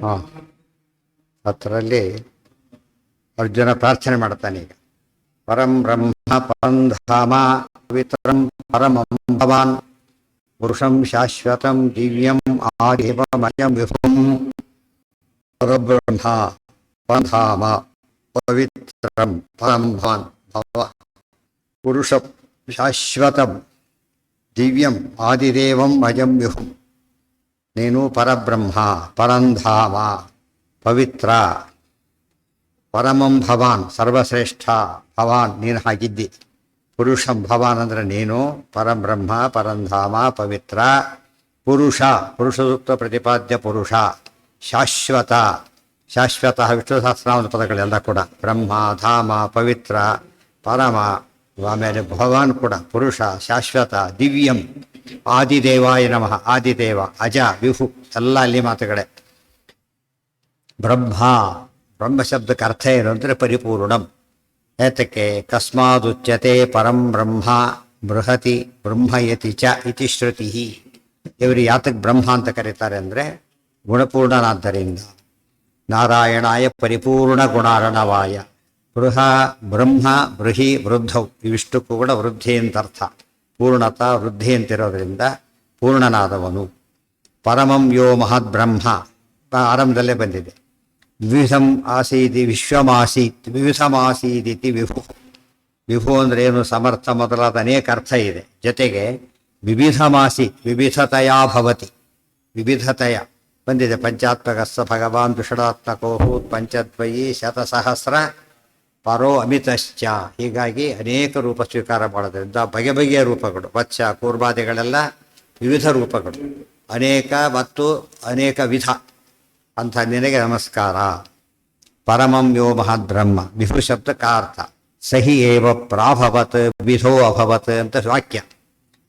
ಹಾಂ, ಅದರಲ್ಲಿ ಅರ್ಜುನ ಪ್ರಾರ್ಥನೆ ಮಾಡ್ತಾನೆ. ಈಗ ಪರಂ ಬ್ರಹ್ಮ ಪರಂ ಧಾಮ ಪವಿತ್ರಂ ಪರಮಂ ಭವಾನ್ ಪುರುಷಂ ಶಾಶ್ವತಂ ದಿವ್ಯಂ ಆದೇವಮಯಂ ವಿಭುಂ ಪರಬ್ರಹ್ಮ ಪರಧಾಮ ಪವಿತ್ರಂ ಪರಂ ಭವಾನ್ ಭವ ಪುರುಷ ಶಾಶ್ವತಂ ದಿವ್ಯಂ ಆದಿದೇವಂ ಅಯಂ ವಿಭುಂ. ನೀನು ಪರಬ್ರಹ್ಮ, ಪರಂಧಾಮ, ಪವಿತ್ರ, ಪರಮಂ ಭವಾನ್, ಸರ್ವಶ್ರೇಷ್ಠ ಭವಾನ್ ನೀನು ಹಾಗಿದ್ದಿ. ಪುರುಷಂ ಭವಾನ್ ಅಂದರೆ ನೀನು, ಪರಬ್ರಹ್ಮ, ಪರಂಧಾಮ, ಪವಿತ್ರ, ಪುರುಷ, ಪುರುಷಸೂಕ್ತ ಪ್ರತಿಪಾದ್ಯ ಪುರುಷ, ಶಾಶ್ವತ, ಶಾಶ್ವತ ವಿಷ್ಣು ಸಹಸ್ರನಾಮದ ಪದಗಳೆಲ್ಲ ಕೂಡ ಬ್ರಹ್ಮ, ಧಾಮ, ಪವಿತ್ರ, ಪರಮ, ಆಮೇಲೆ ಭಗವಾನ್ ಕೂಡ ಪುರುಷ, ಶಾಶ್ವತ, ದಿವ್ಯಂ, ಆದಿದೇವಾಯ ನಮಃ, ಆದಿದೇವ, ಅಜ, ವಿಭು ಎಲ್ಲ ಅಲ್ಲಿ ಮಾತುಗಳೇ. ಬ್ರಹ್ಮ, ಬ್ರಹ್ಮ ಶಬ್ದಕ್ಕೆ ಅರ್ಥ ಏನು ಅಂದರೆ ಪರಿಪೂರ್ಣಂ. ಏತಕ್ಕೆ ಕಸ್ಮಾದುಚ್ಯತೆ ಪರಂ ಬ್ರಹ್ಮ ಬೃಹತಿ ಬ್ರಹ್ಮಯತಿ ಚ ಇತಿ ಶ್ರುತಿ. ಇವರು ಯಾತಕ್ಕೆ ಬ್ರಹ್ಮ ಅಂತ ಕರೀತಾರೆ ಅಂದರೆ ಗುಣಪೂರ್ಣನಾದ್ದರಿಂದ. ನಾರಾಯಣಾಯ ಪರಿಪೂರ್ಣ ಗುಣಾರ್ಣವಾಯ ಬ್ರಹ್ಮ ಬೃಹಿ ವೃದ್ಧೌ, ಇವಿಷ್ಟಕ್ಕೂ ಕೂಡ ವೃದ್ಧಿ ಅಂತ ಅರ್ಥ. ಪೂರ್ಣತ ವೃದ್ಧಿ ಅಂತಿರೋದ್ರಿಂದ ಪೂರ್ಣನಾದವನು. ಪರಮಂ ಯೋ ಮಹದ್ ಬ್ರಹ್ಮ ಆರಂಭದಲ್ಲೇ ಬಂದಿದೆ. ವಿವಿಧಂ ಆಸೀದಿ ವಿಶ್ವಮಾಸೀತ್, ವಿವಿಧಮಾಸೀದಿತಿ ವಿಭು. ವಿಭು ಅಂದರೆ ಏನು, ಸಮರ್ಥ ಮೊದಲಾದ ಅನೇಕ ಅರ್ಥ ಇದೆ. ಜೊತೆಗೆ ವಿವಿಧಮಾಸಿ ವಿವಿಧತೆಯ ಭವತಿ, ವಿವಿಧತೆಯ ಬಂದಿದೆ. ಪಂಚಾತ್ಮಕಸ್ಸ ಭಗವಾನ್ ದುಷಡಾತ್ಮಕೋಹು ಪಂಚದ್ವಯಿ ಶತಸಹಸ್ರ ಪರೋ ಅಮಿತಶ್ಚ. ಹೀಗಾಗಿ ಅನೇಕ ರೂಪ ಸ್ವೀಕಾರ ಮಾಡೋದ್ರಿಂದ ಬಗೆ ಬಗೆಯ ರೂಪಗಳು, ವತ್ಸ ಕೂರ್ಮಾದಿಗಳೆಲ್ಲ ವಿವಿಧ ರೂಪಗಳು, ಅನೇಕ ಮತ್ತು ಅನೇಕ ವಿಧ. ಅಂಥ ನಿನಗೆ ನಮಸ್ಕಾರ. ಪರಮಂ ಯೋ ಮಹದ್ ಬ್ರಹ್ಮ, ವಿಭು ಶಬ್ದಕ್ಕಾರ್ಥ ಸಹಿ ಏವ ಪ್ರಾಭವತ್ ವಿಧೋ ಅಭವತ್ ಅಂತ ವಾಕ್ಯ.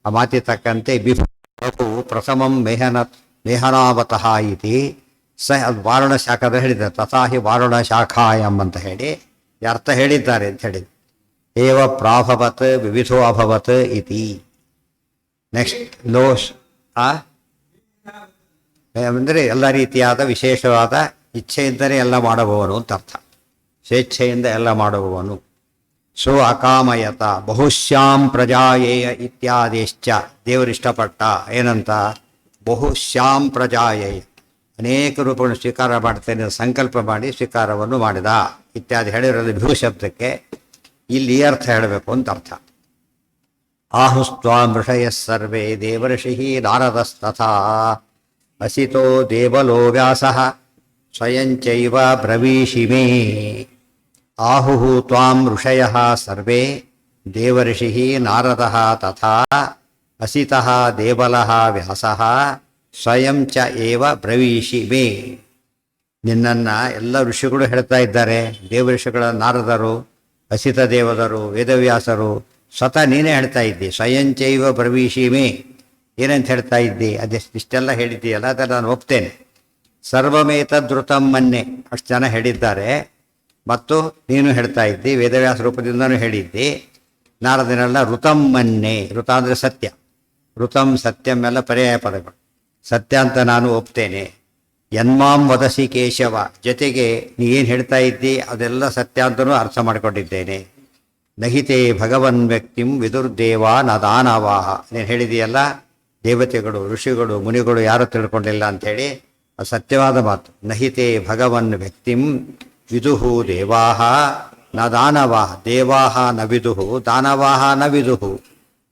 ಆ ಮಾತಿ ತಕ್ಕಂತೆ ವಿಭು ಪ್ರಥಮಂ ಮೇಹನಾವತಃ ಇತಿ ಅದು ವಾರುಣ ಶಾಖದ ಹೇಳಿದ್ದಾರೆ. ತಥಾ ಹಿ ವಾರುಣ ಶಾಖಾಯಂ ಅಂತ ಹೇಳಿ ಅರ್ಥ ಹೇಳಿದ್ದಾರೆ ಅಂತ ಹೇಳಿದ್ರು. ಏವ ಪ್ರಾಭವತ್ ವಿವಿಧೋ ಅಭವತ್ ಇತಿ. ನೆಕ್ಸ್ಟ್ ಲೋಷ್ ಅಂದರೆ ಎಲ್ಲ ರೀತಿಯಾದ ವಿಶೇಷವಾದ ಇಚ್ಛೆಯಿಂದಲೇ ಎಲ್ಲ ಮಾಡುವವನು ಅಂತ ಅರ್ಥ. ಸ್ವೇಚ್ಛೆಯಿಂದ ಎಲ್ಲ ಮಾಡುವವನು. ಸೋ ಅಕಾಮಯತ ಬಹುಶ್ಯಾಂ ಪ್ರಜಾಯೇಯ ಇತ್ಯಾದಿಶ್ಚ. ದೇವರು ಇಷ್ಟಪಟ್ಟ ಏನಂತ, ಬಹುಶ್ಯಾಂ ಪ್ರಜಾಯೇಯ, ಅನೇಕ ರೂಪಗಳನ್ನು ಸ್ವೀಕಾರ ಮಾಡ್ತೇನೆ ಸಂಕಲ್ಪ ಮಾಡಿ ಸ್ವೀಕಾರವನ್ನು ಮಾಡಿದ ಇತ್ಯಾದಿ ಹೇಳಿರೋದು ವಿಭು ಶಬ್ದಕ್ಕೆ. ಇಲ್ಲಿ ಅರ್ಥ ಹೇಳಬೇಕು ಅಂತ ಅರ್ಥ. ಆಹುಸ್ತ್ವಾಂ ಋಷಯಃ ಸರ್ವೇ ದೇವರ್ಷಿ ನಾರದಸ್ತಥಾ ಅಸಿತೋ ದೇವಲೋ ವ್ಯಾಸಃ ಸ್ವಯಂಚೈವ ಬ್ರವೀಷಿ ಮೇ. ಆಹುಃ ತ್ವಾಂ ಋಷಯಃ ಸರ್ವೇ ದೇವರ್ಷಿ ನಾರದಃ ತಥಾ ಅಸಿತಃ ದೇವಲಃ ವ್ಯಾಸಃ ಸ್ವಯಂ ಚ ಏವ ಬ್ರವೀಷಿ ಮೇ. ನಿನ್ನನ್ನು ಎಲ್ಲ ಋಷಿಗಳು ಹೇಳ್ತಾ ಇದ್ದಾರೆ. ದೇವಋಷಿಗಳ ನಾರದರು, ಅಸಿತ ದೇವದರು, ವೇದವ್ಯಾಸರು, ಸ್ವತಃ ನೀನೇ ಹೇಳ್ತಾ ಇದ್ದಿ. ಸ್ವಯಂಚೈವ ಬ್ರವೀಷಿ ಮೇ, ಏನಂತ ಹೇಳ್ತಾ ಇದ್ದಿ? ಇಷ್ಟೆಲ್ಲ ಹೇಳಿದ್ದೀಯಲ್ಲ, ಅದನ್ನು ನಾನು ಒಪ್ತೇನೆ. ಸರ್ವಮೇತದ್ರುತಂ ಮನ್ನೆ, ಅಷ್ಟು ಜನ ಹೇಳಿದ್ದಾರೆ. ಮತ್ತು ನೀನು ಹೇಳ್ತಾ ಇದ್ದಿ, ವೇದವ್ಯಾಸ ರೂಪದಿಂದನೂ ಹೇಳಿದ್ದಿ. ನಾರದನೆಲ್ಲ ಋತಂ ಮನ್ನೆ, ಋತ ಅಂದರೆ ಸತ್ಯ, ಋತಂ ಸತ್ಯಂ ಎಲ್ಲ ಪರ್ಯಾಯ ಪದಗಳು. ಸತ್ಯ ಅಂತ ನಾನು ಒಪ್ತೇನೆ. ಯನ್ಮಾಂ ವದಸಿ ಕೇಶವ, ಜೊತೆಗೆ ನೀ ಏನು ಹೇಳ್ತಾ ಇದ್ದಿ ಅದೆಲ್ಲ ಸತ್ಯ ಅಂತಲೂ ಅರ್ಥ ಮಾಡಿಕೊಂಡಿದ್ದೇನೆ. ನಹಿತೆ ಭಗವನ್ ವ್ಯಕ್ತಿಂ ವಿದುರ್ದೇವ ನ ದಾನವಾಹ, ನೀನು ಹೇಳಿದೆಯಲ್ಲ ದೇವತೆಗಳು, ಋಷಿಗಳು, ಮುನಿಗಳು ಯಾರು ತಿಳ್ಕೊಂಡಿಲ್ಲ ಅಂಥೇಳಿ, ಅದು ಸತ್ಯವಾದ ಮಾತು. ನಹಿತೆ ಭಗವನ್ ವ್ಯಕ್ತಿಂ ವಿದುಹು ದೇವಾಹ ನ ದಾನವಾಹ, ದೇವಾಹ ನ ವಿದುಹು ದಾನವಾಹ ನ ವಿದುಹು.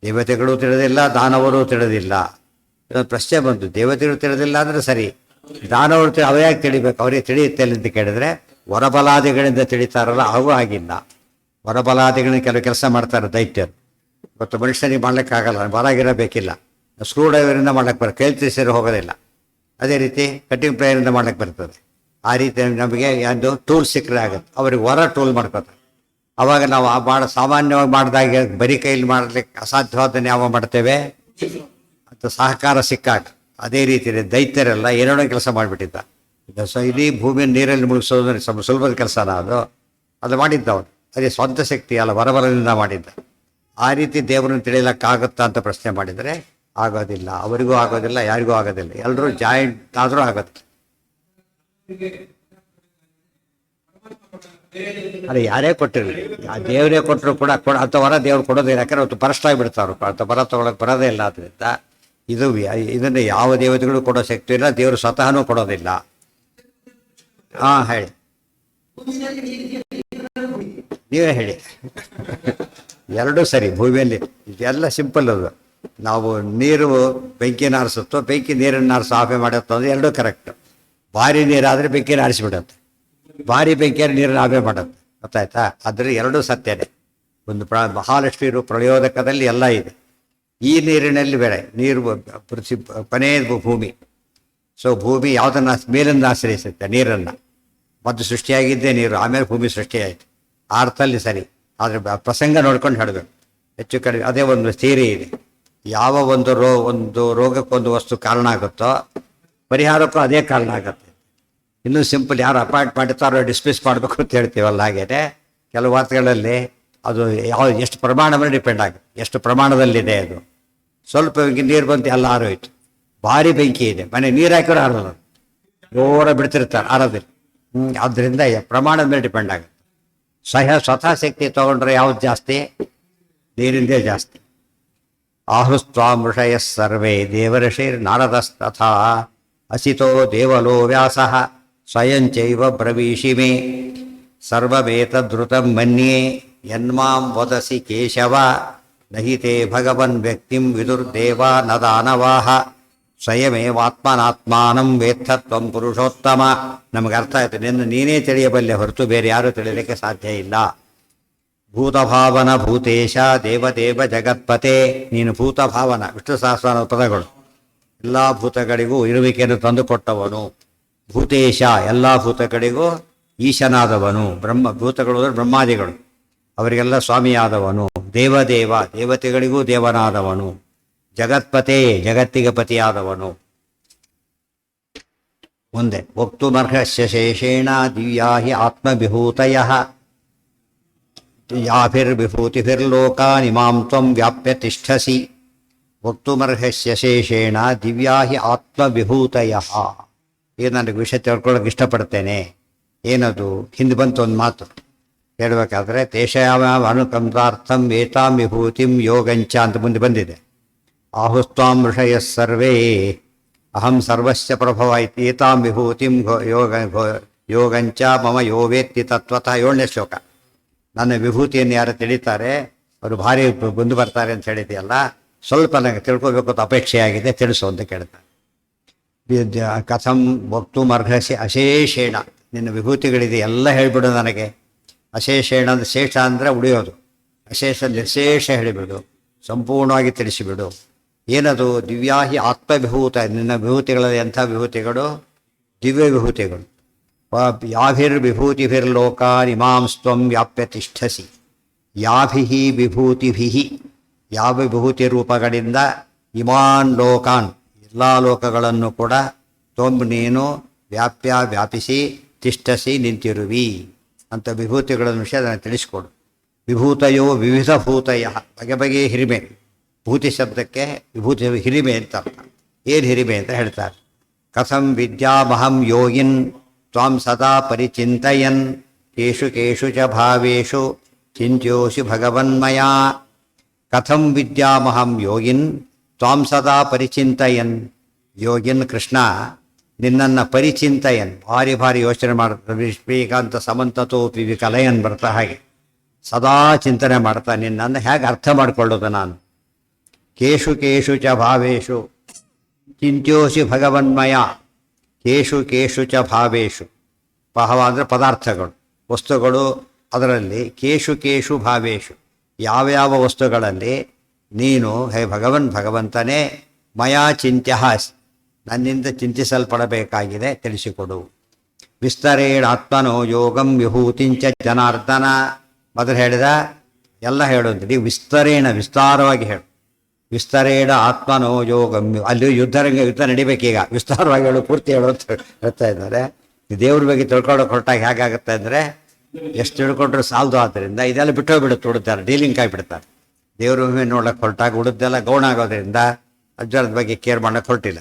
ದೇವತೆಗಳು ತಿಳಿದಿಲ್ಲ, ದಾನವರು ತಿಳಿದಿಲ್ಲ. ಇದೊಂದು ಪ್ರಶ್ನೆ ಬಂತು, ದೇವತೆಗಳು ತಿಳಿದಿಲ್ಲ ಅಂದರೆ ಸರಿ, ದಾನವರು ಯಾಕೆ ತಿಳಿಬೇಕು? ಅವರಿಗೆ ತಿಳಿಯುತ್ತೆ ಅಂತ ಕೇಳಿದ್ರೆ, ವರಬಲಾದಿಗಳಿಂದ ತಿಳಿತಾರಲ್ಲ, ಅವು ಆಗಿಲ್ಲ. ವರಬಲಾದಿಗಳಿಂದ ಕೆಲವು ಕೆಲಸ ಮಾಡ್ತಾರೆ ದೈತ್ಯರು. ಇವತ್ತು ಮನುಷ್ಯನಿಗೆ ಮಾಡ್ಲಿಕ್ಕಾಗಲ್ಲ, ಹೊರಗಿರಬೇಕಿಲ್ಲ. ಸ್ಕ್ರೂ ಡ್ರೈವರಿಂದ ಮಾಡ್ಲಿಕ್ಕೆ ಬರ್ತದೆ, ಕೈಲಿ ಸೇರಿ ಹೋಗೋದಿಲ್ಲ. ಅದೇ ರೀತಿ ಕಟ್ಟಿಂಗ್ ಪ್ಲೇಯರಿಂದ ಮಾಡ್ಲಿಕ್ಕೆ ಬರ್ತದೆ. ಆ ರೀತಿ ನಮಗೆ ಒಂದು ಟೂಲ್ ಸಿಕ್ಕರೆ ಆಗುತ್ತೆ, ಅವ್ರಿಗೆ ಹೊರ ಟೂಲ್ ಮಾಡ್ಕೋತಾರೆ. ಅವಾಗ ನಾವು ಸಾಮಾನ್ಯವಾಗಿ ಮಾಡಿದಾಗ ಬರೀ ಕೈಲಿ ಮಾಡಲಿಕ್ಕೆ ಅಸಾಧ್ಯವಾದನ್ನು ಯಾವ ಮಾಡ್ತೇವೆ ಅಂತ ಸಹಕಾರ ಸಿಕ್ಕಾಗ. ಅದೇ ರೀತಿ ದೈತ್ಯರೆಲ್ಲ ಏನೇನೋ ಕೆಲಸ ಮಾಡಿಬಿಟ್ಟಿದ್ದ. ಇಡೀ ಭೂಮಿಯನ್ನು ನೀರಲ್ಲಿ ಮುಳುಗಿಸೋದ್ರೆ ಸುಲಭದ ಕೆಲಸನ ಅದು ಮಾಡಿದ್ದವನು. ಅದೇ ಸ್ವಂತ ಶಕ್ತಿ ಅಲ್ಲ, ವರಬಲದಿಂದ ಮಾಡಿದ್ದ. ಆ ರೀತಿ ದೇವರನ್ನು ತಿಳಿಯಲಿಕ್ಕಾಗುತ್ತಾ ಅಂತ ಪ್ರಶ್ನೆ ಮಾಡಿದರೆ ಆಗೋದಿಲ್ಲ, ಅವರಿಗೂ ಆಗೋದಿಲ್ಲ, ಯಾರಿಗೂ ಆಗೋದಿಲ್ಲ. ಎಲ್ಲರೂ ಜಾಯಿಂಟ್ ಆದರೂ ಆಗೋದಿಲ್ಲ. ಅದೇ ಯಾರೇ ಕೊಟ್ಟಿರಲಿ, ಆ ದೇವರೇ ಕೊಟ್ಟರು ಕೂಡ ಅಂಥ ವರ ದೇವ್ರು ಕೊಡೋದಿಲ್ಲ. ಯಾಕಂದ್ರೆ ಅವತ್ತು ಪರಸ್ಟ್ ಆಗಿಬಿಡ್ತಾವ್ರು, ಅಂಥ ವರ ತೊಗೊಳಕ್ಕೆ ಬರೋದೇ ಇಲ್ಲ. ಆದ್ದರಿಂದ ಇದನ್ನು ಯಾವ ದೇವತೆಗಳು ಕೊಡೋ ಶಕ್ತಿ ಇಲ್ಲ, ದೇವರು ಸ್ವತಃನೂ ಕೊಡೋದಿಲ್ಲ. ಹಾಂ, ಹೇಳಿ, ನೀವೇ ಹೇಳಿ. ಎರಡೂ ಸರಿ. ಭೂಮಿಯಲ್ಲಿ ಇದೆಲ್ಲ ಸಿಂಪಲ್. ಅದು ನಾವು ನೀರು ಬೆಂಕಿನ ಆರಿಸುತ್ತೋ, ಬೆಂಕಿ ನೀರನ್ನು ಆರಿಸೋ ಆಫೆ ಮಾಡುತ್ತೋ ಅಂದರೆ ಎರಡೂ ಕರೆಕ್ಟ್. ಭಾರಿ ನೀರಾದರೆ ಬೆಂಕಿನ ಆರಿಸಿಬಿಡುತ್ತೆ, ಭಾರಿ ಬೆಂಕಿಯನ್ನು ನೀರನ್ನು ಆಫೆ ಮಾಡುತ್ತೆ. ಗೊತ್ತಾಯ್ತಾ? ಆದರೆ ಎರಡೂ ಸತ್ಯನೇ. ಒಂದು ಮಹಾಲಕ್ಷ್ಮಿ ಪ್ರಯೋದಕದಲ್ಲಿ ಎಲ್ಲ ಇದೆ. ಈ ನೀರಿನಲ್ಲಿ ಬೇರೆ ನೀರು ಕೊನೆಯ ಭೂಮಿ. ಸೊ ಭೂಮಿ ಯಾವುದನ್ನು ಮೇಲಿಂದ ಆಶ್ರಯಿಸುತ್ತೆ? ನೀರನ್ನು. ಮೊದಲು ಸೃಷ್ಟಿಯಾಗಿದ್ದೇ ನೀರು, ಆಮೇಲೆ ಭೂಮಿ ಸೃಷ್ಟಿಯಾಯಿತು. ಆ ಅರ್ಥದಲ್ಲಿ ಸರಿ. ಆದರೆ ಪ್ರಸಂಗ ನೋಡ್ಕೊಂಡು ಹೇಳಬೇಕು. ಹೆಚ್ಚು ಕಡಿಮೆ ಅದೇ ಒಂದು ಥಿಯರಿ ಇದೆ. ಯಾವ ಒಂದು ರೋಗಕ್ಕೊಂದು ವಸ್ತು ಕಾರಣ ಆಗುತ್ತೋ ಪರಿಹಾರಕ್ಕೂ ಅದೇ ಕಾರಣ ಆಗುತ್ತೆ. ಇನ್ನೂ ಸಿಂಪಲ್, ಯಾರು ಅಪಾಯಿಂಟ್ ಮಾಡಿರ್ತಾರೋ ಡಿಸ್ಮಿಸ್ ಮಾಡಬೇಕು ಅಂತ ಹೇಳ್ತೀವಲ್ಲ, ಹಾಗೇನೆ ಕೆಲವು ವಾರ್ತೆಗಳಲ್ಲಿ ಅದು ಎಷ್ಟು ಪ್ರಮಾಣ ಮೇಲೆ ಡಿಪೆಂಡ್ ಆಗುತ್ತೆ, ಎಷ್ಟು ಪ್ರಮಾಣದಲ್ಲಿದೆ. ಅದು ಸ್ವಲ್ಪ ನೀರು ಬಂತು ಎಲ್ಲ ಆರೋಯ್ತು. ಭಾರಿ ಬೆಂಕಿ ಇದೆ, ಮನೆ ನೀರು ಹಾಕಿರೋ ಆರೋದು, ಜೋರ ಬಿಡ್ತಿರ್ತಾರೆ, ಆರೋದಿಲ್ಲ. ಆದ್ದರಿಂದ ಪ್ರಮಾಣದ ಮೇಲೆ ಡಿಪೆಂಡ್ ಆಗುತ್ತೆ. ಸ್ವತಃ ಶಕ್ತಿ ತಗೊಂಡ್ರೆ ಯಾವ್ದು ಜಾಸ್ತಿ? ನೀರಿಂದೇ ಜಾಸ್ತಿ. ಆಹುಸ್ತ್ವಾಂ ಋಷಯಃ ಸರ್ವೇ ದೇವರ್ಷಿರ್ ನಾರದಸ್ತಥಾ ಅಸಿತೋ ದೇವಲೋ ವ್ಯಾಸಃ ಸ್ವಯಂಚೈವ ಬ್ರವೀಷಿ ಮೇ ಸರ್ವಮೇತದ್ರುತಂ ಮನ್ಯೇ ಯನ್ಮಾಂ ವದಸಿ ಕೇಶವ ನಹಿ ತೇ ಭಗವನ್ ವ್ಯಕ್ತಿಂ ವಿದುರ್ದೇವಾ ನ ದಾನವಾಹ ಸ್ವಯಮೇವಾತ್ಮನಾತ್ಮಾನಂ ವೇತ್ತತ್ವಂ ಪುರುಷೋತ್ತಮ. ನಮಗೆ ಅರ್ಥ ಆಯ್ತು. ನೀನೇ ತಿಳಿಯಬಲ್ಲೆ ಹೊರತು ಬೇರೆ ಯಾರೂ ತಿಳಿಯಲಿಕ್ಕೆ ಸಾಧ್ಯ ಇಲ್ಲ. ಭೂತಭಾವನ ಭೂತೇಶ ದೇವದೇವ ಜಗತ್ಪತೆ. ನೀನು ಭೂತಭಾವನ, ವಿಷ್ಣು ಸಹಸ್ರನಾಮ ಪದಗಳು. ಎಲ್ಲ ಭೂತಗಳಿಗೂ ಇರುವಿಕೆಯನ್ನು ತಂದುಕೊಟ್ಟವನು. ಭೂತೇಶ, ಎಲ್ಲ ಭೂತಗಳಿಗೂ ಈಶನಾದವನು. ಭೂತಗಳು ಅಂದರೆ ಬ್ರಹ್ಮಾದಿಗಳು, ಅವರಿಗೆಲ್ಲ ಸ್ವಾಮಿಯಾದವನು. ದೇವದೇವ, ದೇವತೆಗಳಿಗೂ ದೇವನಾದವನು. ಜಗತ್ಪತೆ, ಜಗತ್ತಿಗೆ ಪತಿಯಾದವನು. ಮುಂದೆ ವಕ್ತುಮರ್ಹಸ್ಯ ಶೇಷೇಣ ದಿವ್ಯಾ ಹಿ ಆತ್ಮವಿಭೂತಯಃ ಯಾಭಿರ್ವಿಭೂತಿಭಿರ್ಲೋಕಾನಿಮಾಂ ತ್ವಂ ವ್ಯಾಪ್ಯ ತಿಷ್ಠಸಿ. ವಕ್ತುಮರ್ಹಸ್ಯ ಶೇಷೇಣ ದಿವ್ಯಾ ಹಿ ಆತ್ಮವಿಭೂತಯಃ. ಇದು ನನಗೆ ವಿಷಯ ತಿಳ್ಕೊಳ್ಳೋಕೆ ಇಷ್ಟಪಡ್ತೇನೆ. ಏನದು? ಹಿಂದೆ ಬಂತು ಒಂದು ಮಾತು ಹೇಳಬೇಕಾದ್ರೆ, ತೇಷಾಮ ಅನುಕಂಪಾರ್ಥಂ ಏತಾಂ ವಿಭೂತಿಂ ಯೋಗಂಚ ಅಂತ ಮುಂದೆ ಬಂದಿದೆ. ಆಹುಸ್ತ್ವಾಂ ಋಷಯಃ ಸರ್ವೇ ಅಹಂ ಸರ್ವಸ್ಯ ಪ್ರಭವ ಇತಿ ಏತಾಂ ವಿಭೂತಿಂ ಯೋಗಂಚ ಮಮ ಯೋ ವೇತ್ತಿ ತತ್ವತಃ. 7ನೇ ಶ್ಲೋಕ. ನನ್ನ ವಿಭೂತಿಯನ್ನು ಯಾರು ತಿಳಿತಾರೆ ಅವರು ಭಾರಿ ಬಂದು ಬರ್ತಾರೆ ಅಂತ ಹೇಳಿದೆಯಲ್ಲ, ಸ್ವಲ್ಪ ನನಗೆ ತಿಳ್ಕೊಬೇಕು ಅಂತ ಅಪೇಕ್ಷೆಯಾಗಿದೆ, ತಿಳಿಸು ಅಂತ ಕೇಳ್ತಾರೆ. ಕಥಂ ವಕ್ತುಮರ್ಹಸಿ ಅಶೇಷೇಣ. ನಿನ್ನ ವಿಭೂತಿಗಳಿದೆ ಎಲ್ಲ ಹೇಳಿಬಿಡು ನನಗೆ. ಅಶೇಷೇಣ ಅಂದರೆ ಶೇಷ ಅಂದರೆ ಉಳಿಯೋದು, ಅಶೇಷ ನಿರ್ಶೇಷ ಹೇಳಿಬಿಡು, ಸಂಪೂರ್ಣವಾಗಿ ತಿಳಿಸಿಬಿಡು. ಏನದು? ದಿವ್ಯಾಹಿ ಆತ್ಮವಿಭೂತ. ನಿನ್ನ ವಿಭೂತಿಗಳಲ್ಲಿ ಎಂಥ ವಿಭೂತಿಗಳು? ದಿವ್ಯ ವಿಭೂತಿಗಳು. ಯಾಭಿರ್ವಿಭೂತಿಭಿರ್ಲೋಕಾನ್ ಇಮಾಂಸ್ತ್ವಂ ವ್ಯಾಪ್ಯ ತಿಷ್ಠಸಿ. ಯಾಭಿಹಿ ವಿಭೂತಿಭಿಹಿ, ಯಾವ ವಿಭೂತಿ ರೂಪಗಳಿಂದ ಇಮಾನ್ ಲೋಕಾನ್, ಎಲ್ಲ ಲೋಕಗಳನ್ನು ಕೂಡ ತ್ವಂ ನೀನು ವ್ಯಾಪಿಸಿ ತಿಷ್ಠಸಿ ನಿಂತಿರುವಿ ಅಂತ ವಿಭೂತಿಗಳನ್ನು ವಿಷಯ ಅದನ್ನು ತಿಳಿಸ್ಕೊಡು. ವಿಭೂತಯೋ ವಿವಿಧ ಭೂತಯ, ಬಗೆ ಬಗೆಯ ಹಿರಿಮೆ. ಭೂತಿ ಶಬ್ದಕ್ಕೆ ವಿಭೂತಿ ಹಿರಿಮೆ ಅಂತ ಅರ್ಥ. ಏನು ಹಿರಿಮೆ ಅಂತ ಹೇಳ್ತಾರೆ. ಕಥಂ ವಿದ್ಯಾಮಹಂ ಯೋಗಿನ್ ತ್ವಾಂ ಸದಾ ಪರಿಚಿಂತಯನ್ ಕೇಶು ಕೇಶು ಚ ಭಾವೇಶು ಚಿಂತ್ಯೋಷಿ ಭಗವನ್ಮಯ. ಕಥಂ ವಿದ್ಯಾಮಹಂ ಯೋಗಿನ್ ತ್ವಾಂ ಸದಾ ಪರಿಚಿಂತಯನ್. ಯೋಗಿನ್ ಕೃಷ್ಣ ನಿನ್ನನ್ನು ಪರಿಚಿಂತಯನ್, ಭಾರಿ ಭಾರಿ ಯೋಚನೆ ಮಾಡ್ತಾರೆ. ಶ್ರೀಕಾಂತ ಸಮಂತತೋಪಿ ವಿಕಲಯನ್ ಬರ್ತಾ ಹಾಗೆ ಸದಾ ಚಿಂತನೆ ಮಾಡ್ತಾ ನಿನ್ನನ್ನು ಹೇಗೆ ಅರ್ಥ ಮಾಡಿಕೊಳ್ಳೋದು ನಾನು. ಕೇಶು ಕೇಶು ಚ ಭಾವೇಶು ಚಿಂತ್ಯೋಷಿ ಭಗವನ್ಮಯ. ಕೇಶು ಕೇಶು ಚ ಭಾವೇಶು, ಭಾವ ಅಂದರೆ ಪದಾರ್ಥಗಳು, ವಸ್ತುಗಳು. ಅದರಲ್ಲಿ ಕೇಶು ಕೇಶು ಭಾವೇಶು, ಯಾವ್ಯಾವ ವಸ್ತುಗಳಲ್ಲಿ ನೀನು ಹೇ ಭಗವಂತನೇ ಮಯಾ ಚಿಂತ್ಯ, ನನ್ನಿಂದ ಚಿಂತಿಸಲ್ಪಡಬೇಕಾಗಿದೆ, ತಿಳಿಸಿಕೊಡು. ವಿಸ್ತರೇಣ ಆತ್ಮನೋ ಯೋಗಂ ವಿಭೂತಿಂಚ ಜನಾರ್ದನ. ಮೊದಲು ಹೇಳಿದ ಎಲ್ಲ ಹೇಳೋದು, ನೀವು ವಿಸ್ತಾರವಾಗಿ ಹೇಳು. ವಿಸ್ತರೇಣ ಆತ್ಮನೋ ಯೋಗಂ. ಅಲ್ಲಿ ಯುದ್ಧ ನಡಿಬೇಕೀಗ, ವಿಸ್ತಾರವಾಗಿ ಹೇಳು, ಪೂರ್ತಿ ಹೇಳು ಅಂತ ಹೇಳ್ತಾ ಇದ್ದಾರೆ. ದೇವ್ರ ಬಗ್ಗೆ ತಿಳ್ಕೊಳ್ಳೋಕೆ ಹೊರಟಾಗ ಹೇಗಾಗುತ್ತೆ ಅಂದರೆ, ಎಷ್ಟು ತಿಳ್ಕೊಂಡ್ರೆ ಸಾಲದು. ಆದ್ದರಿಂದ ಇದೆಲ್ಲ ಬಿಟ್ಟೋಗ್ಬಿಡುತ್ತೆ, ಉಡುತ್ತಾರೆ, ಡೀಲಿಂಗ್ ಆಗಿಬಿಡ್ತಾರೆ. ದೇವ್ರ ಮೇಲೆ ನೋಡೋಕೆ ಹೊರಟಾಗ ಉಳಿದೆಲ್ಲ ಗೌಣ ಆಗೋದ್ರಿಂದ ಅರ್ಜುನದ ಬಗ್ಗೆ ಕೇರ್ ಮಾಡಕ್ಕೆ ಹೊರಟಿಲ್ಲ.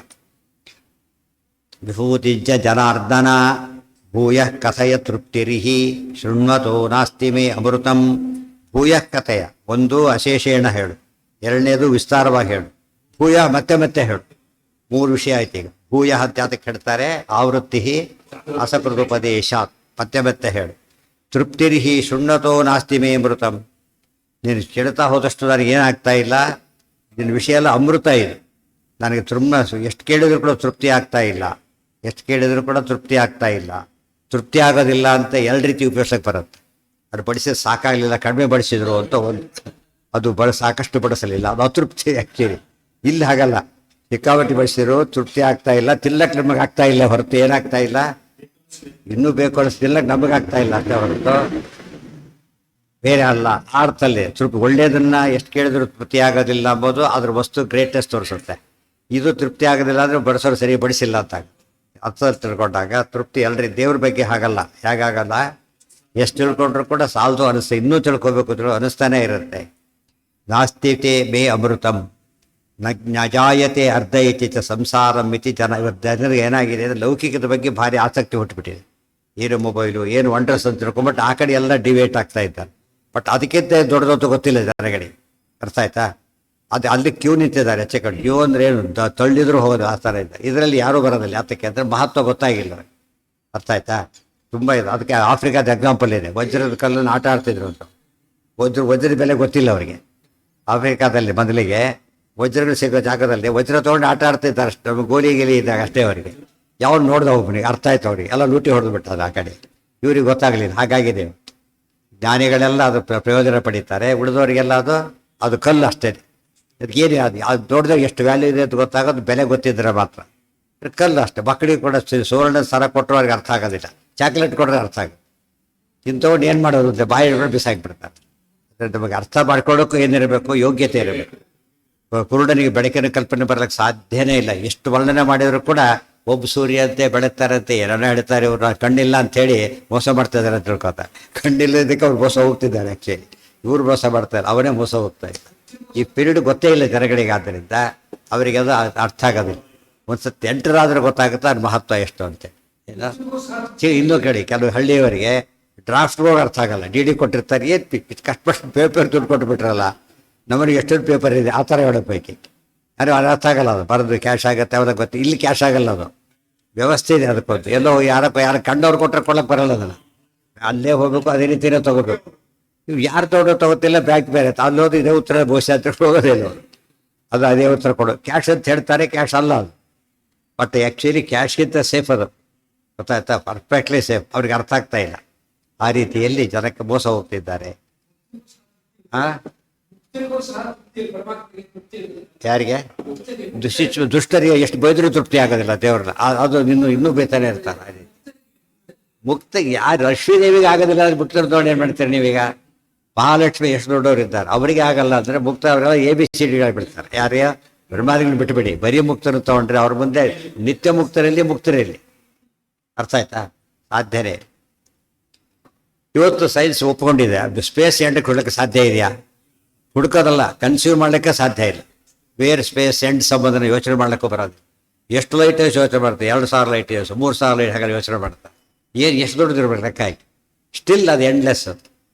ವಿಭೂತಿಜ್ಜ ಜನಾರ್ದನ ಭೂಯಃ ಕಥಯ ತೃಪ್ತಿರಿಹಿ ಶೃಣ್ವತೋ ನಾಸ್ತಿ ಮೇ ಅಮೃತಂ. ಭೂಯಃ ಕಥೆಯ, ಒಂದು ಅಶೇಷೇಣ ಹೇಳು, ಎರಡನೇದು ವಿಸ್ತಾರವಾಗಿ ಹೇಳು, ಭೂಯ ಮತ್ತೆ ಮತ್ತೆ ಹೇಳು. 3 ವಿಷಯ ಆಯ್ತು ಈಗ. ಭೂಯ ಅದಕ್ಕೆ ಹೇಳ್ತಾರೆ ಆವೃತ್ತಿ ಅಸಕೃತೋಪದೇಶಾತ್, ಮತ್ತೆ ಮತ್ತೆ ಹೇಳು. ತೃಪ್ತಿರಿಹಿ ಶೃಣ್ವತೋ ನಾಸ್ತಿ ಮೇ ಅಮೃತಂ, ನೀನು ಕೇಳ್ತಾ ಹೋದಷ್ಟು ನನಗೆ ಏನಾಗ್ತಾ ಇಲ್ಲ, ನಿನ್ನ ವಿಷಯ ಎಲ್ಲ ಅಮೃತ ಇದೆ, ನನಗೆ ಎಷ್ಟು ಕೇಳಿದ್ರು ಕೂಡ ತೃಪ್ತಿ ಆಗ್ತಾ ಇಲ್ಲ, ಎಷ್ಟು ಕೇಳಿದ್ರು ಕೂಡ ತೃಪ್ತಿ ಆಗ್ತಾ ಇಲ್ಲ. ತೃಪ್ತಿ ಆಗೋದಿಲ್ಲ ಅಂತ 2 ರೀತಿ ಉಪಯೋಗಿಸಕ್ಕೆ ಬರುತ್ತೆ. ಅದು ಬಡಿಸಿದ್ರೆ ಸಾಕಾಗಲಿಲ್ಲ, ಕಡಿಮೆ ಬಡಿಸಿದ್ರು ಅಂತ ಒಂದು, ಅದು ಸಾಕಷ್ಟು ಬಡಿಸಲಿಲ್ಲ, ಅದು ಅತೃಪ್ತಿ ಆ್ಯಕ್ಚುಲಿ. ಇಲ್ಲಿ ಹಾಗಲ್ಲ, ಸಿಕ್ಕಾಪಟ್ಟಿ ಬಡಿಸಿದ್ರು ತೃಪ್ತಿ ಆಗ್ತಾ ಇಲ್ಲ, ತಿನ್ನಕ್ಕೆ ನಮಗೆ ಆಗ್ತಾ ಇಲ್ಲ ಹೊರತು ಏನಾಗ್ತಾ ಇಲ್ಲ, ಇನ್ನೂ ಬೇಕು ಅನಿಸ್ ತಿನ್ನಕ್ಕೆ ನಮಗಾಗ್ತಾ ಇಲ್ಲ ಅಷ್ಟೇ ಹೊರತು ಬೇರೆ ಅಲ್ಲ. ಅರ್ಥಲ್ಲಿ ತೃಪ್ತಿ, ಒಳ್ಳೆಯದನ್ನ ಎಷ್ಟು ಕೇಳಿದ್ರು ತೃಪ್ತಿ ಆಗೋದಿಲ್ಲ ಅಂಬೋದು ಅದ್ರ ವಸ್ತು ಗ್ರೇಟೆಸ್ಟ್ ತೋರಿಸುತ್ತೆ. ಇದು ತೃಪ್ತಿ ಆಗೋದಿಲ್ಲ ಅಂದರೆ ಬಡಿಸೋರು ಸರಿ ಬಡಿಸಿಲ್ಲ ಅಂತ ಅರ್ಥದಲ್ಲಿ ತಿಳ್ಕೊಂಡಾಗ ತೃಪ್ತಿ. ಅಲ್ರಿ ದೇವ್ರ ಬಗ್ಗೆ ಹಾಗಲ್ಲ, ಹೇಗಾಗಲ್ಲ, ಎಷ್ಟು ತಿಳ್ಕೊಂಡ್ರು ಕೂಡ ಸಾಲದು ಅನಿಸ್ತೆ, ಇನ್ನೂ ತಿಳ್ಕೊಬೇಕು ಅನಿಸ್ತಾನೆ ಇರುತ್ತೆ. ನಾಸ್ತಿತೆ ಮೇ ಅಮೃತಂ ನ ಜಾಯತೆ ಅರ್ಧ ಇತಿ ಚ ಸಂಸಾರಂ ಇತಿ ಜನ. ಇವತ್ತು ಜನರಿಗೆ ಏನಾಗಿದೆ ಅಂದರೆ ಲೌಕಿಕದ ಬಗ್ಗೆ ಭಾರಿ ಆಸಕ್ತಿ ಹುಟ್ಟುಬಿಟ್ಟಿದೆ. ಏನು ಮೊಬೈಲು, ಏನು ವಂಡರ್ಸ್ ಅಂತ ತಿಳ್ಕೊಂಬಿಟ್ಟು ಆ ಕಡೆ ಎಲ್ಲ ಡಿವೇಟ್ ಆಗ್ತಾ ಇದ್ದಾರೆ. ಬಟ್ ಅದಕ್ಕಿಂತ ದೊಡ್ಡದೊತ್ತು ಗೊತ್ತಿಲ್ಲ ಜನಗಳಿಗೆ, ಅರ್ಥ ಆಯ್ತಾ? ಅದು ಅಲ್ಲಿ ಕ್ಯೂ ನಿಂತಿದ್ದಾರೆ ಹೆಚ್ಚೆ ಕಡೆ. ಕ್ಯೂ ಅಂದರೆ ಏನು, ತಳ್ಳಿದ್ರು ಹೋಗೋದು ಆ ಥರ ಇದೆ. ಇದರಲ್ಲಿ ಯಾರೂ ಬರೋದಿಲ್ಲ, ಯಾತಕ್ಕೆ ಅಂದರೆ ಮಹತ್ವ ಗೊತ್ತಾಗಿಲ್ಲ, ಅರ್ಥ ಆಯ್ತಾ? ತುಂಬ ಇದೆ. ಅದಕ್ಕೆ ಆಫ್ರಿಕಾದ ಎಕ್ಸಾಂಪಲ್ ಇದೆ, ವಜ್ರದ ಕಲ್ಲನ್ನು ಆಟ ಆಡ್ತಿದ್ರು ಅಂತ. ವಜ್ರದ ಬೆಲೆ ಗೊತ್ತಿಲ್ಲ ಅವರಿಗೆ. ಆಫ್ರಿಕಾದಲ್ಲಿ ಮೊದಲಿಗೆ ವಜ್ರಗಳು ಸಿಗೋ ಜಾಗದಲ್ಲಿ ವಜ್ರ ತೊಗೊಂಡು ಆಟ ಆಡ್ತಿದ್ದಾರೆ ಅಷ್ಟು, ನಮಗೆ ಗೋಲಿ ಗೀಲಿ ಇದ್ದಾಗ ಅಷ್ಟೇ ಅವರಿಗೆ. ಯಾವನು ನೋಡ್ದ ಒಬ್ಬನಿಗೆ ಅರ್ಥ ಆಯ್ತು, ಅವ್ರಿಗೆ ಎಲ್ಲ ಲೂಟಿ ಹೊಡೆದು ಬಿಟ್ಟದ ಆ ಕಡೆ, ಇವ್ರಿಗೆ ಗೊತ್ತಾಗಲಿಲ್ಲ. ಹಾಗಾಗಿದೆ, ಜ್ಞಾನಿಗಳೆಲ್ಲ ಅದು ಪ್ರಯೋಜನ ಪಡೀತಾರೆ, ಉಳಿದವರಿಗೆಲ್ಲ ಅದು ಕಲ್ಲು ಅಷ್ಟೇ. ಅದಕ್ಕೇನು ಅದು ದೊಡ್ಡದಾಗ ಎಷ್ಟು ವ್ಯಾಲ್ಯೂ ಇದೆ ಅಂತ ಗೊತ್ತಾಗೋದು ಬೆಲೆ ಗೊತ್ತಿದ್ರೆ ಮಾತ್ರ. ಕಲ್ಲು ಅಷ್ಟೇ. ಮಕ್ಕಳಿಗೆ ಕೂಡ ಸುವರ್ಣ ಸರ ಕೊಟ್ಟರು ಅವ್ರಿಗೆ ಅರ್ಥ ಆಗೋದಿಲ್ಲ, ಚಾಕ್ಲೇಟ್ ಕೊಟ್ಟರೆ ಅರ್ಥ ಆಗುತ್ತೆ. ಇಂಥವ್ನು ಏನು ಮಾಡೋದು ಅಂದರೆ ಬಾಯಿ ಹಿಡ್ಕೊಂಡು ಬಿಸಾಕಿಬಿಡ್ತಾರೆ. ನಮಗೆ ಅರ್ಥ ಮಾಡ್ಕೊಳ್ಳೋಕ್ಕೂ ಏನಿರಬೇಕು, ಯೋಗ್ಯತೆ ಇರಬೇಕು. ಕುರುಡನಿಗೆ ಬೆಳಕಿನ ಕಲ್ಪನೆ ಬರಲಿಕ್ಕೆ ಸಾಧ್ಯನೇ ಇಲ್ಲ. ಎಷ್ಟು ವರ್ಣನೆ ಮಾಡಿದ್ರು ಕೂಡ ಒಬ್ಬ ಸೂರ್ಯ ಅಂತೆ ಬೆಳಗ್ತಾರಂತೆ ಏನೇನೋ ಹೇಳ್ತಾರೆ, ಇವ್ರು ಕಣ್ಣಿಲ್ಲ ಅಂಥೇಳಿ ಮೋಸ ಮಾಡ್ತಾ ಇದ್ದಾರೆ ಅಂತ ತಿಳ್ಕೊತಾರೆ. ಕಣ್ಣಿಲ್ಲದಕ್ಕೆ ಅವ್ರು ಮೋಸ ಹೋಗ್ತಿದ್ದಾರೆ. ಆ್ಯಕ್ಚುಲಿ ಇವ್ರು ಮೋಸ ಮಾಡ್ತಾರೆ, ಅವನೇ ಮೋಸ ಹೋಗ್ತಾ ಇದ್ದಾರೆ. ಈ ಪೀರಿಯಡ್ ಗೊತ್ತೇ ಇಲ್ಲ ಜನಗಳಿಗೆ, ಆದ್ದರಿಂದ ಅವರಿಗೆ ಅದು ಅರ್ಥ ಆಗೋದಿಲ್ಲ. ಒಂದು ಸತಿ ಎಂಟರಾದ್ರೆ ಗೊತ್ತಾಗುತ್ತೆ ಅದ್ರ ಮಹತ್ವ ಎಷ್ಟು ಅಂತ. ಏನೋ ಇನ್ನೂ ಕೇಳಿ, ಕೆಲವು ಹಳ್ಳಿಯವರಿಗೆ ಡ್ರಾಫ್ಟ್ಗಳು ಅರ್ಥ ಆಗಲ್ಲ. ಡಿ ಕೊಟ್ಟಿರ್ತಾರೆ, ಏನು ಕಷ್ಟಪಟ್ಟು ಪೇಪರ್ ದುಡ್ಡು ಕೊಟ್ಟುಬಿಟ್ರಲ್ಲ, ನಮಗೆ ಎಷ್ಟೊಂದು ಪೇಪರ್ ಇದೆ ಆ ಥರ ಹೇಳೋ ಪೈಕಿ. ಅಂದರೆ ಅದು ಅರ್ಥ ಆಗಲ್ಲ, ಅದು ಬರೋದು ಕ್ಯಾಶ್ ಆಗುತ್ತೆ ಅವಾಗ ಗೊತ್ತು. ಇಲ್ಲಿ ಕ್ಯಾಶ್ ಆಗಲ್ಲ, ಅದು ವ್ಯವಸ್ಥೆ ಇದೆ ಅದಕ್ಕೊಂದು. ಎಲ್ಲೋ ಯಾರು ಕಂಡವ್ರು ಕೊಟ್ಟರೆ ಕೊಡೋಕ್ಕೆ ಬರಲ್ಲ, ಅದನ್ನು ಅಲ್ಲೇ ಹೋಗ್ಬೇಕು, ಅದೇ ರೀತಿಯೇ ತೊಗೋಬೇಕು. ನೀವು ಯಾರು ತೊಗೋತಿಲ್ಲ, ಬ್ಯಾಂಕ್ ಬೇರೆ ಅಲ್ಲಿ ಹೋದು ಇದೇ ಉತ್ತರ ಬಹುಶಃ ಅಂತ ಹೋಗೋದಿಲ್ಲ ಅವರು. ಅದು ಅದೇ ಉತ್ತರ ಕೊಡೋ ಕ್ಯಾಶ್ ಅಂತ ಹೇಳ್ತಾರೆ, ಕ್ಯಾಶ್ ಅಲ್ಲ ಅದು. ಬಟ್ ಆ್ಯಕ್ಚುಲಿ ಕ್ಯಾಶ್ಗಿಂತ ಸೇಫ್ ಅದು, ಗೊತ್ತಾಯ್ತಾ? Perfectly safe. ಅವ್ರಿಗೆ ಅರ್ಥ ಆಗ್ತಾ ಇಲ್ಲ. ಆ ರೀತಿಯಲ್ಲಿ ಜನಕ್ಕೆ ಮೋಸ ಹೋಗ್ತಿದ್ದಾರೆ. ಯಾರಿಗೆ? ದುಷ್ಟರಿಗೆ ಎಷ್ಟು ಬೈದರೂ ತೃಪ್ತಿ ಆಗೋದಿಲ್ಲ ದೇವ್ರನ್ನ. ಅದು ಇನ್ನೂ ಬೈತಾನೆ ಇರ್ತಾರೆ. ಮುಕ್ತ ಯಾರು ಲಕ್ಷ್ಮೀದೇವಿಗೆ ಆಗೋದಿಲ್ಲ ಅಂದ್ರೆ ಮುಕ್ತರು ನೋಡಿ ಏನು ಮಾಡ್ತೀರಿ ನೀವೀಗ? ಮಹಾಲಕ್ಷ್ಮಿ ಎಷ್ಟು ದೊಡ್ಡವ್ರು ಇದ್ದಾರೆ, ಅವರಿಗೆ ಆಗಲ್ಲ ಅಂದರೆ ಮುಕ್ತ ಅವರೆಲ್ಲ ABCD ಬಿಡ್ತಾರೆ. ಯಾರೇ ಬ್ರಹ್ಮಾದಿಗಳನ್ನ ಬಿಟ್ಟುಬಿಡಿ, ಬರೀ ಮುಕ್ತರು ತೊಗೊಂಡ್ರೆ ಅವ್ರ ಮುಂದೆ ನಿತ್ಯ ಮುಕ್ತರಲ್ಲಿ ಮುಕ್ತರಲ್ಲಿ. ಅರ್ಥ ಆಯ್ತಾ? ಸಾಧ್ಯನೇ. ಇವತ್ತು ಸೈನ್ಸ್ ಒಪ್ಕೊಂಡಿದೆ, ಅದು ಸ್ಪೇಸ್ ಎಂಡಕ್ಕೆ ಹುಡ್ಲಿಕ್ಕೆ ಸಾಧ್ಯ ಇದೆಯಾ? ಹುಡುಕೋದಲ್ಲ, ಕನ್ಸ್ಯೂಮ್ ಮಾಡಲಿಕ್ಕೆ ಸಾಧ್ಯ ಇಲ್ಲ. ಬೇರೆ ಸ್ಪೇಸ್ ಎಂಡ್ ಸಂಬಂಧನ ಯೋಚನೆ ಮಾಡ್ಲಿಕ್ಕೂ ಬರೋದು. ಎಷ್ಟು ಲೈಟ್ ಇಯರ್ಸ್ ಯೋಚನೆ ಮಾಡ್ತಾರೆ, 2000 ಲೈಟ್ ಇಯರ್ಸ್, 3000 ಲೈಟ್ ಹಾಗೆ ಯೋಚನೆ ಮಾಡ್ತಾರೆ. ಎಷ್ಟು ದೊಡ್ಡದಿರ್ಬೇಕು ಲೆಕ್ಕ ಆಯ್ತು. ಸ್ಟಿಲ್ ಅದು ಎಂಡ್ಲೆಸ್ ಅದು.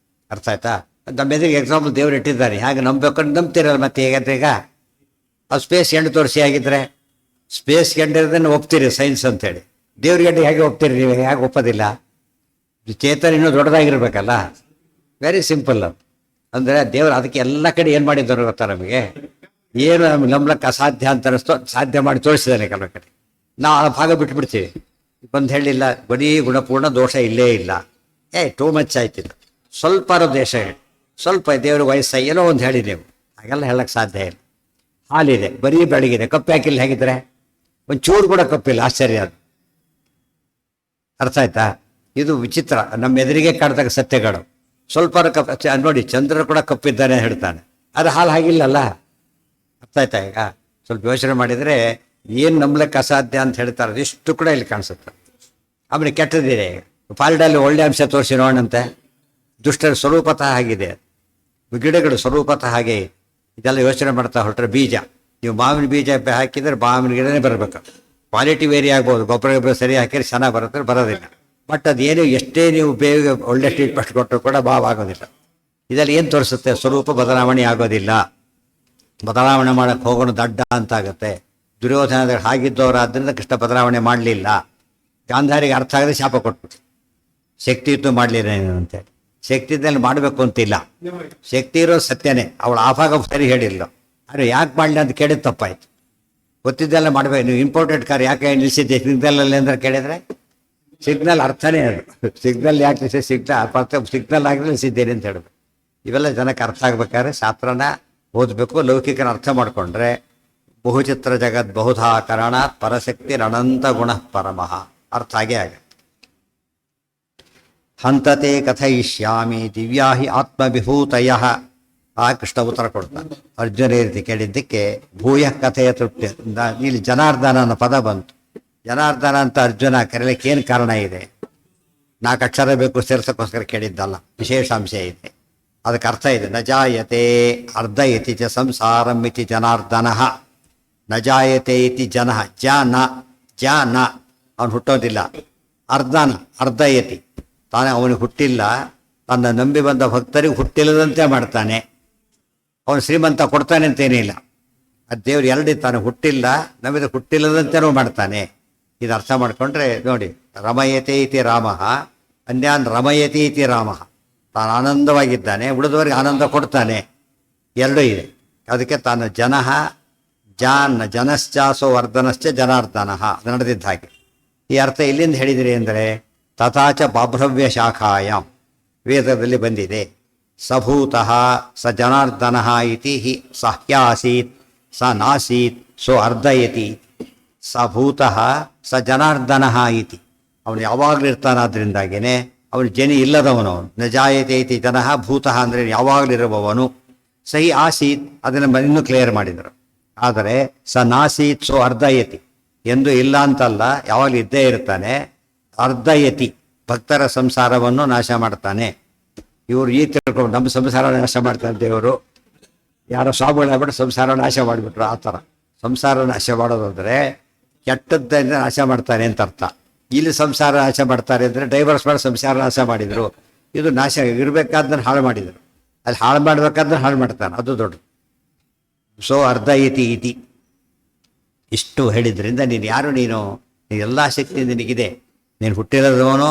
ಅರ್ಥ ಆಯ್ತಾ? ನಮ್ಮ ಎದುರಿಗೆ ಎಕ್ಸಾಂಪಲ್ ದೇವ್ರು ಇಟ್ಟಿದ್ದಾರೆ, ಹಾಗೆ ನಂಬಬೇಕು, ನಂಬ್ತಿರಲ್ಲ. ಮತ್ತೆ ಹೇಗಂತ ಈಗ ಅದು ಸ್ಪೇಸ್ ಎಂಡ್ ತೋರಿಸಿ ಆಗಿದ್ರೆ ಸ್ಪೇಸ್ ಎಂಡ್ ಇರೋದನ್ನು ಒಪ್ತೀರಿ ಸೈನ್ಸ್ ಅಂತೇಳಿ. ದೇವ್ರಿಗೆ ಎಂಡ್ ಹೇಗೆ ಒಪ್ತೀರಿ ನೀವು? ಹೇಗೆ ಒಪ್ಪೋದಿಲ್ಲ? ಚೇತನ ಇನ್ನೂ ದೊಡ್ಡದಾಗಿರ್ಬೇಕಲ್ಲ. ವೆರಿ ಸಿಂಪಲ್ ಅದು. ಅಂದರೆ ದೇವರು ಅದಕ್ಕೆ ಎಲ್ಲ ಕಡೆ ಏನು ಮಾಡಿದ್ದಾರೆ ಗೊತ್ತಾ? ನಮಗೆ ಏನು ನಂಬಲಕ್ಕೆ ಅಸಾಧ್ಯ ಅಂತ ಅನಿಸ್ತೋ ಸಾಧ್ಯ ಮಾಡಿ ತೋರಿಸಿದ್ದಾನೆ ಕೆಲವು ಕಡೆ. ನಾವು ಆ ಭಾಗ ಬಿಟ್ಬಿಡ್ತೀವಿ. ಬಂದು ಹೇಳಿಲ್ಲ, ಬರೀ ಗುಣಪೂರ್ಣ ದೋಷ ಇಲ್ಲೇ ಇಲ್ಲ, ಟೂ ಮಚ್ ಆಯ್ತಿದ್ದು. ಸ್ವಲ್ಪ ದೇಶ ಹೇಳಿ, ಸ್ವಲ್ಪ ದೇವ್ರಿಗೆ ವಯಸ್ಸು ಏನೋ ಒಂದು ಹೇಳಿ ನೀವು, ಹಾಗೆಲ್ಲ ಹೇಳಕ್ಕೆ ಸಾಧ್ಯ ಇಲ್ಲ. ಹಾಲಿದೆ, ಬರೀ ಬೆಳಗಿದೆ, ಕಪ್ಪು ಹಾಕಿಲ್ಲ ಹೇಗಿದ್ರೆ ಒಂದು ಚೂರು ಕೂಡ ಕಪ್ಪಿಲ್ಲ. ಆಶ್ಚರ್ಯ ಅದು. ಅರ್ಥ ಆಯ್ತಾ? ಇದು ವಿಚಿತ್ರ. ನಮ್ಮ ಎದುರಿಗೆ ಕಾಡ್ದಾಗ ಸತ್ಯಗಳು. ಸ್ವಲ್ಪ ನೋಡಿ, ಚಂದ್ರ ಕೂಡ ಕಪ್ಪಿದ್ದಾನೆ ಹೇಳ್ತಾನೆ, ಅದು ಹಾಲು ಹಾಗಿಲ್ಲಲ್ಲ. ಅರ್ಥ ಆಯ್ತಾ? ಈಗ ಸ್ವಲ್ಪ ಯೋಚನೆ ಮಾಡಿದರೆ ಏನು ನಂಬಲಿಕ್ಕೆ ಅಸಾಧ್ಯ ಅಂತ ಹೇಳ್ತಾರೆ, ಇಷ್ಟು ಕೂಡ ಇಲ್ಲಿ ಕಾಣಿಸುತ್ತೆ. ಆಮೇಲೆ ಕೆಟ್ಟದಿದೆ. ಪಾಲ್ಡಲ್ಲಿ ಒಳ್ಳೆ ಅಂಶ ತೋರಿಸಿ ನೋಡಂತೆ. ದುಷ್ಟರ ಸ್ವರೂಪತಃ ಆಗಿದೆ, ಗಿಡಗಳು ಸ್ವರೂಪತಃ ಹಾಗೆ. ಇದೆಲ್ಲ ಯೋಚನೆ ಮಾಡ್ತಾ ಹೊರಟ್ರೆ ಬೀಜ ನೀವು ಮಾವಿನ ಬೀಜ ಹಾಕಿದರೆ ಮಾವಿನ ಗಿಡನೇ ಬರಬೇಕು. ಕ್ವಾಲಿಟಿ ವೇರಿ ಆಗ್ಬೋದು, ಗೊಬ್ಬರ ಸರಿ ಹಾಕಿದ್ರೆ ಚೆನ್ನಾಗಿ ಬರುತ್ತೆ, ಬರೋದಿಲ್ಲ. ಬಟ್ ಅದೇನು ಎಷ್ಟೇ ನೀವು ಬೇಗ ಒಳ್ಳೆ ಟ್ರೀಟ್ಮೆಂಟ್ ಕೊಟ್ಟರು ಕೂಡ ಆಗೋದಿಲ್ಲ. ಇದರಲ್ಲಿ ಏನು ತೋರಿಸುತ್ತೆ? ಸ್ವರೂಪ ಬದಲಾವಣೆ ಆಗೋದಿಲ್ಲ. ಬದಲಾವಣೆ ಮಾಡೋಕ್ಕೆ ಹೋಗೋಣ ದಡ್ಡ ಅಂತಾಗುತ್ತೆ. ದುರ್ಯೋಧನ ಹಾಗಿದ್ದವರಾದ್ದರಿಂದ ಕೃಷ್ಣ ಬದಲಾವಣೆ ಮಾಡಲಿಲ್ಲ. ಗಾಂಧಾರಿಗೆ ಅರ್ಥ ಆಗದೆ ಶಾಪ ಕೊಟ್ಬಿಟ್ಟು ಶಕ್ತಿ ಇತ್ತು ಮಾಡಲಿಲ್ಲ ಅಂತೇಳಿ. ಶಕ್ತಿ ಇದ್ದಲ್ಲಿ ಮಾಡಬೇಕು ಅಂತಿಲ್ಲ, ಶಕ್ತಿ ಇರೋ ಸತ್ಯನೇ. ಅವಳು ಆಫಾಗ ಸರಿ ಹೇಳಿಲ್ಲ, ಆದರೆ ಯಾಕೆ ಮಾಡಲಿ ಅಂತ ಕೇಳಿದ ತಪ್ಪಾಯ್ತು. ಗೊತ್ತಿದ್ದೆಲ್ಲ ಮಾಡಬೇಕು. ನೀವು ಇಂಪಾರ್ಟೆಂಟ್ ಕಾರ್ ಯಾಕೆ ನಿಲ್ಲಿಸಿದ್ದೆ ಸಿಗ್ನಲಲ್ಲಿ ಅಂದ್ರೆ ಕೇಳಿದರೆ ಸಿಗ್ನಲ್ ಅರ್ಥನೇ ಅದು. ಸಿಗ್ನಲ್ ಯಾಕೆ ನಿಲ್ಲಿಸಿ ಸಿಗ್ನಲ್ ಆಗಿ ನಿಲ್ಲಿಸಿದ್ದೇನೆ ಅಂತ ಹೇಳಬೇಕು. ಇವೆಲ್ಲ ಜನಕ್ಕೆ ಅರ್ಥ ಆಗ್ಬೇಕಾದ್ರೆ ಶಾಸ್ತ್ರನ ಓದಬೇಕು. ಲೌಕಿಕನ ಅರ್ಥ ಮಾಡಿಕೊಂಡ್ರೆ ಬಹುಚಿತ್ರ ಜಗತ್ ಬಹುಧಾ ಕರಣಾತ್ ಪರಶಕ್ತಿ ಅನಂತ ಗುಣ ಪರಮಃ ಅರ್ಥ ಆಗೇ ಆಗ. ಹಂತತೆ ಕಥಯಿಷ್ಯಾಮಿ ದಿವ್ಯಾ ಹಿ ಆತ್ಮವಿಭೂತಯ. ಆ ಕೃಷ್ಣ ಉತ್ತರ ಕೊಡ್ತಾನೆ. ಅರ್ಜುನ ರೀತಿ ಕೇಳಿದ್ದಕ್ಕೆ ಭೂಯ ಕಥೆಯ ತೃಪ್ತಿ. ಇಲ್ಲಿ ಜನಾರ್ದನ ಅನ್ನೋ ಪದ ಬಂತು. ಜನಾರ್ದನ ಅಂತ ಅರ್ಜುನ ಕರೀಲಿಕ್ಕೆ ಏನು ಕಾರಣ ಇದೆ? 4 ಅಕ್ಷರ ಬೇಕು ಸೇರ್ಸೋಕ್ಕೋಸ್ಕರ ಕೇಳಿದ್ದಲ್ಲ, ವಿಶೇಷಾಂಶ ಇದೆ. ಅದಕ್ಕೆ ಅರ್ಥ ಇದೆ. ನ ಜಾಯತೆ ಅರ್ಧಯತಿ ಚ ಸಂಸಾರಂ ಇತಿ ಜನಾರ್ದನ. ನ ಜಾಯತೆ ಇತಿ ಜನಃ ಜ ನ ಅವನು ಹುಟ್ಟೋದಿಲ್ಲ. ಅರ್ಧಯತಿ ತಾನೇ ಅವನಿಗೆ ಹುಟ್ಟಿಲ್ಲ. ತನ್ನ ನಂಬಿ ಬಂದ ಭಕ್ತರಿಗೆ ಹುಟ್ಟಿಲ್ಲದಂತೆ ಮಾಡ್ತಾನೆ. ಅವನು ಶ್ರೀಮಂತ ಕೊಡ್ತಾನೆ ಅಂತೇನಿಲ್ಲ. ಅದು ದೇವ್ರು ಎರಡಿರ್ತಾನೆ, ಹುಟ್ಟಿಲ್ಲ ನಮ್ಮಿದ ಹುಟ್ಟಿಲ್ಲದಂತೆನೂ ಮಾಡ್ತಾನೆ. ಇದು ಅರ್ಥ ಮಾಡಿಕೊಂಡ್ರೆ ನೋಡಿ, ರಮಯತೆ ಇತಿ ರಾಮ ಅನ್ಯಾನ್ ರಮಯತಿ ಇತಿ ರಾಮ. ತಾನು ಆನಂದವಾಗಿದ್ದಾನೆ, ಉಳಿದವರಿಗೆ ಆನಂದ ಕೊಡ್ತಾನೆ. ಎರಡೂ ಇದೆ. ಅದಕ್ಕೆ ತಾನು ಜನಶ್ಚಾಸೋ ವರ್ಧನಶ್ಚ ಜನಾರ್ದನ ಅದು ನಡೆದಿದ್ದ ಹಾಗೆ. ಈ ಅರ್ಥ ಎಲ್ಲಿಂದ ಹೇಳಿದಿರಿ ಅಂದರೆ ತಥಾಚ ಬಾಭ್ರವ್ಯ ಶಾಖಾಯಾಮ್ ವೇದದಲ್ಲಿ ಬಂದಿದೆ. ಸಭೂತಃ ಸ ಜನಾರ್ದನ ಇತಿ ಹಿ ಸಹ್ಯಾಸೀತ್ ಸ ನಾಸೀತ್ ಸೋ ಅರ್ಧಯತಿ. ಸಭೂತಃ ಸ ಜನಾರ್ದನ ಇತಿ. ಅವನು ಯಾವಾಗಲೂ ಇರ್ತಾನಾದ್ರಿಂದಾಗೇನೆ ಅವನು ಜನಿ ಇಲ್ಲದವನು. ಅವನು ನ ಜಾಯತೆ ಇತಿ ಜನಃ ಭೂತಃ ಅಂದರೆ ಯಾವಾಗಲಿರುವವನು. ಸಹಿ ಆಸೀತ್ ಅದನ್ನು ಇನ್ನೂ ಕ್ಲಿಯರ್ ಮಾಡಿದರು. ಆದರೆ ಸ ನಾಸೀತ್ ಸೋ ಅರ್ಧಯತಿ ಎಂದು ಇಲ್ಲ ಅಂತಲ್ಲ, ಯಾವಾಗಲೂ ಇದ್ದೇ ಇರ್ತಾನೆ. ಅರ್ಧಯತಿ ಭಕ್ತರ ಸಂಸಾರವನ್ನು ನಾಶ ಮಾಡ್ತಾನೆ. ಇವರು ಈ ತಿಳ್ಕೊಂಡು ನಮ್ಮ ಸಂಸಾರ ನಾಶ ಮಾಡ್ತಾರೆ ದೇವರು. ಯಾರೋ ಸ್ವಾಮಿಗಳಾಗ್ಬಿಟ್ಟು ಸಂಸಾರ ನಾಶ ಮಾಡಿಬಿಟ್ರು. ಆ ಥರ ಸಂಸಾರ ನಾಶ ಮಾಡೋದಂದರೆ ಕೆಟ್ಟದ್ದರಿಂದ ನಾಶ ಮಾಡ್ತಾನೆ ಅಂತ ಅರ್ಥ. ಇಲ್ಲಿ ಸಂಸಾರ ನಾಶ ಮಾಡ್ತಾರೆ ಅಂದರೆ ಡೈವರ್ಸ್ ಮಾಡಿ ಸಂಸಾರ ನಾಶ ಮಾಡಿದರು. ಇದು ನಾಶ ಇರಬೇಕಾದ್ದನ್ನು ಹಾಳು ಮಾಡಿದರು. ಅಲ್ಲಿ ಹಾಳು ಮಾಡಬೇಕಾದ್ರೆ ಹಾಳು ಮಾಡ್ತಾನೆ, ಅದು ದೊಡ್ಡದು. ಸೊ ಅರ್ಧಯತಿ ಇತಿ ಇಷ್ಟು ಹೇಳಿದ್ರಿಂದ ನೀನು ಯಾರು? ನೀನು ಎಲ್ಲ ಶಕ್ತಿ ನಿನಗಿದೆ. ನೀನು ಹುಟ್ಟಿಲ್ಲದವನು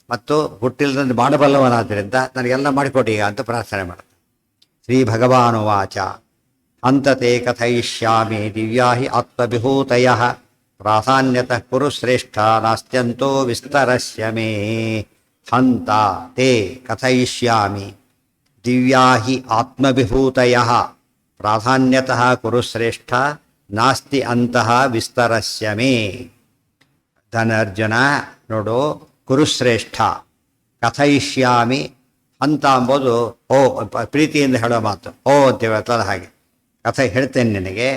ಮತ್ತು ಹುಟ್ಟಿಲ್ಲದಂತೆ ಮಾಡಬಲ್ಲವನಾದ್ದರಿಂದ ನನಗೆಲ್ಲ ಮಾಡಿಕೊಡಿ ಅಂತ ಪ್ರಾರ್ಥನೆ ಮಾಡ್ತಾನೆ. ಶ್ರೀ ಭಗವಾನು ವಾಚ ಅಂತತೆ ಕಥಯಿಷ್ಯಾಮಿ ದಿವ್ಯಾ ಹಿ ಆತ್ಮವಿಭೂತಯ ಪ್ರಾಧಾನ್ಯತಃ ಕುರು ಶ್ರೇಷ್ಠ ನಾಸ್ತ್ಯಂತೋ ವಿಸ್ತರಸ್ಯ ಮೇ. ಹಂತ ತೇ ಕಥಯಿಷ್ಯಾಮಿ ದಿವ್ಯಾ ಹಿ ಆತ್ಮವಿಭೂತಯ ಪ್ರಾಧಾನ್ಯತಃ ಕುರು ಶ್ರೇಷ್ಠ ನಾಸ್ತಿ ಅಂತಃ ವಿಸ್ತರಸ್ಯ ಮೇ. ಧನರ್ಜುನ ನೋಡು, ಕುರುಶ್ರೇಷ್ಠ ಕಥಯಿಷ್ಯಾಮಿ ಅಂತ ಅಂಬೋದು ಓ ಪ್ರೀತಿಯಿಂದ ಹೇಳೋ ಮಾತು. ಓ ಅಂತೀವಲ್ಲ ಹಾಗೆ ಕಥೆ ಹೇಳ್ತೇನೆ ನಿನಗೆ.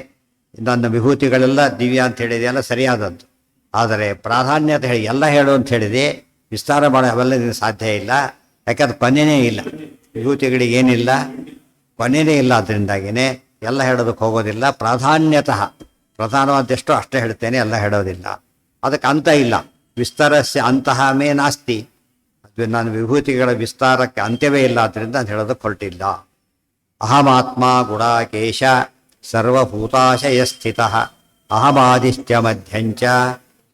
ನನ್ನ ವಿಭೂತಿಗಳೆಲ್ಲ ದಿವ್ಯ ಅಂತ ಹೇಳಿದೆಯಲ್ಲ ಸರಿಯಾದದ್ದು. ಆದರೆ ಪ್ರಾಧಾನ್ಯತೆ ಹೇಳಿ ಎಲ್ಲ ಹೇಳು ಅಂತ ಹೇಳಿದೆ, ವಿಸ್ತಾರ ಮಾಡೋ ಅವೆಲ್ಲ ನಿನಗೆ ಸಾಧ್ಯ ಇಲ್ಲ. ಯಾಕಂದ್ರೆ ಕೊನೆಯೇ ಇಲ್ಲ, ವಿಭೂತಿಗಳಿಗೆ ಏನಿಲ್ಲ, ಕೊನೆಯೇ ಇಲ್ಲ. ಅದರಿಂದಾಗಿಯೇ ಎಲ್ಲ ಹೇಳೋದಕ್ಕೆ ಹೋಗೋದಿಲ್ಲ. ಪ್ರಾಧಾನ್ಯತಃ ಪ್ರಧಾನವಾದೆಷ್ಟೋ ಅಷ್ಟೇ ಹೇಳ್ತೇನೆ, ಎಲ್ಲ ಹೇಳೋದಿಲ್ಲ. ಅದಕ್ಕೆ ಅಂತ ಇಲ್ಲ. ವಿಸ್ತಾರಸ್ಯ ಅಂತಹ ಮೇ ನಾಸ್ತಿ. ಅದು ನನ್ನ ವಿಭೂತಿಗಳ ವಿಸ್ತಾರಕ್ಕೆ ಅಂತ್ಯವೇ ಇಲ್ಲ. ಆದ್ದರಿಂದ ಅಂತ ಹೇಳೋದಕ್ಕೆ ಹೊರಟಿಲ್ಲ. ಅಹಮಾತ್ಮ ಗುಡಾಕೇಶ ಸರ್ವಭೂತಾಶಯ ಸ್ಥಿತ ಅಹಮಾದಿಶ್ಚ ಮಧ್ಯಂಚ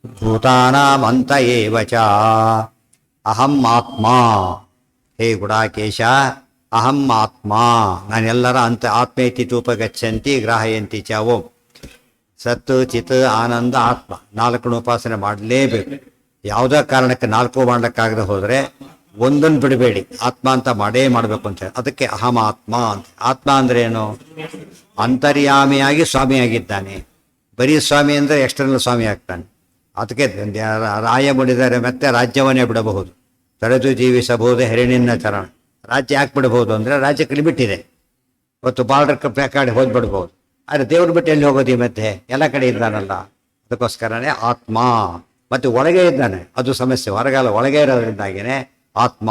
ಭೂತಾನಾಮಂತ ಏವ ಚ. ಅಹಂ ಆತ್ಮ, ಹೇ ಗುಡಾಕೇಶ, ಅಹಂ ಆತ್ಮ, ನಾನೆಲ್ಲರ ಅಂತ. ಆತ್ಮೇತಿ ತೂಪಗಚ್ಚಂತಿ ಗ್ರಾಹಯಂತಿ ಚ. ಓಂ ಸತ್ ಚಿತ್ ಆನಂದ ಆತ್ಮ 4 ಉಪಾಸನೆ ಮಾಡಲೇಬೇಕು. ಯಾವುದೇ ಕಾರಣಕ್ಕೆ 4 ಮಾಡಲಿಕ್ಕಾಗದೆ ಹೋದರೆ ಒಂದನ್ನು ಬಿಡಬೇಡಿ, ಆತ್ಮ ಅಂತ ಮಾಡಬೇಕು ಅಂತ ಹೇಳಿ. ಅದಕ್ಕೆ ಅಹಂ ಆತ್ಮ ಅಂತ. ಆತ್ಮ ಅಂದರೆ ಏನು? ಅಂತರ್ಯಾಮಿಯಾಗಿ ಸ್ವಾಮಿಯಾಗಿದ್ದಾನೆ. ಬರೀ ಸ್ವಾಮಿ ಅಂದರೆ ಎಕ್ಸ್ಟರ್ನಲ್ ಸ್ವಾಮಿ ಆಗ್ತಾನೆ. ಅದಕ್ಕೆ ರಾಯ ಮುಡಿದರೆ ಮತ್ತೆ ರಾಜ್ಯವನ್ನೇ ಬಿಡಬಹುದು. ತಡೆದು ಜೀವಿಸಬಹುದು ಹೆರಣಿನ ಚರಣ. ರಾಜ್ಯ ಯಾಕೆ ಬಿಡಬಹುದು ಅಂದರೆ ರಾಜ್ಯಕ್ಕೆ ಲಿಮಿಟ್ ಇದೆ. ಇವತ್ತು ಬಾರ್ಡರ್ ಪ್ಯಾಕಾಡಿ ಹೋಗ್ಬಿಡ್ಬೋದು. ಆದರೆ ದೇವ್ರ ಬಿಟ್ಟು ಎಲ್ಲಿ ಹೋಗೋದು? ಮತ್ತೆ ಎಲ್ಲ ಕಡೆ ಇದ್ದಾನಲ್ಲ, ಅದಕ್ಕೋಸ್ಕರನೇ ಆತ್ಮ. ಮತ್ತು ಒಳಗೆ ಇದ್ದಾನೆ, ಅದು ಸಮಸ್ಯೆ. ಹೊರಗಲ್ಲ, ಒಳಗೆ ಇರೋದ್ರಿಂದಾಗಿಯೇ ಆತ್ಮ.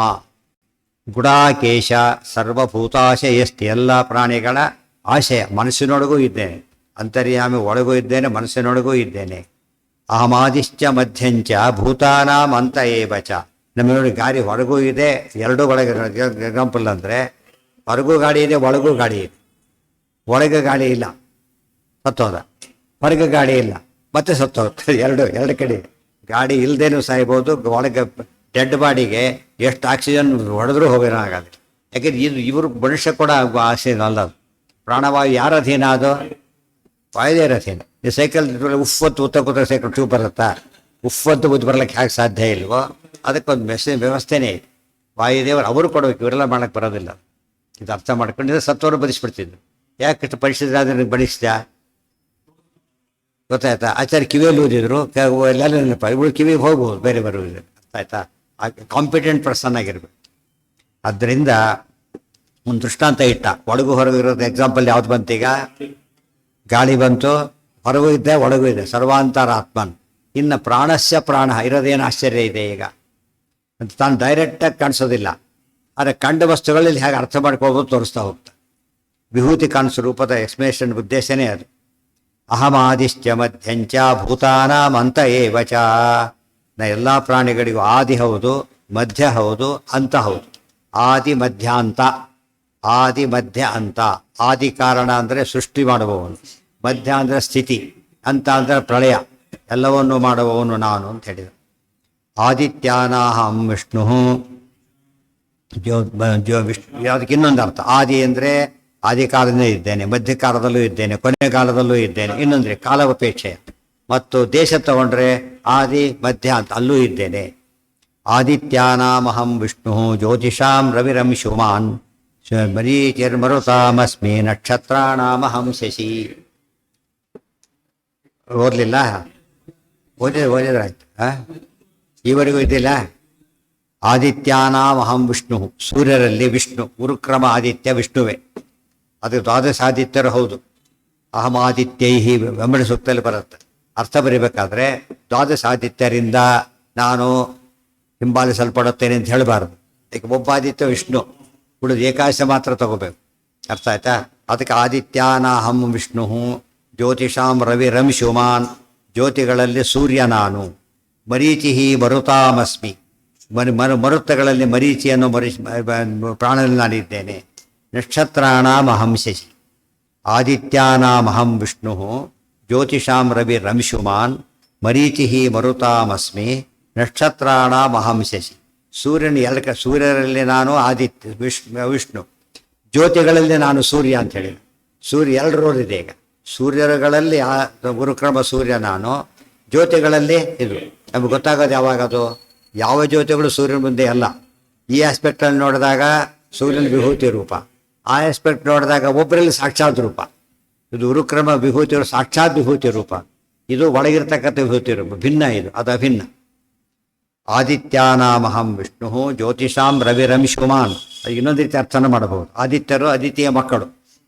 ಗುಡಾಕೇಶ ಸರ್ವಭೂತಾಶಯ ಎಷ್ಟಿ, ಎಲ್ಲ ಪ್ರಾಣಿಗಳ ಆಶಯ ಮನಸ್ಸಿನೊಳಗೂ ಇದ್ದೇನೆ. ಅಂತರ್ಯಾಮಿ ಒಳಗೂ ಇದ್ದೇನೆ, ಮನಸ್ಸಿನೊಳಗೂ ಇದ್ದೇನೆ. ಅಹಮಾದಿಶ್ಚ ಮಧ್ಯಂಚ ಭೂತಾನಾಂ ಅಂತ ಏವಚ. ನಮ್ಮ ನೋಡಿ ಗಾಡಿ ಹೊರಗೂ ಇದೆ, ಎರಡೂ ಒಳಗೆ. ಎಕ್ಸಾಂಪಲ್ ಅಂದರೆ ಹೊರಗೂ ಗಾಡಿ ಇದೆ, ಒಳಗೂ ಗಾಡಿ ಇದೆ. ಒಳಗೆ ಗಾಡಿ ಇಲ್ಲ, ಸತ್ತೋದ. ಹೊರಗೆ ಗಾಡಿ ಇಲ್ಲ, ಮತ್ತೆ ಸತ್ತೋಗ್ತದೆ. ಎರಡು ಕಡೆ ಗಾಡಿ ಇಲ್ಲದೇನು ಸಾಯ್ಬೋದು. ಒಳಗೆ ಡೆಡ್ ಬಾಡಿಗೆ ಎಷ್ಟು ಆಕ್ಸಿಜನ್ ಹೊಡೆದ್ರೂ ಹೋಗೋಕ್ಕಾಗಲ್ಲ. ಯಾಕೆಂದ್ರೆ ಇವರು ಮನುಷ್ಯ ಕೂಡ ಆಕ್ಸಿಜನ್ ಅಲ್ಲ. ಪ್ರಾಣವಾಯು ಯಾರ ಅಧೀನ? ಅದು ವಾಯುದೇವರ ಅಧೀನ. ಈ ಸೈಕಲ್ ಉಪ್ಪತ್ತು ಕೂತ ಸೈಕಲ್ ಟ್ಯೂಬ್ ಬರುತ್ತಾ? ಉಪ್ಪತ್ತು ಬುದ್ಧಿ ಬರ್ಲಿಕ್ಕೆ ಹೇಗೆ ಸಾಧ್ಯ ಇಲ್ವೋ ಅದಕ್ಕೊಂದು ವ್ಯವಸ್ಥೆನೇ ಇದೆ. ವಾಯುದೇವರು ಅವರು ಕೊಡಬೇಕು, ಇವರೆಲ್ಲ ಮಾಡೋಕ್ಕೆ ಬರೋದಿಲ್ಲ. ಇದು ಅರ್ಥ ಮಾಡ್ಕೊಂಡಿದ್ರೆ ಸತ್ತವರು ಬದಿಸ್ಬಿಡ್ತಿದ್ರು. ಯಾಕೆ ಪರಿಸ್ಥಿತಿ ಆದರೆ ನನಗೆ ಬಡಿಸ್ದ ಗೊತ್ತಾಯ್ತಾ? ಆಚಾರ್ಯ ಕಿವಿಯಲ್ಲಿ ಓದಿದ್ರು, ಎಲ್ಲ ನೆನಪ ಇವಳು ಕಿವಿಗೆ ಹೋಗ್ಬೋದು, ಬೇರೆ ಬರುವುದಿಲ್ಲ. ಅರ್ಥ ಆಯ್ತಾ? ಕಾಂಪಿಟೆಂಟ್ ಪರ್ಸನ್ ಆಗಿರ್ಬೇಕು. ಆದ್ದರಿಂದ ಒಂದು ದೃಷ್ಟಾಂತ ಇಟ್ಟ. ಒಳಗು ಹೊರಗು ಇರೋದು ಎಕ್ಸಾಂಪಲ್ ಯಾವ್ದು ಬಂತೀಗ? ಗಾಳಿ ಬಂತು, ಹೊರಗೂ ಇದ್ದೆ ಒಳಗೂ ಇದೆ, ಸರ್ವಾಂತರ ಆತ್ಮನ್. ಇನ್ನು ಪ್ರಾಣಸ್ಯ ಪ್ರಾಣ ಇರೋದೇನು ಆಶ್ಚರ್ಯ ಇದೆ ಈಗ ಅಂತ ತಾನು ಡೈರೆಕ್ಟಾಗಿ ಕಾಣಿಸೋದಿಲ್ಲ. ಆದರೆ ಕಂಡ ವಸ್ತುಗಳಲ್ಲಿ ಹೇಗೆ ಅರ್ಥ ಮಾಡ್ಕೊಳ್ಬೋದು ತೋರಿಸ್ತಾ ಹೋಗ್ತಾ. ವಿಭೂತಿ ಕಾಣಿಸೋ ರೂಪದ ಎಕ್ಸ್ಪ್ಲೇಷನ್ ಉದ್ದೇಶನೇ ಅದು. ಅಹಮಾದಿಶ್ಚ ಮಧ್ಯಂಚ ಭೂತಾನಾಂ ಅಂತ ಏವಚ. ನಾ ಎಲ್ಲ ಪ್ರಾಣಿಗಳಿಗೂ ಆದಿ ಹೌದು, ಮಧ್ಯ ಹೌದು, ಅಂತ ಹೌದು. ಆದಿ ಮಧ್ಯ ಅಂತ. ಆದಿ ಮಧ್ಯ ಅಂತ. ಆದಿ ಕಾರಣ ಅಂದರೆ ಸೃಷ್ಟಿ ಮಾಡುವವನು, ಮಧ್ಯ ಅಂದರೆ ಸ್ಥಿತಿ, ಅಂತ ಅಂದರೆ ಪ್ರಳಯ, ಎಲ್ಲವನ್ನೂ ಮಾಡುವವನು ನಾನು ಅಂತ ಹೇಳಿದ. ಆದಿತ್ಯಾನಾಹಂ ವಿಷ್ಣು. ವಿಷ್ಣು ಅದಕ್ಕೆ ಇನ್ನೊಂದು ಅರ್ಥ. ಆದಿ ಅಂದರೆ ಆದಿಕಾಲದಲ್ಲೇ ಇದ್ದೇನೆ, ಮಧ್ಯಕಾಲದಲ್ಲೂ ಇದ್ದೇನೆ, ಕೊನೆ ಕಾಲದಲ್ಲೂ ಇದ್ದೇನೆ. ಇನ್ನೊಂದ್ರೆ ಕಾಲಾವಪೇಕ್ಷೆ. ಮತ್ತು ದೇಶ ತಗೊಂಡ್ರೆ ಆದಿ ಮಧ್ಯ ಅಂತ ಅಲ್ಲೂ ಇದ್ದೇನೆ. ಆದಿತ್ಯಾನಾಮಹಂ ವಿಷ್ಣು ಜ್ಯೋತಿಷಾಂ ರವಿರಂಶುಮಾನ್ ಮರೀಚಿರ್ಮರುತಾಮಸ್ಮಿ ನಕ್ಷತ್ರಾಣಾಮಹಂ ಶಶಿ. ಓದಲಿಲ್ಲ? ಓದಿದ್ರಾಯ್ತು. ಈವರೆಗೂ ಇದ್ದಿಲ್ಲ. ಆದಿತ್ಯಾನಾಮಹಂ ವಿಷ್ಣು. ಸೂರ್ಯರಲ್ಲಿ ವಿಷ್ಣು, ಗುರುಕ್ರಮ ಆದಿತ್ಯ ವಿಷ್ಣುವೇ. ಅದು ದ್ವಾದಶಾದಿತ್ಯರು ಹೌದು. ಅಹಮಾದಿತ್ಯೈಹಿ ವೆಂಬಡಿ ಸೂಕ್ತದಲ್ಲಿ ಬರುತ್ತೆ. ಅರ್ಥ ಬರೀಬೇಕಾದ್ರೆ ದ್ವಾದಶಾದಿತ್ಯರಿಂದ ನಾನು ಹಿಂಬಾಲಿಸಲ್ಪಡುತ್ತೇನೆ ಅಂತ ಹೇಳಬಾರ್ದು. ಈಗ ಒಬ್ಬ ಆದಿತ್ಯ ವಿಷ್ಣು, ಉಳಿದು ಏಕಾಶ ಮಾತ್ರ ತಗೋಬೇಕು. ಅರ್ಥ ಆಯ್ತಾ? ಅದಕ್ಕೆ ಆದಿತ್ಯಾನಾಹಂ ವಿಷ್ಣು ಜ್ಯೋತಿಷಾಂ ರವಿರಂಶುಮಾನ್. ಜ್ಯೋತಿಗಳಲ್ಲಿ ಸೂರ್ಯ ನಾನು. ಮರೀಚಿಹಿ ಮರುತಾಮಸ್ಮಿ. ಮರುತ್ತಗಳಲ್ಲಿ ಮರೀಚಿಯನ್ನು ಪ್ರಾಣದಲ್ಲಿ ನಾನಿದ್ದೇನೆ. ನಕ್ಷತ್ರಾಣಾಮಹಂ ಶಶಿ. ಆದಿತ್ಯಾನಾಮಹಂ ವಿಷ್ಣು ಜ್ಯೋತಿಷಾಂ ರವಿರಂಶುಮಾನ್ ಮರೀಚಿಹಿ ಮರುತಾಮಸ್ಮಿ ನಕ್ಷತ್ರಾಣಾಮಹಂ ಶಶಿ. ಸೂರ್ಯರಲ್ಲಿ ನಾನು ಆದಿತ್ಯ ವಿಷ್ಣು, ಜ್ಯೋತಿಗಳಲ್ಲಿ ನಾನು ಸೂರ್ಯ ಅಂತ ಹೇಳಿ. ಸೂರ್ಯ ಎರಡರೋದಿದೆ ಈಗ. ಸೂರ್ಯಗಳಲ್ಲಿ ಗುರುಕ್ರಮ ಸೂರ್ಯ ನಾನು, ಜ್ಯೋತಿಗಳಲ್ಲಿ ಇದು. ನಮಗೆ ಗೊತ್ತಾಗೋದು ಯಾವಾಗದು? ಯಾವ ಜ್ಯೋತಿಗಳು ಸೂರ್ಯನ ಮುಂದೆ ಅಲ್ಲ. ಈ ಆಸ್ಪೆಕ್ಟಲ್ಲಿ ನೋಡಿದಾಗ ಸೂರ್ಯನ ವಿಭೂತಿ ರೂಪ, ಆ ಆಸ್ಪೆಕ್ಟ್ ನೋಡಿದಾಗ ಒಬ್ಬರಲ್ಲಿ ಸಾಕ್ಷಾತ್ ರೂಪ. ಇದು ಗುರುಕ್ರಮ ವಿಭೂತಿಗಳು ಸಾಕ್ಷಾತ್ ವಿಭೂತಿ ರೂಪ. ಇದು ಒಳಗಿರ್ತಕ್ಕಂಥ ವಿಭೂತಿ ರೂಪ, ಭಿನ್ನ. ಇದು ಅದು ಅಭಿನ್ನ. ಆದಿತ್ಯಾನಾಮಹಂ ವಿಷ್ಣು ಜ್ಯೋತಿಷಾಂ ರವಿರಂಶುಮಾನ್. ಅದು ಇನ್ನೊಂದು ರೀತಿ ಅರ್ಥನ ಮಾಡಬಹುದು. ಆದಿತ್ಯರು ಅದಿತಿಯ ಮಕ್ಕಳು.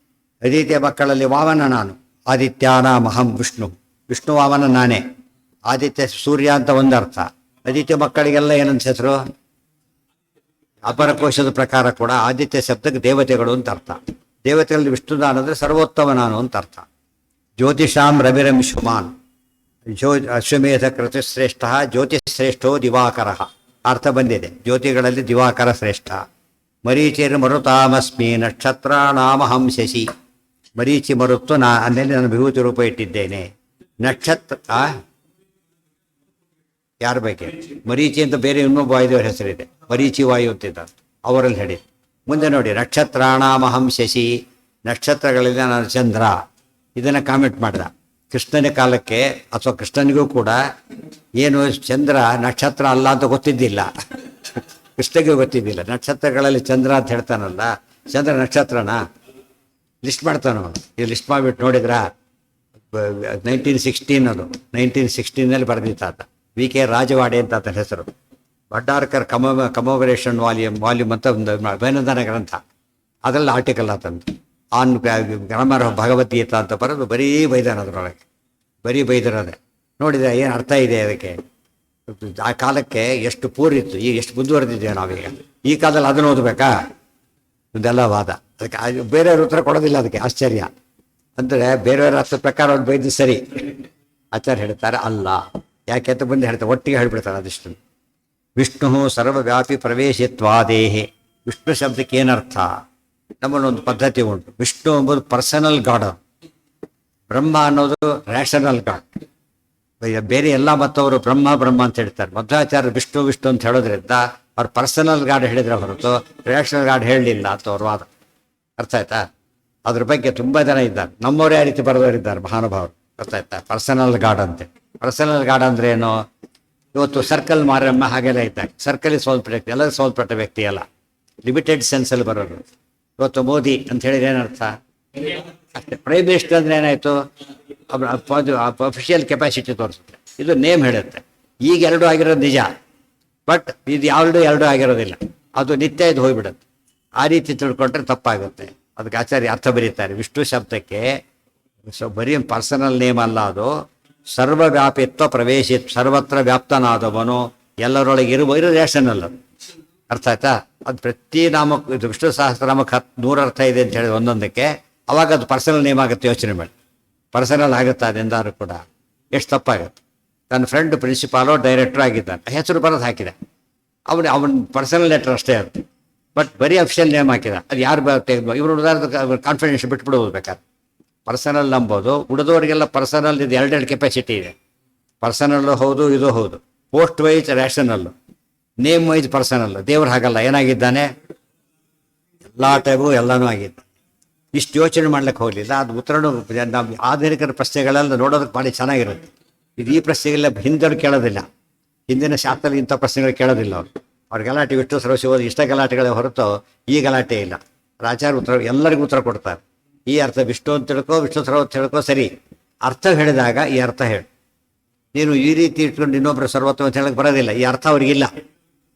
ಅದಿತಿಯ ಮಕ್ಕಳಲ್ಲಿ ವಾಮನ ನಾನು. ಆದಿತ್ಯಾನಾಮಹಂ ವಿಷ್ಣು. ವಿಷ್ಣು ವಾಮನ ನಾನೇ. ಆದಿತ್ಯ ಸೂರ್ಯ ಅಂತ ಒಂದು ಅರ್ಥ. ಆದಿತ್ಯ ಮಕ್ಕಳಿಗೆಲ್ಲ ಏನಂತ ಹೆಸರು? ಅಪರಕೋಶದ ಪ್ರಕಾರ ಕೂಡ ಆದಿತ್ಯ ಶಬ್ದಕ್ಕೆ ದೇವತೆಗಳು ಅಂತ ಅರ್ಥ. ದೇವತೆಗಳಲ್ಲಿ ವಿಷ್ಣು ನಾನು ಅಂದರೆ ಸರ್ವೋತ್ತಮ ನಾನು ಅಂತ ಅರ್ಥ. ಜ್ಯೋತಿಷಾಂ ರವಿರಂಶುಮಾನ್. ಅಶ್ವಮೇಧ ಕೃತಿಶ್ರೇಷ್ಠ ಜ್ಯೋತಿಶ್ರೇಷ್ಠೋ ದಿವಾಕರ. ಅರ್ಥ ಬಂದಿದೆ. ಜ್ಯೋತಿಗಳಲ್ಲಿ ದಿವಾಕರ ಶ್ರೇಷ್ಠ. ಮರೀಚಿರ್ ಮರುತಾಮಸ್ಮಿ ನಕ್ಷತ್ರಾಣಾಮಹಂ ಶಶಿ. ಮರೀಚಿ ಮರುತ್ತು ಅನ್ನಲ್ಲಿ ನಾನು ವಿಭೂತಿ ರೂಪ ಇಟ್ಟಿದ್ದೇನೆ. ನಕ್ಷತ್ರ ಯಾರ ಬಗ್ಗೆ? ಮರೀಚಿ ಅಂತ ಬೇರೆ ಇನ್ನೊಬ್ಬ ವಾಯುದೇವರ ಹೆಸರಿದೆ, ಮರೀಚಿ ವಾಯು ಅಂತಿದ್ದ, ಅವರಲ್ಲಿ ಹೇಳಿ. ಮುಂದೆ ನೋಡಿ, ನಕ್ಷತ್ರಾಣಾಮಹಂ ಶಶಿ. ನಕ್ಷತ್ರಗಳಿಂದ ನಾನು ಚಂದ್ರ. ಇದನ್ನು ಕಾಮೆಂಟ್ ಮಾಡಿದ. ಕೃಷ್ಣನ ಕಾಲಕ್ಕೆ ಅಥವಾ ಕೃಷ್ಣನಿಗೂ ಕೂಡ ಏನು ಚಂದ್ರ ನಕ್ಷತ್ರ ಅಲ್ಲ ಅಂತ ಗೊತ್ತಿದ್ದಿಲ್ಲ. ಕೃಷ್ಣನಿಗೂ ಗೊತ್ತಿದ್ದಿಲ್ಲ. ನಕ್ಷತ್ರಗಳಲ್ಲಿ ಚಂದ್ರ ಅಂತ ಹೇಳ್ತಾನಲ್ಲ, ಚಂದ್ರ ನಕ್ಷತ್ರನ ಲಿಸ್ಟ್ ಮಾಡ್ತಾನ. ಇದು ಲಿಸ್ಟ್ ಮಾಡಿಬಿಟ್ಟು ನೋಡಿದ್ರ 1916 ಅದು 1916 ಬರೆದಿತ್ತಾತ. ವಿ.ಕೆ. ರಾಜವಾಡೆ ಅಂತ ಆತನ ಹೆಸರು. ಭಟ್ಟಾರಕರ್ ಕಮೋವರೇಷನ್ ವಾಲ್ಯೂಮ್ ಅಂತ ಒಂದು ಅಭಿನಂದನ ಗ್ರಂಥ. ಅದರಲ್ಲಿ ಆರ್ಟಿಕಲ್ ಆತಂದು ಆನ್ ಗ್ರಾಮರ್ ಭಗವದ್ಗೀತಾ ಅಂತ ಬರೋದು. ಬರೀ ಬೈದಾನ ಅದರೊಳಗೆ, ಬರೀ ಬೈದಿರೋದೆ. ನೋಡಿದರೆ ಏನು ಅರ್ಥ ಇದೆ ಅದಕ್ಕೆ? ಆ ಕಾಲಕ್ಕೆ ಎಷ್ಟು ಪೂರಿತ್ತು, ಈಗ ಎಷ್ಟು ಮುಂದುವರೆದಿದ್ದೇವೆ ನಾವೀಗ. ಈ ಕಾಲದಲ್ಲಿ ಅದನ್ನು ಓದಬೇಕಾ? ಇದೆಲ್ಲ ವಾದ. ಅದಕ್ಕೆ ಬೇರೆಯವ್ರ ಉತ್ತರ ಕೊಡೋದಿಲ್ಲ. ಅದಕ್ಕೆ ಆಶ್ಚರ್ಯ. ಅಂದರೆ ಬೇರೆಯವರ ಅರ್ಥ ಪ್ರಕಾರ ಒಂದು ಬೈದು ಸರಿ, ಆಚಾರ್ಯ ಹೇಳ್ತಾರೆ ಅಲ್ಲ. ಯಾಕೆ ಅಂತ ಬಂದು ಹೇಳ್ತಾರೆ, ಒಟ್ಟಿಗೆ ಹೇಳ್ಬಿಡ್ತಾರೆ ಅದಿಷ್ಟು. ವಿಷ್ಣು ಸರ್ವವ್ಯಾಪಿ ಪ್ರವೇಶಿತ್ವಾದೇಹೆ. ವಿಷ್ಣು ಶಬ್ದಕ್ಕೆ ಏನರ್ಥ? ನಮ್ಮಲ್ಲೊಂದು ಪದ್ಧತಿ ಉಂಟು. ವಿಷ್ಣು ಎಂಬುದು ಪರ್ಸನಲ್ ಗಾಡ್, ಬ್ರಹ್ಮ ಅನ್ನೋದು ರ್ಯಾಷನಲ್ ಗಾಡ್. ಬೇರೆ ಎಲ್ಲ ಮತ್ತವರು ಬ್ರಹ್ಮ ಬ್ರಹ್ಮ ಅಂತ ಹೇಳ್ತಾರೆ. ಮಧ್ವಾಚಾರ್ಯ ವಿಷ್ಣು ವಿಷ್ಣು ಅಂತ ಹೇಳೋದ್ರಿಂದ ಅವ್ರು ಪರ್ಸನಲ್ ಗಾಡ್ ಹೇಳಿದ್ರೆ ಹೊರತು ರ್ಯಾಷನಲ್ ಗಾಡ್ ಹೇಳಲಿಲ್ಲ ಅಂತ ಅವ್ರ ವಾದ. ಅರ್ಥ ಆಯ್ತಾ? ಅದ್ರ ಬಗ್ಗೆ ತುಂಬ ಜನ ಇದ್ದಾರೆ, ನಮ್ಮವರೇ ಆ ರೀತಿ ಬರೆದವರಿದ್ದಾರೆ ಮಹಾನುಭಾವರು. ಅರ್ಥ ಆಯ್ತಾ? ಪರ್ಸನಲ್ ಗಾಡ್ ಅಂತೆ. ಪರ್ಸನಲ್ ಗಾಡ್ ಅಂದ್ರೆ ಏನು? ಇವತ್ತು ಸರ್ಕಲ್ ಮಾರಮ್ಮ ಹಾಗೆಲ್ಲ ಇದ್ದಾಗ ಸರ್ಕಲ್ ಸೋಲ್ಪಟ್ಟ ವ್ಯಕ್ತಿ, ಎಲ್ಲ ಸೋಲ್ಪಟ್ಟ ವ್ಯಕ್ತಿ ಅಲ್ಲ, ಲಿಮಿಟೆಡ್ ಸೆನ್ಸಲ್ಲಿ ಬರೋದು. ಇವತ್ತು ಮೋದಿ ಅಂತ ಹೇಳಿದ್ರೆ ಏನರ್ಥ? ಅಷ್ಟೇ. ಪ್ರೈಮ್ ಮಿನಿಸ್ಟರ್ ಅಂದ್ರೆ ಏನಾಯಿತು? ಅಫಿಷಿಯಲ್ ಕೆಪಾಸಿಟಿ ತೋರಿಸುತ್ತೆ, ಇದು ನೇಮ್ ಹೇಳುತ್ತೆ. ಈಗ ಎರಡು ಆಗಿರೋದು ನಿಜ, ಬಟ್ ಇದು ಎರಡು ಆಗಿರೋದಿಲ್ಲ, ಅದು ನಿತ್ಯ ಇದು ಹೋಗ್ಬಿಡುತ್ತೆ. ಆ ರೀತಿ ತಿಳ್ಕೊಂಡ್ರೆ ತಪ್ಪಾಗುತ್ತೆ. ಅದಕ್ಕೆ ಆಚಾರ್ಯ ಅರ್ಥ ಬರೀತಾರೆ, ವಿಷ್ಣು ಶಬ್ದಕ್ಕೆ ಬರೀ ಪರ್ಸನಲ್ ನೇಮ್ ಅಲ್ಲ, ಅದು ಸರ್ವವ್ಯಾಪಿತ್ವ ಪ್ರವೇಶಿತ್, ಸರ್ವತ್ರ ವ್ಯಾಪ್ತನಾದವನು, ಎಲ್ಲರೊಳಗೆ ಇರುವ ರೇಷನಲ್. ಅದು ಅರ್ಥ ಆಯ್ತಾ? ಅದು ಪ್ರತಿ ನಾಮಕ್ಕೂ, ಇದು ವಿಷ್ಣು ಸಹಸ್ರನಾಮಕ್ಕೆ 100 ಅರ್ಥ ಇದೆ ಅಂತ ಹೇಳಿ ಒಂದೊಂದಕ್ಕೆ, ಅವಾಗ ಅದು ಪರ್ಸನಲ್ ನೇಮ್ ಆಗುತ್ತೆ. ಯೋಚನೆ ಮಾಡಿ, ಪರ್ಸನಲ್ ಆಗುತ್ತೆ ಅದೆಂದಾರು ಕೂಡ. ಎಷ್ಟು ತಪ್ಪಾಗುತ್ತೆ. ನನ್ನ ಫ್ರೆಂಡ್ ಪ್ರಿನ್ಸಿಪಾಲೋ ಡೈರೆಕ್ಟ್ರು ಆಗಿದ್ದಾನೆ, ಹೆಸರು ಬರೋದು ಹಾಕಿದೆ, ಅವನ ಪರ್ಸನಲ್ ಲೆಟರ್ ಅಷ್ಟೇ ಅದು, ಬಟ್ ಬರೀ ಅಫಿಷಿಯಲ್ ನೇಮ್ ಹಾಕಿದ. ಅದು ಯಾರು ತೆಗೆದು ಇವರು ಉಳಿದಾರ ಕಾನ್ಫಿಡೆನ್ಸ್ ಬಿಟ್ಬಿಡೋದು ಬೇಕಾದ್ರೆ. ಪರ್ಸನಲ್ ನಂಬೋದು ಉಳಿದವರಿಗೆಲ್ಲ ಪರ್ಸನಲ್ ಇದು ಎರಡೆರಡು ಕೆಪಾಸಿಟಿ ಇದೆ. ಪರ್ಸನಲ್ಲು ಹೌದು, ಇದು ಹೌದು. Post wise rational, name wise personal. ದೇವ್ರು ಹಾಗಲ್ಲ, ಏನಾಗಿದ್ದಾನೆ? ಎಲ್ಲ ಟೈಮು ಎಲ್ಲನೂ ಆಗಿದ್ದಾನೆ. ಇಷ್ಟು ಯೋಚನೆ ಮಾಡ್ಲಿಕ್ಕೆ ಹೋಗಲಿಲ್ಲ. ಅದು ಉತ್ತರನು ನಮ್ಮ ಆಧುನಿಕರ ಪ್ರಶ್ನೆಗಳೆಲ್ಲ ನೋಡೋದಕ್ಕೆ ಭಾಳ ಚೆನ್ನಾಗಿರುತ್ತೆ. ಇದು ಈ ಪ್ರಶ್ನೆಗೆಲ್ಲ ಹಿಂದೆವ್ರು ಕೇಳೋದಿಲ್ಲ, ಹಿಂದಿನ ಶಾಸ್ತ್ರದಲ್ಲಿ ಇಂಥ ಪ್ರಶ್ನೆಗಳು ಕೇಳೋದಿಲ್ಲ ಅವರು. ಅವ್ರ ಗಲಾಟೆ ವಿಷ್ಣು ಸರ್ವಸ್ವ ಓದಿ ಇಷ್ಟ ಗಲಾಟೆಗಳೇ ಹೊರತು ಈ ಗಲಾಟೆ ಇಲ್ಲ. ರಾಚಾರ್ಯ ಉತ್ತರ ಎಲ್ಲರಿಗೂ ಉತ್ತರ ಕೊಡ್ತಾರೆ. ಈ ಅರ್ಥ ವಿಷ್ಣು ಅಂತ ತಿಳ್ಕೊ, ವಿಷ್ಣು ಸರ್ವ ಅಂತ ತಿಳ್ಕೊ, ಸರಿ. ಅರ್ಥ ಹೇಳಿದಾಗ ಈ ಅರ್ಥ ಹೇಳು. ನೀನು ಈ ರೀತಿ ಇಟ್ಕೊಂಡು ಇನ್ನೊಬ್ಬರು ಸರ್ವತ್ವ ಅಂತ ಹೇಳಕ್ಕೆ ಬರೋದಿಲ್ಲ. ಈ ಅರ್ಥ ಅವ್ರಿಗಿಲ್ಲ,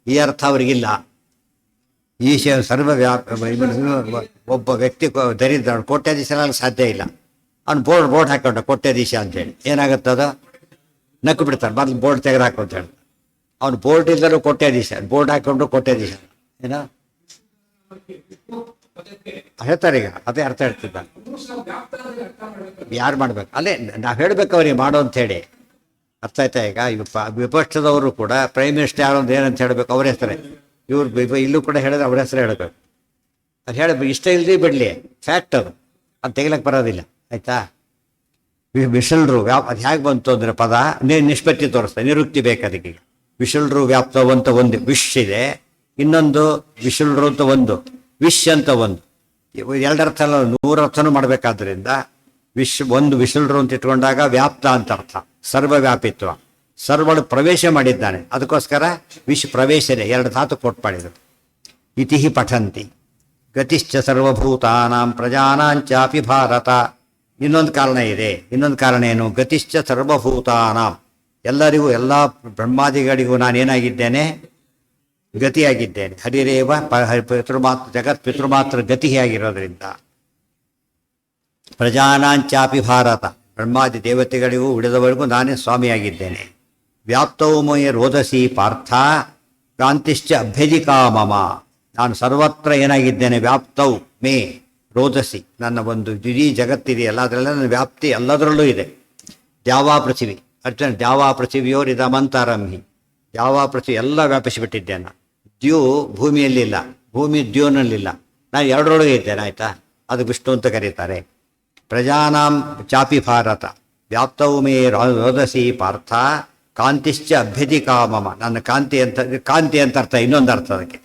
ಈ ಅರ್ಥ ಅವ್ರಿಗಿಲ್ಲ. ಈಶ ಸರ್ವ ಒಬ್ಬ ವ್ಯಕ್ತಿ ದರಿದ್ರ ಕೋಟ್ಯಾಧೀಶನಾಗಲು ಸಾಧ್ಯ ಇಲ್ಲ. ಅವ್ನು ಬೋರ್ಡ್ ಹಾಕೊಂಡ ಕೋಟ್ಯಾಧೀಶ ಅಂತೇಳಿ ಏನಾಗುತ್ತದ? ನಕ್ಕು ಬಿಡ್ತಾರೆ, ಮೊದಲು ಬೋರ್ಡ್ ತೆಗೆದು ಹಾಕು ಅಂತ ಹೇಳಿ. ಅವ್ನು ಬೋರ್ಡ್ ಇಲ್ಲರೂ ಕೋಟ್ಯಾಧೀಶ, ಬೋರ್ಡ್ ಹಾಕೊಂಡ್ರು ಕೋಟ್ಯಾಧೀಶ. ಏನ ಹೇಳ್ತಾರೆ ಈಗ, ಅದೇ ಅರ್ಥ ಹೇಳ್ತಿದ್ದ. ಯಾರು ಮಾಡ್ಬೇಕು? ಅಲ್ಲೇ ನಾವು ಹೇಳ್ಬೇಕು ಅವ್ರಿಗೆ ಮಾಡು ಅಂತ ಹೇಳಿ. ಅರ್ಥ ಆಯ್ತಾ? ಈಗ ವಿಪಕ್ಷದವರು ಕೂಡ ಪ್ರೈಮ್ ಮಿನಿಸ್ಟರ್ ಯಾರು ಅಂತ ಏನಂತ ಹೇಳಬೇಕು? ಅವ್ರ ಹೆಸರೇ. ಇವ್ರು ಇಲ್ಲೂ ಕೂಡ ಹೇಳಿದ್ರೆ ಅವ್ರ ಹೆಸರು ಹೇಳಬೇಕು. ಅದು ಹೇಳ ಇಷ್ಟ ಇಲ್ಲದೆ ಬಿಡಲಿ, ಫ್ಯಾಕ್ಟ್ ಅದು, ಅದು ತೆಗಿಲಕ್ಕೆ ಬರೋದಿಲ್ಲ. ಆಯ್ತಾ? ವಿಶಲ್ರು ಅದು ಹೇಗೆ ಬಂತು ಅಂದರೆ ಪದ ನಿಷ್ಪತ್ತಿ ತೋರಿಸ್ತಾರೆ, ನಿರುಕ್ತಿ ಬೇಕು ಅದಕ್ಕೆ. ವಿಶಲ್ರು ವ್ಯಾಪ್ತವಂತ ಒಂದು ವಿಶ್ ಇದೆ, ಇನ್ನೊಂದು ವಿಶಲ್ರು ಅಂತ ಒಂದು, ವಿಶ್ ಅಂತ ಒಂದು. ಎರಡರ್ಥ ಅಲ್ಲ, 100 ಅರ್ಥನೂ ಮಾಡಬೇಕಾದ್ರಿಂದ ಒಂದು ವಿಶಲ್ರು ಅಂತ ಇಟ್ಕೊಂಡಾಗ ವ್ಯಾಪ್ತ ಅಂತ ಅರ್ಥ, ಸರ್ವವ್ಯಾಪಿತ್ವ. ಸರ್ವಳು ಪ್ರವೇಶ ಮಾಡಿದ್ದಾನೆ, ಅದಕ್ಕೋಸ್ಕರ ವಿಶ್ ಪ್ರವೇಶನೆ 2 ಧಾತು ಕೊಟ್ಟು ಮಾಡಿದರು. ಇತಿ ಪಠಂತಿ ಗತಿಶ್ಚ ಸರ್ವಭೂತಾನಾಂ ಪ್ರಜಾನಾಂಚಾಪಿ ಭಾರತ. ಇನ್ನೊಂದು ಕಾರಣ ಇದೆ. ಇನ್ನೊಂದು ಕಾರಣ ಏನು? ಗತಿಶ್ಚ ಸರ್ವಭೂತಾನಾಂ, ಎಲ್ಲರಿಗೂ, ಎಲ್ಲ ಬ್ರಹ್ಮಾದಿಗಳಿಗೂ ನಾನೇನಾಗಿದ್ದೇನೆ? ಗತಿಯಾಗಿದ್ದೇನೆ. ಹರಿರೇವ ಪಿತೃಮಾತ್ರ, ಜಗತ್ ಪಿತೃಮಾತ್ರ ಗತಿಯಾಗಿರೋದ್ರಿಂದ. ಪ್ರಜಾನಾಂಚಾಪಿ ಭಾರತ, ಬ್ರಹ್ಮಾದಿ ದೇವತೆಗಳಿಗೂ ಉಳಿದವರಿಗೂ ನಾನೇ ಸ್ವಾಮಿಯಾಗಿದ್ದೇನೆ. ವ್ಯಾಪ್ತೌ ಮಯ ರೋದಸಿ ಪಾರ್ಥ ಕಾಂತಿಶ್ಚ ಅಭ್ಯಧಿಕಾ ಮಮ. ನಾನು ಸರ್ವತ್ರ ಏನಾಗಿದ್ದೇನೆ? ವ್ಯಾಪ್ತೌ ಮೇ ರೋದಸಿ, ನನ್ನ ಒಂದು ಇಡೀ ಜಗತ್ತಿದೆಯಲ್ಲ ಅದರೆಲ್ಲ ನನ್ನ ವ್ಯಾಪ್ತಿ ಎಲ್ಲದರಲ್ಲೂ ಇದೆ. ದ್ಯಾವಾ ಪೃಥಿವಿ ಅರ್ಜುನ, ದ್ಯಾವಾ ಪೃಥಿವಿಯೋರ್ ಇದಮಂತಾರಂಹಿ, ದ್ಯಾವಾ ಪೃಥ್ವಿ ಎಲ್ಲ ವ್ಯಾಪಿಸಿಬಿಟ್ಟಿದ್ದೇನೆ. ದ್ಯೂ ಭೂಮಿಯಲ್ಲಿಲ್ಲ, ಭೂಮಿ ದ್ಯೂನಲ್ಲಿಲ್ಲ, ನಾನು ಎರಡರೊಳಗೆ ಇದ್ದೇನೆ. ಆಯಿತಾ? ಅದು ವಿಷ್ಣು ಅಂತ ಕರೀತಾರೆ. ಪ್ರಜಾನಾಂ ಚಾಪಿ ಭಾರತ ವ್ಯಾಪ್ತೌ ಮೇ ರೋದಸಿ ಪಾರ್ಥ ಕಾಂತಿಶ್ಚ ಅಭ್ಯಧಿಕಾ ಮಮ. ನನ್ನ ಕಾಂತಿ ಅಂತ, ಕಾಂತಿ ಅಂತ ಅರ್ಥ, ಇನ್ನೊಂದು ಅರ್ಥ ಅದಕ್ಕೆ.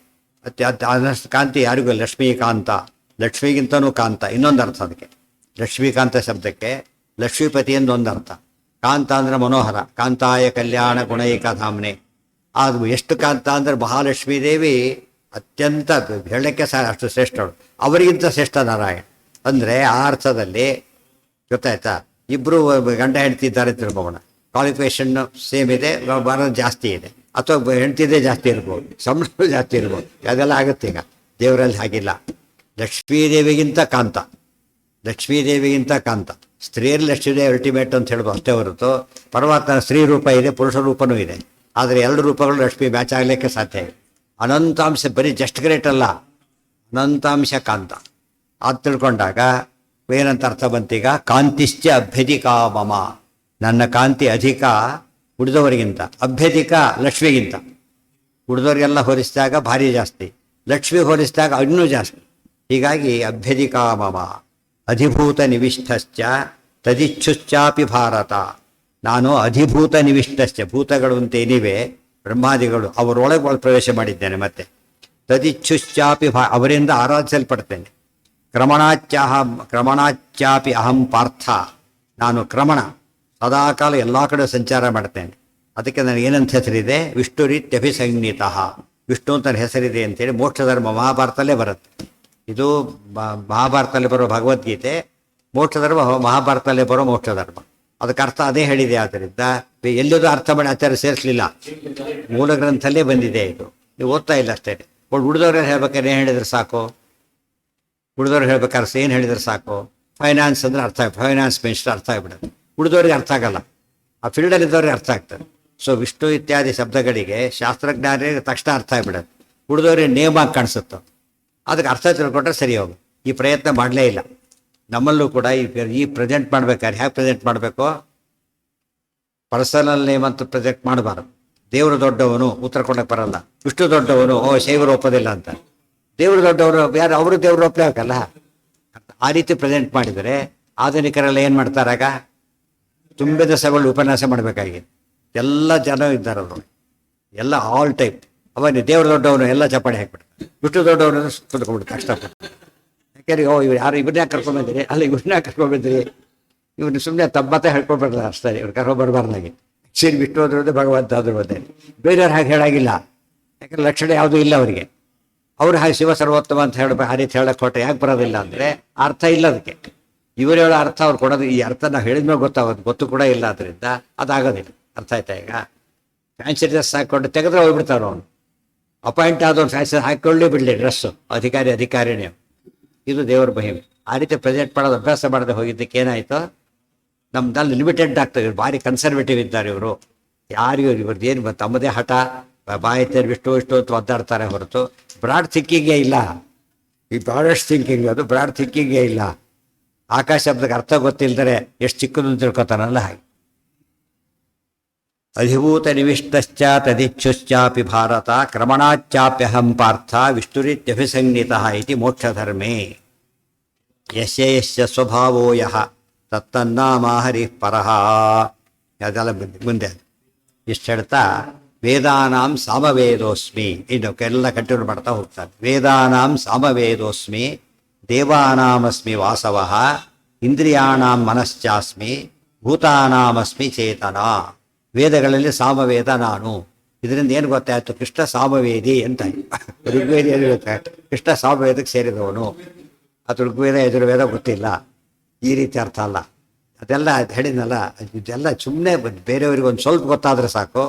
ಅದಷ್ಟು ಕಾಂತಿ ಯಾರಿಗೂ ಲಕ್ಷ್ಮೀಕಾಂತ, ಲಕ್ಷ್ಮಿಗಿಂತನೂ ಕಾಂತ, ಇನ್ನೊಂದು ಅರ್ಥ ಅದಕ್ಕೆ. ಲಕ್ಷ್ಮೀಕಾಂತ ಶಬ್ದಕ್ಕೆ ಲಕ್ಷ್ಮೀಪತಿ ಎಂದೊಂದು ಅರ್ಥ. ಕಾಂತ ಅಂದರೆ ಮನೋಹರ, ಕಾಂತಾಯ ಕಲ್ಯಾಣ ಗುಣೈಕ ಧಾಮ್ನೆ. ಅದು ಎಷ್ಟು ಕಾಂತ ಅಂದರೆ ಮಹಾಲಕ್ಷ್ಮೀ ದೇವಿ ಅತ್ಯಂತ ಹೇಳಕ್ಕೆ ಅಷ್ಟು ಶ್ರೇಷ್ಠಳು, ಅವರಿಗಿಂತ ಶ್ರೇಷ್ಠ ನಾರಾಯಣ. ಅಂದರೆ ಆ ಅರ್ಥದಲ್ಲಿ ಗೊತ್ತಾಯ್ತಾ? ಇಬ್ಬರು ಗಂಡ ಹೆಂಡತಿ ಇದ್ದಾರೆ ತಿಳ್ಕೊಳ್ಳೋಣ, ಕ್ವಾಲಿಫಿಕೇಷನ್ ಸೇಮ್ ಇದೆ, ಬರೋದು ಜಾಸ್ತಿ ಇದೆ, ಅಥವಾ ಹೆಂಡತಿದೇ ಜಾಸ್ತಿ ಇರ್ಬೋದು, ಸಂಬಳ ಜಾಸ್ತಿ ಇರ್ಬೋದು, ಅದೆಲ್ಲ ಆಗುತ್ತೆ. ಈಗ ದೇವರಲ್ಲಿ ಹಾಗಿಲ್ಲ. ಲಕ್ಷ್ಮೀದೇವಿಗಿಂತ ಕಾಂತ, ಲಕ್ಷ್ಮೀದೇವಿಗಿಂತ ಕಾಂತ. ಸ್ತ್ರೀಯರಲ್ಲಿ ಲಕ್ಷ್ಮೀದೇವಿ ಅಲ್ಟಿಮೇಟ್ ಅಂತ ಹೇಳ್ಬೋದು ಅಷ್ಟೇ ಹೊರತು, ಪರಮಾತ್ಮನ ಸ್ತ್ರೀ ರೂಪ ಇದೆ, ಪುರುಷ ರೂಪನೂ ಇದೆ. ಆದರೆ 2 ರೂಪಗಳು ಲಕ್ಷ್ಮಿ ಮ್ಯಾಚ್ ಆಗಲಿಕ್ಕೆ ಸಾಧ್ಯ ಇದೆ. ಅನಂತಾಂಶ, ಬರೀ ಜಸ್ಟ್ ಗ್ರೇಟ್ ಅಲ್ಲ, ಅನಂತಾಂಶ ಕಾಂತ. ಅದು ತಿಳ್ಕೊಂಡಾಗ ಏನಂತ ಅರ್ಥ ಬಂತೀಗ? ಕಾಂತಿಶ್ಚ ಅಭ್ಯಧಿಕಾ ಮಮ, ನನ್ನ ಕಾಂತಿ ಅಧಿಕ ಉಳಿದವರಿಗಿಂತ, ಅಭ್ಯಧಿಕ ಲಕ್ಷ್ಮಿಗಿಂತ. ಉಳಿದವರಿಗೆಲ್ಲ ಹೋಲಿಸಿದಾಗ ಭಾರಿ ಜಾಸ್ತಿ, ಲಕ್ಷ್ಮಿ ಹೋಲಿಸಿದಾಗ ಇನ್ನೂ ಜಾಸ್ತಿ. ಹೀಗಾಗಿ ಅಭ್ಯಧಿಕಾ ಮಮ ಅಧಿಭೂತ ನಿವಿಷ್ಟಶ್ಚ ತದಿಚ್ಛುಶ್ಚಾಪಿ ಭಾರತ. ನಾನು ಅಧಿಭೂತ ನಿವಿಷ್ಟಶ್ಚ, ಭೂತಗಳು ಅಂತೇನಿವೆ ಬ್ರಹ್ಮಾದಿಗಳು, ಅವರೊಳಗೆ ಪ್ರವೇಶ ಮಾಡಿದ್ದೇನೆ. ಮತ್ತೆ ತದಿಚ್ಛುಶ್ಚಾಪಿ ಅವರಿಂದ ಆರಾಧಿಸಲ್ಪಡ್ತೇನೆ. ಕ್ರಮಣಾಚ್ಚಾಪಿ ಅಹಂ ಪಾರ್ಥ, ನಾನು ಕ್ರಮಣ ಸದಾಕಾಲ ಎಲ್ಲ ಕಡೆ ಸಂಚಾರ ಮಾಡ್ತೇನೆ. ಅದಕ್ಕೆ ನನಗೆ ಏನಂತ ಹೆಸರಿದೆ? ವಿಷ್ಣುರಿತ್ಯಭಿಸಂಜ್ಞಿತ, ವಿಷ್ಣು ಅಂತ ಹೆಸರಿದೆ ಅಂತೇಳಿ ಮೋಕ್ಷ ಧರ್ಮ ಮಹಾಭಾರತಲ್ಲೇ ಬರುತ್ತೆ. ಇದು ಮಹಾಭಾರತದಲ್ಲಿ ಬರೋ ಭಗವದ್ಗೀತೆ, ಮೋಕ್ಷ ಧರ್ಮ ಮಹಾಭಾರತಲ್ಲೇ ಬರೋ ಮೋಕ್ಷ ಧರ್ಮ. ಅದಕ್ಕೆ ಅರ್ಥ ಅದೇ ಹೇಳಿದೆ. ಆದ್ದರಿಂದ ಎಲ್ಲದೂ ಅರ್ಥ ಮಾಡಿ ಆಚಾರ್ಯ ಸೇರಿಸಲಿಲ್ಲ, ಮೂಲ ಗ್ರಂಥಲ್ಲೇ ಬಂದಿದೆ ಇದು. ನೀವು ಓದ್ತಾ ಇಲ್ಲ ಅಷ್ಟೇ. ಉಳಿದವ್ರು ಹೇಳ್ಬೇಕಾದ್ರೆ ಏನು ಹೇಳಿದ್ರೆ ಸಾಕು? ಉಳಿದವ್ರು ಹೇಳ್ಬೇಕಾದ್ರೆ ಏನು ಹೇಳಿದ್ರೆ ಸಾಕು? ಫೈನಾನ್ಸ್ ಅಂದರೆ ಅರ್ಥ ಆಗ, ಫೈನಾನ್ಸ್ ಮಿನಿಸ್ಟರ್ ಅರ್ಥ ಆಗಿಬಿಡುತ್ತೆ. ಉಳಿದವ್ರಿಗೆ ಅರ್ಥ ಆಗಲ್ಲ, ಆ ಫೀಲ್ಡಲ್ಲಿದ್ದವ್ರಿಗೆ ಅರ್ಥ ಆಗ್ತದೆ. ಸೊ ವಿಷ್ಣು ಇತ್ಯಾದಿ ಶಬ್ದಗಳಿಗೆ ಶಾಸ್ತ್ರಜ್ಞಾನಿಗೆ ತಕ್ಷಣ ಅರ್ಥ ಆಗಿಬಿಡುತ್ತೆ, ಉಳಿದವ್ರಿಗೆ ನೇಮ್ ಆಗಿ ಕಾಣಿಸುತ್ತೆ. ಅದಕ್ಕೆ ಅರ್ಥ ತಿಳ್ಕೊಂಡ್ರೆ ಸರಿ ಹೋಗು. ಈ ಪ್ರಯತ್ನ ಮಾಡಲೇ ಇಲ್ಲ. ನಮ್ಮಲ್ಲೂ ಕೂಡ ಈ ಪ್ರೆಸೆಂಟ್ ಮಾಡ್ಬೇಕಾದ್ರೆ ಹೇಗೆ ಪ್ರೆಸೆಂಟ್ ಮಾಡಬೇಕು? ಪರ್ಸನಲ್ ನೇಮ್ ಅಂತ ಪ್ರೆಸೆಂಟ್ ಮಾಡಬಾರ್ದು. ದೇವರು ದೊಡ್ಡವನು ಉತ್ತರ ಕೊಡಕ್ಕೆ ಬರಲ್ಲ. ವಿಷ್ಣು ದೊಡ್ಡವನು, ಶೈವರು ಒಪ್ಪೋದಿಲ್ಲ ಅಂತ. ದೇವರು ದೊಡ್ಡವರು ಯಾರು? ಅವರು ದೇವರು ಒಪ್ಪಲೇಬೇಕಲ್ಲ. ಆ ರೀತಿ ಪ್ರೆಸೆಂಟ್ ಮಾಡಿದರೆ ಆಧುನಿಕರೆಲ್ಲ ಏನು ಮಾಡ್ತಾರಾಗ? ತುಂಬಿದ ಸಭೆಗಳು ಉಪನ್ಯಾಸ ಮಾಡಬೇಕಾಗಿ ಎಲ್ಲ ಜನ ಇದ್ದಾರೆ ಅವರು, ಎಲ್ಲ ಆಲ್ ಟೈಪ್. ಅವಾಗ ದೇವರು ದೊಡ್ಡವನು ಎಲ್ಲ ಚಪ್ಪಾಳೆ ಹಾಕ್ಬಿಡ್ತಾರೆ, ವಿಷ್ಣು ದೊಡ್ಡವನು ಕುತ್ಕೊಂಡ್ಬಿಡ್ತು ಕಷ್ಟಪಟ್ಟು. ಯಾಕೆ ಇವ್ರು ಯಾರು ಇವ್ರನ್ನ ಕರ್ಕೊಂಡ್ಬಂದಿರಿ? ಅಲ್ಲ ಇವ್ರನ್ನ ಕರ್ಕೊಂಡ್ಬಂದಿರಿ, ಇವ್ರನ್ನ ಸುಮ್ಮನೆ ತಮ್ಮತ್ತೆ ಹೇಳ್ಕೊಬಾರ್ದು ಅಷ್ಟೇ. ಇವ್ರು ಕರ್ಕೊಂಡ್ಬರ್ಬಾರ್ದಾಗಿ ಸರಿ ವಿಷ್ಣು ಅದ್ರದ್ದು ಭಗವಂತ ಅದ್ರ ಬಂದೆ. ಬೇರೆಯವ್ರು ಹಾಗೆ ಹೇಳಾಗಿಲ್ಲ, ಯಾಕಂದ್ರೆ ಲಕ್ಷಣ ಯಾವುದೂ ಇಲ್ಲ ಅವರಿಗೆ. ಅವ್ರು ಹಾಗೆ ಶಿವ ಸರ್ವೋತ್ತಮ ಅಂತ ಹೇಳಬೇಕು, ಆ ರೀತಿ ಹೇಳಕ್ಕೆ ಹೊಟ್ಟೆ ಯಾಕೆ ಬರೋದಿಲ್ಲ ಅಂದರೆ ಅರ್ಥ ಇಲ್ಲ ಅದಕ್ಕೆ. ಇವರು ಹೇಳೋ ಅರ್ಥ ಅವ್ರು ಕೊಡೋದು, ಈ ಅರ್ಥ ನಾವು ಹೇಳಿದ್ಮೇಲೆ ಗೊತ್ತಾಗೋದು, ಗೊತ್ತು ಕೂಡ ಇಲ್ಲ. ಅದರಿಂದ ಅದಾಗೋದಿಲ್ಲ. ಅರ್ಥ ಆಯ್ತಾ? ಈಗ ಫ್ಯಾನ್ಸಿ ಡ್ರೆಸ್ ಹಾಕ್ಕೊಂಡು ತೆಗೆದ್ರೆ ಹೋಗ್ಬಿಡ್ತಾರೋ ಅವನು. ಅಪಾಯಿಂಟ್ ಆದವ್ನು ಫ್ಯಾನ್ಸಿ ಹಾಕ್ಕೊಳ್ಳಿ ಬಿಡಲಿ ಡ್ರೆಸ್ಸು, ಅಧಿಕಾರಿನೇ. ಇದು ದೇವರ ಮಹಿಮೆ. ಆ ರೀತಿ ಪ್ರೆಸೆಂಟ್ ಮಾಡೋದು ಅಭ್ಯಾಸ ಮಾಡದೆ ಹೋಗಿದ್ದಕ್ಕೆ ಏನಾಯಿತು? ನಮ್ದಲ್ಲಿ ಲಿಮಿಟೆಡ್ ಆಗ್ತದೆ. ಇವ್ರು ಭಾರಿ ಕನ್ಸರ್ವೇಟಿವ್ ಇದ್ದಾರೆ ಇವರು. ಯಾರಿಗೂ ಇವ್ರದ್ದು ಏನು ತಮ್ಮದೇ ಹಠ, ಬಾಯಿತೇರು ಇಷ್ಟು ಅಂತ ಒದ್ದಾಡ್ತಾರೆ ಹೊರತು ಬ್ರಾಡ್ ಥಿಂಕಿಂಗೇ ಇಲ್ಲ. ಈ ಬ್ರಾಡೆಸ್ಟ್ ಥಿಂಕಿಂಗ್, ಅದು ಬ್ರಾಡ್ ಥಿಂಕಿಂಗೇ ಇಲ್ಲ. ಆಕಾಶ ಶಬ್ದಕ್ಕೆ ಅರ್ಥ ಗೊತ್ತಿಲ್ದರೆ ಎಷ್ಟು ಚಿಕ್ಕದು ಅಂತ ತಿಳ್ಕೊತಾನಲ್ಲ ಹಾಗೆ. ಅಧಿಭೂತ ನಿವಿಷ್ಟಶ್ಚ ತದಿಚ್ಛುಶ್ಚಾಪಿ ಭಾರತ ಕ್ರಮಣಾಚ್ಚಾಪ್ಯಹಂ ಪಾರ್ಥ ವಿಷ್ಣುರಿತ್ಯಭಿಸಂಜ್ಞಿತ ಇತಿ ಮೋಕ್ಷಧರ್ಮೇ. ಯಸ್ಯ ಸ್ವಭಾವೋ ಯಃ ತತ್ತನ್ನಾಮ ಹರಿಃ ಪರಃ. ಅದೆಲ್ಲ ಮುಂದೆ ಇಷ್ಟು ಹೇಳ್ತಾ ವೇದಾನಾಂ ಸಾಮವೇದೋಸ್ಮಿ, ಇನ್ನು ಎಲ್ಲ ಕಂಟಿನ್ಯೂ ಮಾಡ್ತಾ ಹೋಗ್ತಾರೆ. ವೇದಾನಾಂ ಸಾಮವೇದೋಸ್ಮಿ, ದೇವಾನಾಮಸ್ಮಿ ವಾಸವಃ, ಇಂದ್ರಿಯಾಣಾಂ ಮನಶ್ಚಾಸ್ಮಿ, ಭೂತಾನಾಮಸ್ಮಿ ಚೇತನ. ವೇದಗಳಲ್ಲಿ ಸಾಮವೇದ ನಾನು. ಇದರಿಂದ ಏನು ಗೊತ್ತಾಯ್ತು? ಕೃಷ್ಣ ಸಾಮವೇದಿ ಅಂತ. ಋಗ್ವೇದಿ ಹೇಳುತ್ತೆ ಕೃಷ್ಣ ಸಾಮವೇದಕ್ಕೆ ಸೇರಿದವನು. ಅದು ಋಗ್ವೇದ ಯಜುರ್ವೇದ ಗೊತ್ತಿಲ್ಲ, ಈ ರೀತಿ ಅರ್ಥ ಅಲ್ಲ. ಅದೆಲ್ಲ ಹೇಳಿದ್ನಲ್ಲ, ಇದೆಲ್ಲ ಸುಮ್ಮನೆ ಬೇರೆಯವ್ರಿಗೆ ಒಂದು ಸ್ವಲ್ಪ ಗೊತ್ತಾದರೆ ಸಾಕು,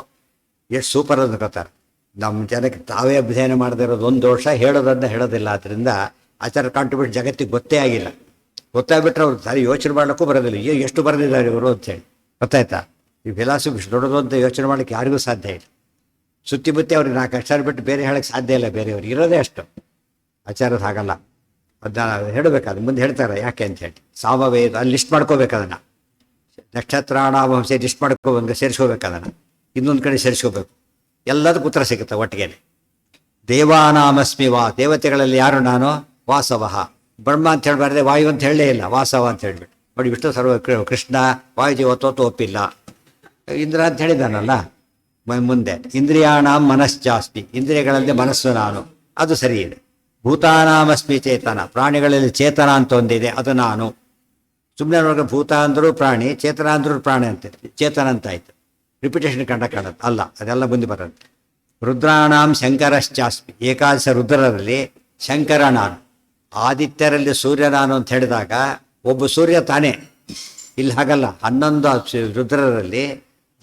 ಎಷ್ಟು ಸೂಪರ್ ಅಂತ ಗೊತ್ತಾರೆ. ನಮ್ಮ ಜನಕ್ಕೆ ತಾವೇ ಅಧ್ಯಯನ ಮಾಡದೇ ಇರೋದು ಒಂದು ದೋಷ, ಹೇಳೋದನ್ನ ಹೇಳೋದಿಲ್ಲ. ಆದ್ದರಿಂದ ಆಚಾರ ಕಾಂಟ್ರಿಬ್ಯೂಟ್ ಜಗತ್ತಿಗೆ ಗೊತ್ತೇ ಆಗಿಲ್ಲ. ಗೊತ್ತಾಗ್ಬಿಟ್ರೆ ಅವ್ರು ಸರಿ ಯೋಚನೆ ಮಾಡ್ಲಿಕ್ಕೂ ಬರೋದಿಲ್ಲ, ಎಷ್ಟು ಬರೆದಿದ್ದಾರೆ ಇವರು ಅಂತೇಳಿ. ಗೊತ್ತಾಯ್ತಾ? ಈ ಫಿಲಾಸಫಿ ದೊಡ್ಡದು ಅಂತ ಯೋಚನೆ ಮಾಡೋಕ್ಕೆ ಯಾರಿಗೂ ಸಾಧ್ಯ ಇಲ್ಲ. ಸುತ್ತಿ ಬುತ್ತಿ ಅವ್ರಿಗೆ 4 ಅಕ್ಷರ ಬಿಟ್ಟು ಬೇರೆ ಹೇಳೋಕ್ಕೆ ಸಾಧ್ಯ ಇಲ್ಲ. ಬೇರೆಯವ್ರಿಗೆ ಇರೋದೇ ಅಷ್ಟು. ಆಚಾರದ ಹಾಗಲ್ಲ. ಅದನ್ನ ಹೇಳಬೇಕಾದ್ರೆ ಮುಂದೆ ಹೇಳ್ತಾರೆ ಯಾಕೆ ಅಂತ ಹೇಳಿ. ಸಾಮವೇದ ಅಲ್ಲಿ ಲಿಸ್ಟ್ ಮಾಡ್ಕೋಬೇಕು, ಅದನ್ನು ನಕ್ಷತ್ರಾಣಾವಂಶ ಲಿಸ್ಟ್ ಮಾಡ್ಕೋಬಂದು ಸೇರಿಸ್ಕೋಬೇಕು, ಅದನ್ನು ಇನ್ನೊಂದು ಕಡೆ ಸೇರಿಸ್ಕೋಬೇಕು. ಎಲ್ಲದಕ್ಕೂ ಉತ್ತರ ಸಿಗುತ್ತೆ ಒಟ್ಟಿಗೆ. ದೇವಾನಾಮಸ್ಮಿ ವಾ, ದೇವತೆಗಳಲ್ಲಿ ಯಾರು ನಾನು? ವಾಸವಃ. ಬ್ರಹ್ಮ ಅಂತ ಹೇಳಬಾರ್ದೆ, ವಾಯು ಅಂತ ಹೇಳಲೇ ಇಲ್ಲ, ವಾಸವ ಅಂತ ಹೇಳ್ಬಿಟ್ಟು. ನೋಡಿ ವಿಷ್ಣು ಸರ್ವ ಕೃಷ್ಣ ವಾಯುಜೀವತ್ವತ್ತು ಒಪ್ಪಿಲ್ಲ. ಇಂದ್ರ ಅಂತ ಹೇಳಿದಾನಲ್ಲ ಮುಂದೆ. ಇಂದ್ರಿಯಾಣಾಂ ಮನಶ್ಚಾಸ್ತಿ, ಇಂದ್ರಿಯಗಳಲ್ಲಿ ಮನಸ್ಸು ನಾನು, ಅದು ಸರಿ ಇದೆ. ಭೂತಾನಾಮಸ್ಮಿ ಚೇತನ, ಪ್ರಾಣಿಗಳಲ್ಲಿ ಚೇತನ ಅಂತ ಒಂದಿದೆ, ಅದು ನಾನು. ಸುಮ್ಮನೆ ನೋಡಿದ್ರೆ ಭೂತ ಅಂದರೂ ಪ್ರಾಣಿ, ಚೇತನ ಅಂದರೂ ಪ್ರಾಣಿ ಅಂತ ಚೇತನ ಅಂತ ಆಯ್ತು. ರಿಪಿಟೇಷನ್ ಕಾಣುತ್ತೆ ಅಲ್ಲ, ಅದೆಲ್ಲ ಮುಂದೆ ಬರುತ್ತೆ. ರುದ್ರಾಣಾಂ ಶಂಕರಶ್ಚಾಸ್ಮಿ, ಏಕಾದಶ ರುದ್ರರಲ್ಲಿ ಶಂಕರ ನಾನು. ಆದಿತ್ಯರಲ್ಲಿ ಸೂರ್ಯ ನಾನು ಅಂತ ಹೇಳಿದಾಗ ಒಬ್ಬ ಸೂರ್ಯ ತಾನೇ. ಇಲ್ಲಿ ಹಾಗಲ್ಲ, 11 ರುದ್ರರಲ್ಲಿ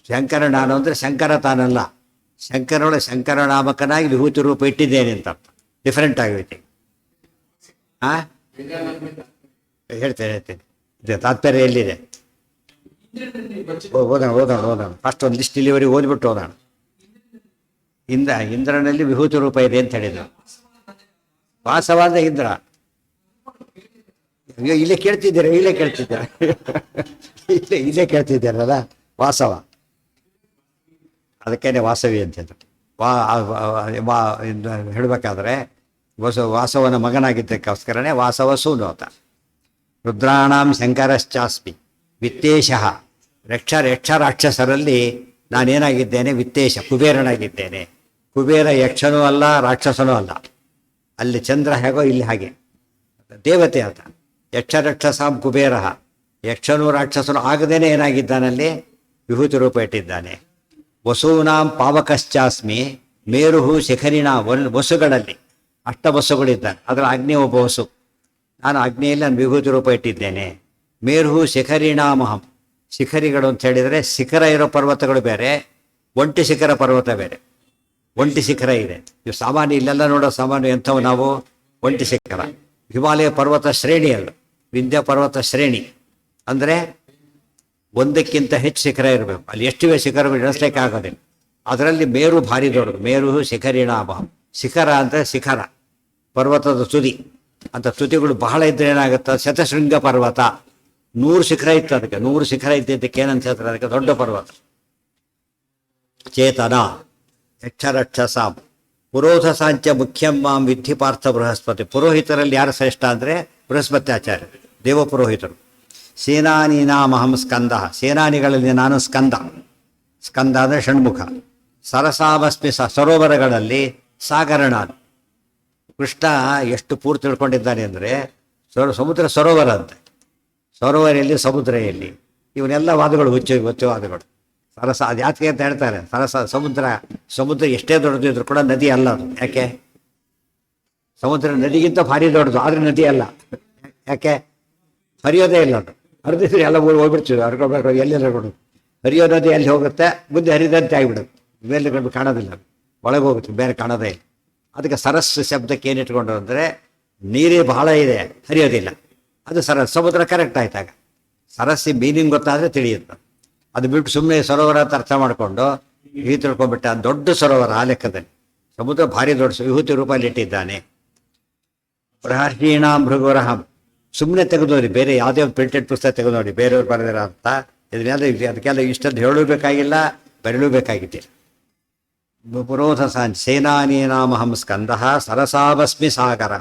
ಶಂಕರ ನಾನು ಅಂದರೆ ಶಂಕರ ತಾನಲ್ಲ, ಶಂಕರೊಳ ಶಂಕರ ನಾಮಕನಾಗಿ ವಿಭೂತಿ ರೂಪ ಇಟ್ಟಿದ್ದೇನೆ ಅಂತ ಅರ್ಥ. ಡಿಫ್ರೆಂಟ್ ಆಗೈತಿ. ಹೇಳ್ತೇನೆ ಇದು ತಾತ್ಪರ್ಯ ಎಲ್ಲಿದೆ? ಓದೋಣ ಫಸ್ಟ್ ಒಂದು ಲಿಸ್ಟ್ ಇಲ್ಲಿವರೆಗೆ ಓದ್ಬಿಟ್ಟು ಓದೋಣ. ಇಂದ್ರನಲ್ಲಿ ವಿಭೂತಿ ರೂಪ ಇದೆ ಅಂತ ಹೇಳಿದ್ರು. ವಾಸವಾದ ಇಂದ್ರ ಅಯ್ಯೋ ಇಲ್ಲೇ ಕೇಳ್ತಿದ್ದೀರ, ಇಲ್ಲೇ ಕೇಳ್ತಿದ್ದೀರ, ಇಲ್ಲೇ ಕೇಳ್ತಿದ್ದೀರಲ್ಲ ವಾಸವ. ಅದಕ್ಕೇನೆ ವಾಸವಿ ಅಂತಿದ್ರು. ಹೇಳಬೇಕಾದ್ರೆ ವಾಸವನ ಮಗನಾಗಿದ್ದಕ್ಕೋಸ್ಕರನೇ ವಾಸವಸೂನು ಅಂತ. ರುದ್ರಾಣಾಂ ಶಂಕರಶ್ಚಾಸ್ಮಿ ವಿತ್ತೇಶಃ. ಯಕ್ಷ ರಾಕ್ಷಸರಲ್ಲಿ ನಾನೇನಾಗಿದ್ದೇನೆ? ವಿತ್ತೇಶ, ಕುಬೇರನಾಗಿದ್ದೇನೆ. ಕುಬೇರ ಯಕ್ಷನೂ ಅಲ್ಲ, ರಾಕ್ಷಸನೂ ಅಲ್ಲ. ಅಲ್ಲಿ ಚಂದ್ರ ಹೇಗೋ ಇಲ್ಲಿ ಹಾಗೆ ದೇವತೆ ಆತ. ಯಕ್ಷ ರಾಕ್ಷಸಾಂ ಕುಬೇರ. ಯಕ್ಷನೂ ರಾಕ್ಷಸನು ಆಗದೇನೆ ಏನಾಗಿದ್ದಾನಲ್ಲಿ ವಿಭೂತಿ ರೂಪ ಇಟ್ಟಿದ್ದಾನೆ. ವಸೂನಾಂ ಪಾವಕಶ್ಚಾಸ್ಮಿ ಮೇರುಹು ಶಿಖರಿಣ. ವಸುಗಳಲ್ಲಿ ಅಷ್ಟವಸುಗಳಿದ್ದಾನೆ, ಅದರ ಅಗ್ನಿ ಒಬ್ಬ ವಸು. ನಾನು ಅಗ್ನಿಯಲ್ಲಿ ನಾನು ವಿಭೂತಿ ರೂಪ ಇಟ್ಟಿದ್ದೇನೆ. ಮೇರುಹು ಶಿಖರಿಣಾಮಹಂ. ಶಿಖರಿಗಳು ಅಂತ ಹೇಳಿದರೆ ಶಿಖರ ಇರೋ ಪರ್ವತಗಳು ಬೇರೆ, ಒಂಟಿ ಶಿಖರ ಪರ್ವತ ಬೇರೆ. ಒಂಟಿ ಶಿಖರ ಇದೆ. ಇವು ಸಾಮಾನ್ಯ ಇಲ್ಲೆಲ್ಲ ನೋಡೋ ಸಾಮಾನ್ಯ ಎಂಥವು ನಾವು ಒಂಟಿ ಶಿಖರ. ಹಿಮಾಲಯ ಪರ್ವತ ಶ್ರೇಣಿ ಅದು, ವಿಂಧ್ಯ ಪರ್ವತ ಶ್ರೇಣಿ ಅಂದರೆ ಒಂದಕ್ಕಿಂತ ಹೆಚ್ಚು ಶಿಖರ ಇರಬೇಕು. ಅಲ್ಲಿ ಎಷ್ಟಿವೆ ಶಿಖರ ಎಣಿಸ್ಲಿಕ್ಕೆ ಆಗೋದಿಲ್ಲ. ಅದರಲ್ಲಿ ಮೇರು ಭಾರಿ ದೊಡ್ಡದು. ಮೇರು ಶಿಖರಿಣಾಮಹಂ. ಶಿಖರ ಅಂದರೆ ಶಿಖರ, ಪರ್ವತದ ತುದಿ. ಅಂತ ತುದಿಗಳು ಬಹಳ ಇದ್ರೆ ಏನಾಗುತ್ತೆ? ಶತಶೃಂಗ ಪರ್ವತ. 100 ಶಿಖರ ಇತ್ತು ಅದಕ್ಕೆ. 100 ಶಿಖರ ಇದ್ದಿದ್ದಕ್ಕೆ ಏನಂತ ಹೇಳ್ತಾರೆ? ಅದಕ್ಕೆ ದೊಡ್ಡ ಪರ್ವತ. ಚೇತನ ಯಕ್ಷರಕ್ಷಸಾಂ ಪುರೋಧ ಸಾಂಚ ಮುಖ್ಯಂ ಮಾಂ ವಿಧಿ ಪಾರ್ಥ ಬೃಹಸ್ಪತಿ. ಪುರೋಹಿತರಲ್ಲಿ ಯಾರು ಶ್ರೇಷ್ಠ ಅಂದರೆ ಬೃಹಸ್ಪತಿ ಆಚಾರ್ಯ, ದೇವಪುರೋಹಿತರು. ಸೇನಾನೀನಾಮಹಂ ಸ್ಕಂದ. ಸೇನಾನಿಗಳಲ್ಲಿ ನಾನು ಸ್ಕಂದ. ಸ್ಕಂದ ಅಂದರೆ ಷಣ್ಮುಖ. ಸರಸಾಮಸ್ಮಿ. ಸರೋವರಗಳಲ್ಲಿ ಸಾಗರ ನಾನು. ಕೃಷ್ಣ ಎಷ್ಟು ಪೂರ್ತಿ ತಿಳ್ಕೊಂಡಿದ್ದಾನೆ ಅಂದರೆ ಸಮುದ್ರ ಸರೋವರ ಅಂತೆ. ಸರೋವರ ಎಲ್ಲಿ, ಸಮುದ್ರ ಎಲ್ಲಿ? ಇವನ್ನೆಲ್ಲ ವಾದಗಳು ಹುಚ್ಚು ವಾದಗಳು. ಸರಸ ಅದು ಯಾಕೆ ಅಂತ ಹೇಳ್ತಾರೆ. ಸಮುದ್ರ ಎಷ್ಟೇ ದೊಡ್ಡದಿದ್ರು ಕೂಡ ನದಿ ಅಲ್ಲ ಅದು. ಯಾಕೆ? ಸಮುದ್ರ ನದಿಗಿಂತ ಭಾರಿ ದೊಡ್ಡದು, ಆದರೆ ನದಿ ಅಲ್ಲ. ಯಾಕೆ? ಹರಿಯೋದೇ ಇಲ್ಲ ಅದು. ಹರಿದಿದ್ರೆ ಎಲ್ಲ ಹೋಗ್ಬಿಡ್ತೀವಿ, ಹರ್ಕೊಳ್ಬೇಕು. ಎಲ್ಲೆಲ್ಲ ಕೊಡೋದು ಹರಿಯೋ ನದಿ ಎಲ್ಲಿ ಹೋಗುತ್ತೆ, ಮುಂದೆ ಹರಿದಂತೆ ಆಗಿಬಿಡುತ್ತೆ. ಮೇಲೆ ಕಾಣೋದಿಲ್ಲ, ಒಳಗೆ ಹೋಗುತ್ತೆ, ಬೇರೆ ಕಾಣೋದೇ ಇಲ್ಲ. ಅದಕ್ಕೆ ಸರಸ್ಸು ಶಬ್ದಕ್ಕೆ ಏನಿಟ್ಕೊಂಡ್ರು ಅಂದರೆ ನೀರೇ ಬಹಳ ಇದೆ, ಹರಿಯೋದಿಲ್ಲ. ಅದು ಸಮುದ್ರ ಕರೆಕ್ಟ್ ಆಯ್ತಾಗ. ಸರಸ್ಸಿ ಮೀನಿಂಗ್ ಗೊತ್ತಾದರೆ ತಿಳಿಯುತ್ತೆ. ಅದು ಬಿಟ್ಟು ಸುಮ್ಮನೆ ಸರೋವರ ಅಂತ ಅರ್ಥ ಮಾಡಿಕೊಂಡು ಈ ತಿಳ್ಕೊಂಡ್ಬಿಟ್ಟ. ದೊಡ್ಡ ಸರೋವರ ಆ ಲೆಕ್ಕದಲ್ಲಿ. ಸಮುದ್ರ ಭಾರಿ ದೊಡ್ಡ ವಿಭೂತಿ ರೂಪದಲ್ಲಿ ಇಟ್ಟಿದ್ದಾನೆ. ಬೃಹರ್ಷೀಣಾಂ ಭೃಗುರಹಂ. ಸುಮ್ಮನೆ ತೆಗೆದು ನೋಡಿ, ಬೇರೆ ಯಾವುದೇ ಒಂದು ಪ್ರಿಂಟೆಡ್ ಪುಸ್ತಕ ತೆಗೆದು ನೋಡಿ, ಬೇರೆಯವ್ರು ಬರೆದಿರೋ ಅಂತ. ಇದನ್ನೆಲ್ಲ ಅದಕ್ಕೆಲ್ಲ ಇಷ್ಟೊಂದು ಹೇಳಬೇಕಾಗಿಲ್ಲ, ಬರಲೂಬೇಕಾಗಿದ್ದಿಲ್ಲ. ಪುರೋಧ ಸೇನಾನೀನಾಮಹಂ ಸ್ಕಂದ ಸರಸಾವಸ್ಮಿ ಸಾಗರ.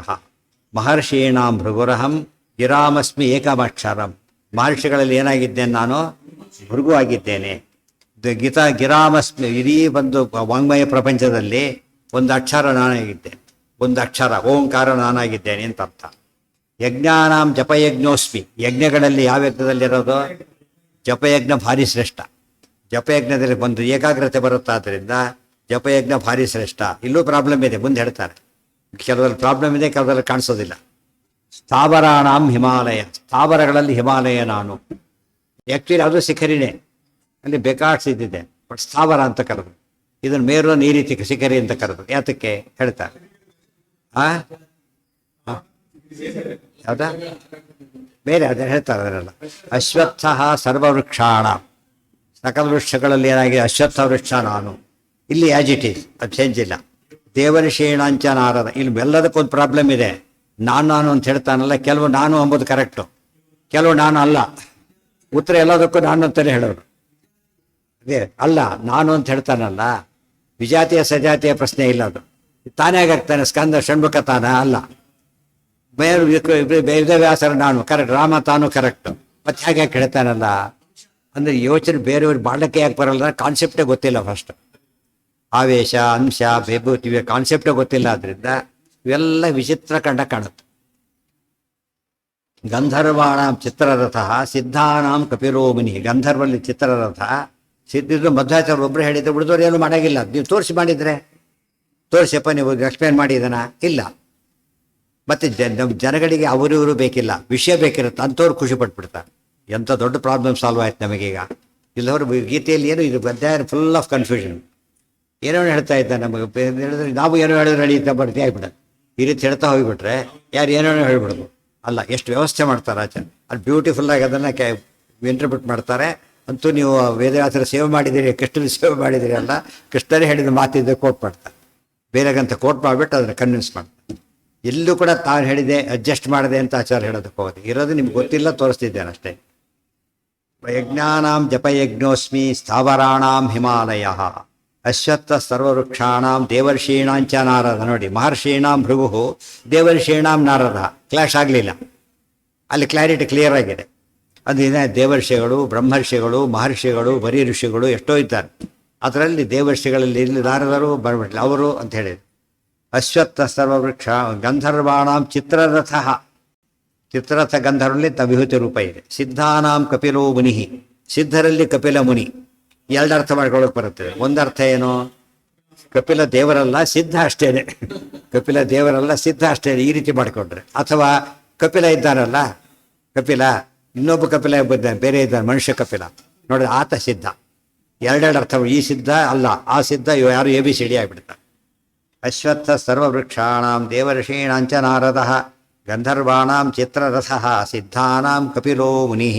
ಮಹರ್ಷೀಣಾಂ ಭೃಗುರಹಂ ಗಿರಾಮಸ್ಮಿ ಏಕಮಕ್ಷರಂ. ಮಹರ್ಷಿಗಳಲ್ಲಿ ಏನಾಗಿದ್ದೇನೆ ನಾನು? ಭೃಗು ಆಗಿದ್ದೇನೆ. ಗಿರಾಮಸ್ಮಿ. ಇಡೀ ಒಂದು ವಾಂಗ್ಮಯ ಪ್ರಪಂಚದಲ್ಲಿ ಒಂದು ಅಕ್ಷರ ನಾನಾಗಿದ್ದೇನೆ. ಒಂದು ಅಕ್ಷರ ಓಂಕಾರ ನಾನಾಗಿದ್ದೇನೆ ಅಂತ ಅರ್ಥ. ಯಜ್ಞಾನಾಂ ಜಪಯಜ್ಞೋಸ್ಮಿ. ಯಜ್ಞಗಳಲ್ಲಿ ಯಾವ ಯಜ್ಞದಲ್ಲಿರೋದು? ಜಪಯಜ್ಞ ಭಾರಿ ಶ್ರೇಷ್ಠ. ಜಪಯಜ್ಞದಲ್ಲಿ ಒಂದು ಏಕಾಗ್ರತೆ ಬರುತ್ತಾದ್ದರಿಂದ ಜಪಯಜ್ಞ ಭಾರಿ ಶ್ರೇಷ್ಠ. ಇಲ್ಲೂ ಪ್ರಾಬ್ಲಮ್ ಇದೆ, ಮುಂದೆ ಹೇಳ್ತಾರೆ. ಕೆಲವರಲ್ಲಿ ಪ್ರಾಬ್ಲಮ್ ಇದೆ, ಕೆಲವರಲ್ಲಿ ಕಾಣಿಸೋದಿಲ್ಲ. ಸ್ಥಾವರಾಣಾಂ ಹಿಮಾಲಯ. ಸ್ಥಾವರಗಳಲ್ಲಿ ಹಿಮಾಲಯ ನಾನು. ಆ್ಯಕ್ಚುಲಿ ಅದು ಶಿಖರಿನೇ, ಅಲ್ಲಿ ಬೇಕಾಡ್ಸ್ ಇದ್ದಿದೆ, ಬಟ್ ಸ್ಥಾವರ ಅಂತ ಕರೆದು. ಇದನ್ನು ಮೇರು ಈ ರೀತಿ ಶಿಖರಿ ಅಂತ ಕರೆದು. ಯಾತಕ್ಕೆ ಹೇಳ್ತಾರೆ? ಹೌದಾ? ಬೇರೆ ಅದನ್ನು ಹೇಳ್ತಾರೆ ಅದನ್ನೆಲ್ಲ. ಅಶ್ವತ್ಥ ಸರ್ವವೃಕ್ಷಾಣ. ಸಕಲ ವೃಕ್ಷಗಳಲ್ಲಿ ಏನಾಗಿದೆ? ಅಶ್ವತ್ಥ ವೃಕ್ಷ ನಾನು. ಇಲ್ಲಿ ಆ್ಯಸ್ ಇಟ್ ಈಸ್, ಅದು ಚೇಂಜ್ ಇಲ್ಲ. ದೇವರ್ಷೀಣಾಂಚ ನಾರದ. ಇಲ್ಲಿ ಎಲ್ಲದಕ್ಕೊಂದು ಪ್ರಾಬ್ಲಮ್ ಇದೆ. ನಾನು ಅಂತ ಹೇಳ್ತಾನಲ್ಲ, ಕೆಲವು ನಾನು ಅಂಬೋದು ಕರೆಕ್ಟು, ಕೆಲವು ನಾನು ಅಲ್ಲ. ಉತ್ತರ ಎಲ್ಲದಕ್ಕೂ ನಾನು ಅಂತಲೇ ಹೇಳೋರು. ಅದೇ ಅಲ್ಲ, ನಾನು ಅಂತ ಹೇಳ್ತಾನಲ್ಲ, ವಿಜಾತಿಯ ಸಜಾತಿಯ ಪ್ರಶ್ನೆ ಇಲ್ಲ. ಅದು ತಾನೇ ಆಗ್ತಾನೆ. ಸ್ಕಂದ ಷಣ್ಮುಖ ತಾನ ಅಲ್ಲ. ವೇದವ್ಯಾಸರ ನಾನು ಕರೆಕ್ಟ್, ರಾಮ ತಾನು ಕರೆಕ್ಟ್. ಮತ್ತೆ ಹೇಗೆ ಹೇಳ್ತಾನಲ್ಲ ಅಂದರೆ ಯೋಚನೆ ಬೇರೆಯವ್ರಿಗೆ ಬಾಳಕ್ಕೆ ಯಾಕೆ ಬರಲ್ಲ? ಕಾನ್ಸೆಪ್ಟೇ ಗೊತ್ತಿಲ್ಲ. ಫಸ್ಟ್ ಆವೇಶ, ಅಂಶ, ವಿಭೂತಿ ಕಾನ್ಸೆಪ್ಟೇ ಗೊತ್ತಿಲ್ಲ. ಆದ್ರಿಂದ ಇವೆಲ್ಲ ವಿಚಿತ್ರ ಕಾಣುತ್ತೆ. ಗಂಧರ್ವಾಣ ಚಿತ್ರರಥ ಸಿದ್ಧಾನಾಂ ಕಪಿರೋಮಿನಿ. ಗಂಧರ್ವಲ್ಲಿ ಚಿತ್ರರಥ ಸಿದ್ಧಿದ್ರು. ಮಧ್ವಾಚಾರ್ಯ ಒಬ್ಬರು ಹೇಳಿದ್ರೆ ಉಳಿದವ್ರು ಏನು ಮಾಡೋಂಗಿಲ್ಲ. ನೀವು ತೋರಿಸಿ ಮಾಡಿದರೆ ತೋರಿಸಪ್ಪ, ನೀವು ಎಕ್ಸ್ಪ್ಲೇನ್ ಮಾಡಿದನ ಇಲ್ಲ. ಮತ್ತು ಜನಗಳಿಗೆ ಅವರಿವರು ಬೇಕಿಲ್ಲ, ವಿಷಯ ಬೇಕಿರುತ್ತೆ. ಅಂಥವ್ರು ಖುಷಿ ಪಟ್ಬಿಡ್ತಾರೆ. ಎಂಥ ದೊಡ್ಡ ಪ್ರಾಬ್ಲಮ್ ಸಾಲ್ವ್ ಆಯ್ತು ನಮಗೀಗ. ಇಲ್ಲವರು ಗೀತೆಯಲ್ಲಿ ಏನು ಇದು ಅಧ್ಯಾಯ ಫುಲ್ ಆಫ್ ಕನ್ಫ್ಯೂಷನ್. ಏನೇನು ಹೇಳ್ತಾ ಇದ್ದ ನಮಗೆ ಹೇಳಿದ್ರೆ ನಾವು ಏನೋ ಹೇಳಿದ್ರೆ ನಡೆಯುತ್ತಾ ಬರ್ತಿ ಆಗಿಬಿಡೋದು. ಈ ರೀತಿ ಹೇಳ್ತಾ ಹೋಗಿಬಿಟ್ರೆ ಯಾರು ಏನೇನೋ ಹೇಳ್ಬಿಡೋದು ಅಲ್ಲ. ಎಷ್ಟು ವ್ಯವಸ್ಥೆ ಮಾಡ್ತಾರೆ ಆಚಾರ್ಯ, ಅದು ಬ್ಯೂಟಿಫುಲ್ಲಾಗಿ ಅದನ್ನು ಇಂಟರ್ಪ್ರಿಟ್ ಮಾಡ್ತಾರೆ. ಅಂತೂ ನೀವು ವೇದವ್ಯಾಸರ ಸೇವೆ ಮಾಡಿದ್ದೀರಿ, ಕೃಷ್ಣನ ಸೇವೆ ಮಾಡಿದ್ದೀರಿ ಅಲ್ಲ, ಕೃಷ್ಣನೇ ಹೇಳಿದ ಮಾತಿದ್ದ ಕೋಟ್ ಮಾಡ್ತಾರೆ. ಬೇರೆಗಂತ ಕೋಟ್ ಮಾಡಿಬಿಟ್ಟು ಅದನ್ನು ಕನ್ವಿನ್ಸ್ ಮಾಡ್ತಾರೆ. ಎಲ್ಲೂ ಕೂಡ ತಾನು ಹೇಳಿದೆ ಅಡ್ಜಸ್ಟ್ ಮಾಡಿದೆ ಅಂತ ಆಚಾರ್ಯ ಹೇಳೋದಕ್ಕೆ ಹೋಗೋದು. ಇರೋದು ನಿಮ್ಗೆ ಗೊತ್ತಿಲ್ಲ, ತೋರಿಸ್ತಿದ್ದೇನೆ ಅಷ್ಟೇ. ಯಜ್ಞಾನಾಂ ಜಪಯಜ್ಞೋಸ್ಮಿ ಸ್ಥಾವರಾಣಾಂ ಹಿಮಾಲಯ ಅಶ್ವತ್ಥ ಸರ್ವವೃಕ್ಷಾಣಾಂ ದೇವರ್ಷೀಣಾಂಚ ನಾರದ. ನೋಡಿ, ಮಹರ್ಷೀಣಾಂ ಭೃಗು ದೇವರ್ಷೀಣಾಂ ನಾರದ, ಕ್ಲಾಶ್ ಆಗಲಿಲ್ಲ. ಅಲ್ಲಿ ಕ್ಲಾರಿಟಿ ಕ್ಲಿಯರ್ ಆಗಿದೆ. ಅದಿದೆ, ದೇವರ್ಷಿಗಳು, ಬ್ರಹ್ಮರ್ಷಿಗಳು, ಮಹರ್ಷಿಗಳು, ಬರೀ ಋಷಿಗಳು ಎಷ್ಟೋ ಇದ್ದಾರೆ. ಅದರಲ್ಲಿ ದೇವರ್ಷಿಗಳಲ್ಲಿ ಇಲ್ಲಿ ನಾರದರು ಬರಬಿಟ್ಲಿ ಅವರು ಅಂತ ಹೇಳಿದ್ರು. ಅಶ್ವತ್ಥ ಸರ್ವವೃಕ್ಷ ಗಂಧರ್ವಾಣಾಂ ಚಿತ್ರರಥ, ಚಿತ್ರರಥ ಗಂಧರ್ವಲ್ಲಿ ವಿಭೂತಿ ರೂಪ ಇದೆ. ಸಿದ್ಧಾನಾಂ ಕಪಿಲೋ ಮುನಿ, ಸಿದ್ಧರಲ್ಲಿ ಕಪಿಲ ಮುನಿ. ಎರಡು ಅರ್ಥ ಮಾಡ್ಕೊಳ್ಳೋಕೆ ಬರುತ್ತದೆ. ಒಂದರ್ಥ ಏನು, ಕಪಿಲ ದೇವರಲ್ಲ ಸಿದ್ಧ ಅಷ್ಟೇನೆ, ಕಪಿಲ ದೇವರಲ್ಲ ಸಿದ್ಧ ಅಷ್ಟೇನೆ, ಈ ರೀತಿ ಮಾಡಿಕೊಂಡ್ರೆ. ಅಥವಾ ಕಪಿಲ ಇದ್ದಾನಲ್ಲ, ಕಪಿಲ ಇನ್ನೊಬ್ಬ ಕಪಿಲ ಬೇರೆ ಇದ್ದಾನೆ, ಮನುಷ್ಯ ಕಪಿಲ, ನೋಡಿದ್ರೆ ಆತ ಸಿದ್ಧ. ಎರಡೆರಡು ಅರ್ಥ. ಈ ಸಿದ್ಧ ಅಲ್ಲ, ಆ ಸಿದ್ಧ ಯಾರು ಎ ಬಿ ಸಿ ಡಿ ಆಗಿಬಿಡ್ತಾರೆ. ಅಶ್ವತ್ಥ ಸರ್ವವೃಕ್ಷಾಣಾಂ ದೇವರ್ಷೀಣಾಂಚ ನಾರದ ಗಂಧರ್ವಾಣಾಂ ಚಿತ್ರರಥ ಸಿದ್ಧಾನಾಂ ಕಪಿಲೋ ಮುನಿ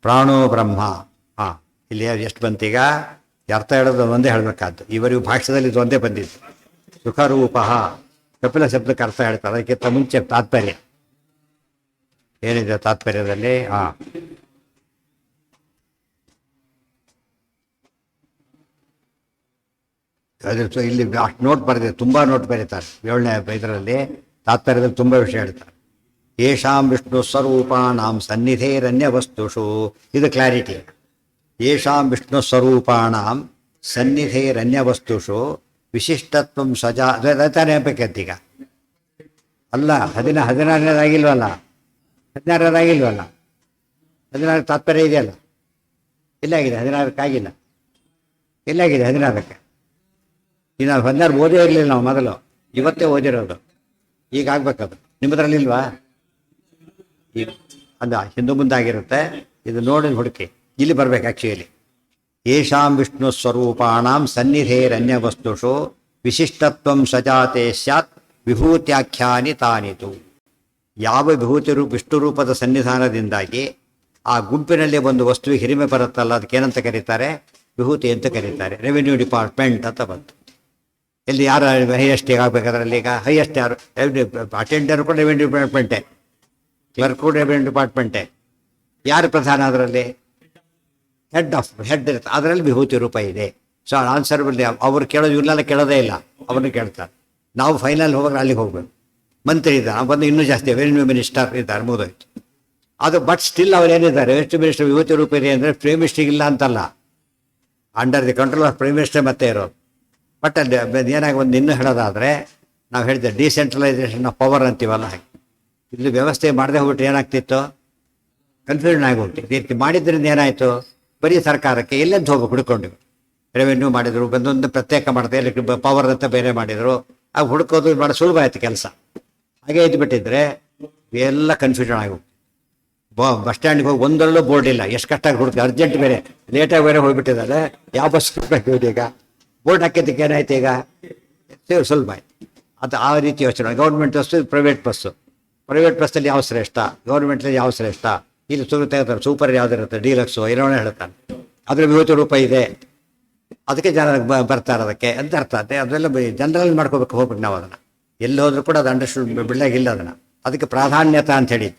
ಪ್ರಾಣೋ ಬ್ರಹ್ಮ. ಹಾಂ, ಇಲ್ಲಿ ಎಷ್ಟು ಬಂತೀಗ? ಅರ್ಥ ಹೇಳೋದು ಒಂದೇ ಹೇಳಬೇಕಾದ್ದು. ಇವರಿಗೂ ಭಾಷ್ಯದಲ್ಲಿ ಇದು ಒಂದೇ ಬಂದಿದ್ದು. ಸುಖರೂಪ ಕಪಿಲ ಶಬ್ದಕ್ಕೆ ಅರ್ಥ ಹೇಳ್ತಾರೆ. ಅದಕ್ಕಿಂತ ಮುಂಚೆ ತಾತ್ಪರ್ಯ ಏನಿದೆ ತಾತ್ಪರ್ಯದಲ್ಲಿ? ಹಾಂ, ಅದ್ರ ಇಲ್ಲಿ ಅಷ್ಟು ನೋಟ್ ಬರೆದಿದೆ, ತುಂಬ ನೋಟ್ ಬರೀತಾರೆ. 7ನೇ ಇದರಲ್ಲಿ ತಾತ್ಪರ್ಯದಲ್ಲಿ ತುಂಬ ವಿಷಯ ಹೇಳ್ತಾರೆ. ಯೇಷಾಂ ವಿಷ್ಣು ಸ್ವರೂಪಾಣಾಂ ಸನ್ನಿಧೇರನ್ಯ ವಸ್ತುಷು, ಇದು ಕ್ಲಾರಿಟಿ. ಯೇಷಾಂ ವಿಷ್ಣು ಸ್ವರೂಪಾಣಾಂ ಸನ್ನಿಧೇರನ್ಯ ವಸ್ತುಷು ವಿಶಿಷ್ಟತ್ವಂ ಸಜಾ, ತಾನೇ ಬೇಕಂತೀಗ ಅಲ್ಲ. 16ನೇದಾಗಿಲ್ವಲ್ಲ, 16 ತಾತ್ಪರ್ಯ ಇದೆಯಲ್ಲ, ಎಲ್ಲಾಗಿದೆ? 16ಕ್ಕಾಗಿಲ್ಲ, ಎಲ್ಲಾಗಿದೆ 16ಕ್ಕೆ? ಈಗ ನಾವು 16 ಓದೇ ಇರಲಿಲ್ಲ ನಾವು ಮೊದಲು, ಇವತ್ತೇ ಓದಿರೋದು. ಈಗ ಆಗ್ಬೇಕದು. ನಿಮ್ಮದ್ರಲ್ಲಿ ಇಲ್ವಾ? ಈಗ ಅದು ಹಿಂದೆ ಮುಂದಾಗಿರುತ್ತೆ. ಇದು ನೋಡಿ ಹುಡುಕಿ, ಇಲ್ಲಿ ಬರ್ಬೇಕು ಆ್ಯಕ್ಚುಲಿ. ಯೇಷಾಂ ವಿಷ್ಣು ಸ್ವರೂಪಾಣಾಂ ಸನ್ನಿಧೇರನ್ಯ ವಸ್ತುಷು ವಿಶಿಷ್ಟತ್ವಂ ಸಜಾತೆ ಸ್ಯಾತ್ ವಿಭೂತ್ಯಾಖ್ಯಾನಿ ತಾನಿತು. ಯಾವ ವಿಷ್ಣು ರೂಪದ ಸನ್ನಿಧಾನದಿಂದಾಗಿ ಆ ಗುಂಪಿನಲ್ಲಿ ಒಂದು ವಸ್ತುವಿಗೆ ಹಿರಿಮೆ ಬರುತ್ತಲ್ಲ, ಅದಕ್ಕೇನಂತ ಕರೀತಾರೆ? ವಿಭೂತಿ ಅಂತ ಕರೀತಾರೆ. ರೆವಿನ್ಯೂ ಡಿಪಾರ್ಟ್ಮೆಂಟ್ ಅಂತ ಬಂತು. ಇಲ್ಲಿ ಯಾರು ಹೈಯೆಸ್ಟ್ ಆಗಬೇಕಾದ್ರಲ್ಲಿ? ಈಗ ಹೈಯೆಸ್ಟ್ ಯಾರು? ಅಟೆಂಡರ್ ಕೂಡ ರೆವಿನ್ಯೂ ಡಿಪಾರ್ಟ್ಮೆಂಟೇ, ಕ್ಲರ್ಕ್ ಕೂಡ ರೆವಿನ್ಯೂ ಡಿಪಾರ್ಟ್ಮೆಂಟೇ. ಯಾರು ಪ್ರಧಾನ ಅದರಲ್ಲಿ? ಹೆಡ್ ಇರುತ್ತೆ. ಅದರಲ್ಲಿ ವಿಭೂತಿ ರೂಪ ಇದೆ. ಸೊ ಆನ್ಸರ್ ಅವ್ರು ಕೇಳೋದು, ಇಲ್ಲೆಲ್ಲ ಕೇಳೋದೇ ಇಲ್ಲ, ಅವ್ರನ್ನ ಕೇಳ್ತಾರೆ. ನಾವು ಫೈನಲ್ ಹೋಗೋದು ಅಲ್ಲಿಗೆ ಹೋಗ್ಬೇಕು. ಮಂತ್ರಿ ಇದ್ದಾರೆ, ಬಂದು ಇನ್ನೂ ಜಾಸ್ತಿ ರೆವಿನ್ಯೂ ಮಿನಿಸ್ಟರ್ ಇದ್ದಾರೆ, ಮುಗಿದೋಯ್ತು ಅದು. ಬಟ್ ಸ್ಟಿಲ್ ಅವ್ರು ಏನಿದ್ದಾರೆ, ರೆವಿನ್ಯೂ ಮಿನಿಸ್ಟರ್ ವಿಭೂತಿ ರೂಪ ಇದೆ ಅಂದರೆ ಪ್ರೈಮ್ ಮಿನಿಸ್ಟ್ರಿಗೆ ಇಲ್ಲ ಅಂತಲ್ಲ, under the control of prime minister ಮತ್ತೆ ಇರೋದು. ಬಟ್ ಅಲ್ಲಿ ಏನಾಗಿ ಒಂದು ಇನ್ನೂ ಹೇಳೋದಾದರೆ, ನಾವು ಹೇಳಿದ್ದೆ ಡಿಸೆಂಟ್ರಲೈಸೇಷನ್ ಆಫ್ ಪವರ್ ಅಂತೀವಲ್ಲ, ಹಾಗೆ ಇಲ್ಲಿ ವ್ಯವಸ್ಥೆ ಮಾಡದೆ ಹೋಗ್ಬಿಟ್ಟು ಏನಾಗ್ತಿತ್ತು? ಕನ್ಫ್ಯೂಷನ್ ಆಗಿ ಈ ರೀತಿ ಮಾಡಿದ್ರಿಂದ ಏನಾಯಿತು? ಬರೀ ಸರ್ಕಾರಕ್ಕೆ ಎಲ್ಲೆಂದು ಹೋಗ್ಬೇಕು ಹುಡ್ಕೊಂಡು. ರೆವೆನ್ಯೂ ಮಾಡಿದರು, ಬಂದೊಂದು ಪ್ರತ್ಯೇಕ ಮಾಡ್ತಾರೆ, ಎಲೆಕ್ಟ್ರಿಕ್ ಪವರ್ ಅಂತ ಬೇರೆ ಮಾಡಿದರು. ಆಗ ಹುಡ್ಕೋದು ಭಾಳ ಸುಲಭ ಆಯಿತು ಕೆಲಸ. ಹಾಗೆ ಇದ್ಬಿಟ್ಟಿದ್ರೆ ಎಲ್ಲ ಕನ್ಫ್ಯೂಷನ್ ಆಗೋಗ್ತು. ಬಸ್ ಸ್ಟ್ಯಾಂಡ್ಗೆ ಹೋಗಿ ಒಂದರಲ್ಲೂ ಬೋರ್ಡ್ ಇಲ್ಲ, ಎಷ್ಟು ಕಷ್ಟಾಗಿ ಹುಡುಕ್ತೀವಿ. ಅರ್ಜೆಂಟ್ ಬೇರೆ, ಲೇಟಾಗಿ ಬೇರೆ ಹೋಗ್ಬಿಟ್ಟಿದ್ದಾರೆ, ಯಾವ ಬಸ್ ಹುಡ್ಬೇಕು ಈಗ? ಬೋರ್ಡ್ ಹಾಕಿದ್ದಕ್ಕೆ ಏನಾಯ್ತು ಈಗ? ಸುಲಭ ಆಯ್ತು. ಅದು ಆ ರೀತಿ ಯೋಚನೆ. Government bus, private bus. Private ಬಸ್ಸಲ್ಲಿ ಯಾವ ಶ್ರೇಷ್ಠ, ಗೌರ್ಮೆಂಟಲ್ಲಿ ಯಾವ ಶ್ರೇಷ್ಠ? ಇಲ್ಲಿ ತೆಗೆತಾರೆ, ಸೂಪರ್ ಯಾವುದಿರುತ್ತೆ, ಡೀಲಕ್ಸು ಏನೋನೇ ಹೇಳ್ತಾನೆ. ಅದ್ರ ವಿಭೂತಿ ರೂಪ ಇದೆ, ಅದಕ್ಕೆ ಜನ ಬರ್ತಾರೆ ಅದಕ್ಕೆ ಅಂತ ಅರ್ಥ. ಅದೆಲ್ಲ ಜನರಲ್ಲಿ ಮಾಡ್ಕೋಬೇಕು, ಹೋಗ್ಬೇಕು ನಾವು ಅದನ್ನು. ಎಲ್ಲಿ ಹೋದ್ರೂ ಕೂಡ ಅದು ಅಂಡರ್ಸ್ಟೂಡ್ ಬಿಡಲಾಗಿಲ್ಲ ಅದನ್ನು. ಅದಕ್ಕೆ ಪ್ರಾಧಾನ್ಯತೆ ಅಂತ ಹೇಳಿ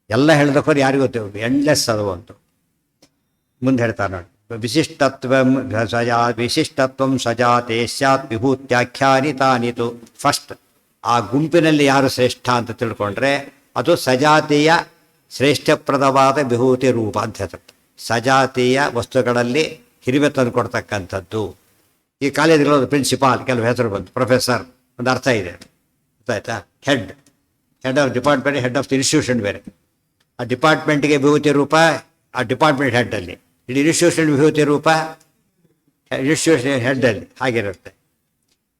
ಎಲ್ಲ ಹೇಳಿದಕ್ಕೋರು ಯಾರಿಗೂ ಗೊತ್ತು, ಎಂಡ್ಲೆಸ್ ಅದು ಅಂತು. ಮುಂದೆ ಹೇಳ್ತಾರೆ ನೋಡಿ, ವಿಶಿಷ್ಟತ್ವಂ ಸಜಾತೆ ಸ್ಯಾತ್ ವಿಭೂತ್ಯಾಖ್ಯಾನಿ ತಾನಿತು. ಫಸ್ಟ್ ಆ ಗುಂಪಿನಲ್ಲಿ ಯಾರು ಶ್ರೇಷ್ಠ ಅಂತ ತಿಳ್ಕೊಂಡ್ರೆ ಅದು ಸಜಾತಿಯ ಶ್ರೇಷ್ಠಪ್ರದವಾದ ವಿಭೂತಿ ರೂಪ ಅಂತ ಹೇಳ್ತಾರೆ. ಸಜಾತಿಯ ವಸ್ತುಗಳಲ್ಲಿ ಹಿರಿಮೆ ತಂದು ಕೊಡ್ತಕ್ಕಂಥದ್ದು. ಈ ಕಾಲೇಜ್ಗಳದ್ದು ಪ್ರಿನ್ಸಿಪಾಲ್ ಕೆಲವು ಹೆಸರು ಬಂತು, ಪ್ರೊಫೆಸರ್ ಒಂದು ಅರ್ಥ ಇದೆ, ಗೊತ್ತಾಯ್ತಾ? Head of department, head of the institution ಬೇರೆ. ಆ ಡಿಪಾರ್ಟ್ಮೆಂಟ್ಗೆ ವಿಭೂತಿ ರೂಪ ಆ ಡಿಪಾರ್ಟ್ಮೆಂಟ್ ಹೆಡ್ಡಲ್ಲಿ, ಇಡೀ ಇನ್ಸ್ಟಿಟ್ಯೂಷನ್ ವಿಭೂತಿ ರೂಪ ಇನ್ಸ್ಟಿಟ್ಯೂಷನ್ ಹೆಡ್ಡಲ್ಲಿ ಹಾಗಿರುತ್ತೆ.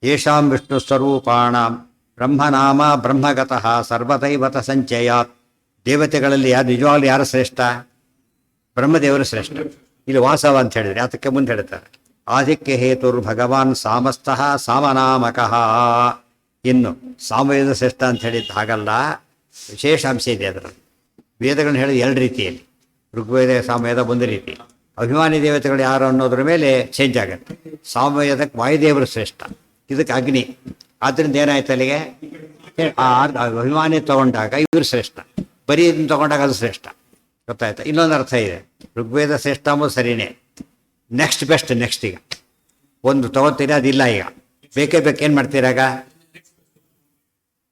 ಯೇಷಾಂ ವಿಷ್ಣು ಸ್ವರೂಪಾಣಾಂ ಬ್ರಹ್ಮನಾಮ ಬ್ರಹ್ಮಗತಃ ಸರ್ವದೈವತ ಸಂಚಯಾತ್. ದೇವತೆಗಳಲ್ಲಿ ಯಾರು ನಿಜವಾಗ್ಲೂ ಯಾರು ಶ್ರೇಷ್ಠ? ಬ್ರಹ್ಮದೇವರು ಶ್ರೇಷ್ಠ. ಇಲ್ಲಿ ವಾಸವ ಅಂತ ಹೇಳಿದ್ರೆ ಅದಕ್ಕೆ ಮುಂದೆ ಹೇಳ್ತಾರೆ, ಆದಿಕ್ಯ ಹೇತುರ್ ಭಗವಾನ್ ಸಾಮಸ್ತಃ ಸಾಮನಾಮಕಃ. ಇನ್ನು ಸಾಮವೇದ ಶ್ರೇಷ್ಠ ಅಂತ ಹೇಳಿದ್ದು ಹಾಗಲ್ಲ, ವಿಶೇಷಾಂಶ ಇದೆ ಅದರಲ್ಲಿ. ವೇದಗಳನ್ನ ಹೇಳಿದ 2 ರೀತಿಯಲ್ಲಿ, ಋಗ್ವೇದ ಸಾಮವೇದ ಒಂದು ರೀತಿ. ಅಭಿಮಾನಿ ದೇವತೆಗಳು ಯಾರು ಅನ್ನೋದ್ರ ಮೇಲೆ ಚೇಂಜ್ ಆಗುತ್ತೆ. ಸಾಮವೇದಕ್ಕೆ ವಾಯುದೇವರು ಶ್ರೇಷ್ಠ, ಇದಕ್ಕೆ ಅಗ್ನಿ. ಆದ್ದರಿಂದ ಏನಾಯ್ತು ಅಲ್ಲಿಗೆ? ಅಭಿಮಾನಿ ತಗೊಂಡಾಗ ಇವರು ಶ್ರೇಷ್ಠ, ಬರೀ ಇದನ್ನು ತಗೊಂಡಾಗ ಅದು ಶ್ರೇಷ್ಠ. ಗೊತ್ತಾಯ್ತಾ? ಇನ್ನೊಂದು ಅರ್ಥ ಇದೆ, ಋಗ್ವೇದ ಶ್ರೇಷ್ಠ ಅಂಬೋದು ಸರಿಯೇ, ನೆಕ್ಸ್ಟ್ ಬೆಸ್ಟ್. ನೆಕ್ಸ್ಟ್ ಈಗ ಒಂದು ತಗೋತೀರಾ, ಅದಿಲ್ಲ, ಈಗ ಬೇಕೇ ಏನು ಮಾಡ್ತೀರಾಗ?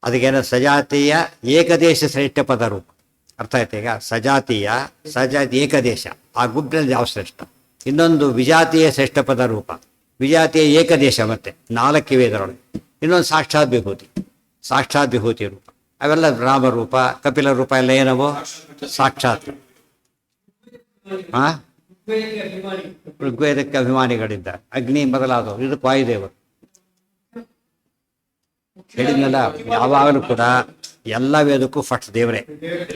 ಅದಕ್ಕೇನೋ ಸಜಾತೀಯ ಏಕದೇಶ ಶ್ರೇಷ್ಠ ಪದ ರೂಪ. ಅರ್ಥ ಆಯ್ತು ಈಗ? ಸಜಾತಿ ಏಕದೇಶ, ಆ ಗುಂಪಿನಲ್ಲಿ ಯಾವ ಶ್ರೇಷ್ಠ. ಇನ್ನೊಂದು ವಿಜಾತಿಯ ಶ್ರೇಷ್ಠ ಪದ ರೂಪ, ವಿಜಾತಿಯ ಏಕದೇಶ, ಮತ್ತೆ 4 ವೇದರೊಳಗೆ. ಇನ್ನೊಂದು ಸಾಕ್ಷಾತ್ ವಿಭೂತಿ ರೂಪ. ಅವೆಲ್ಲ ರಾಮರೂಪ, ಕಪಿಲ ರೂಪ ಎಲ್ಲ ಏನವು? ಸಾಕ್ಷಾತ್. ಋಗ್ವೇದಕ್ಕೆ ಅಭಿಮಾನಿಗಳಿದ್ದಾರೆ, ಅಗ್ನಿ ಮೊದಲಾದವು. ಇದಕ್ಕೆ ವಾಯುದೇವರು ಹೇಳಿದ್ನಲ್ಲ, ಯಾವಾಗಲೂ ಕೂಡ ಎಲ್ಲ ವೇದಕ್ಕೂ ಫಸ್ಟ್ ದೇವರೇ,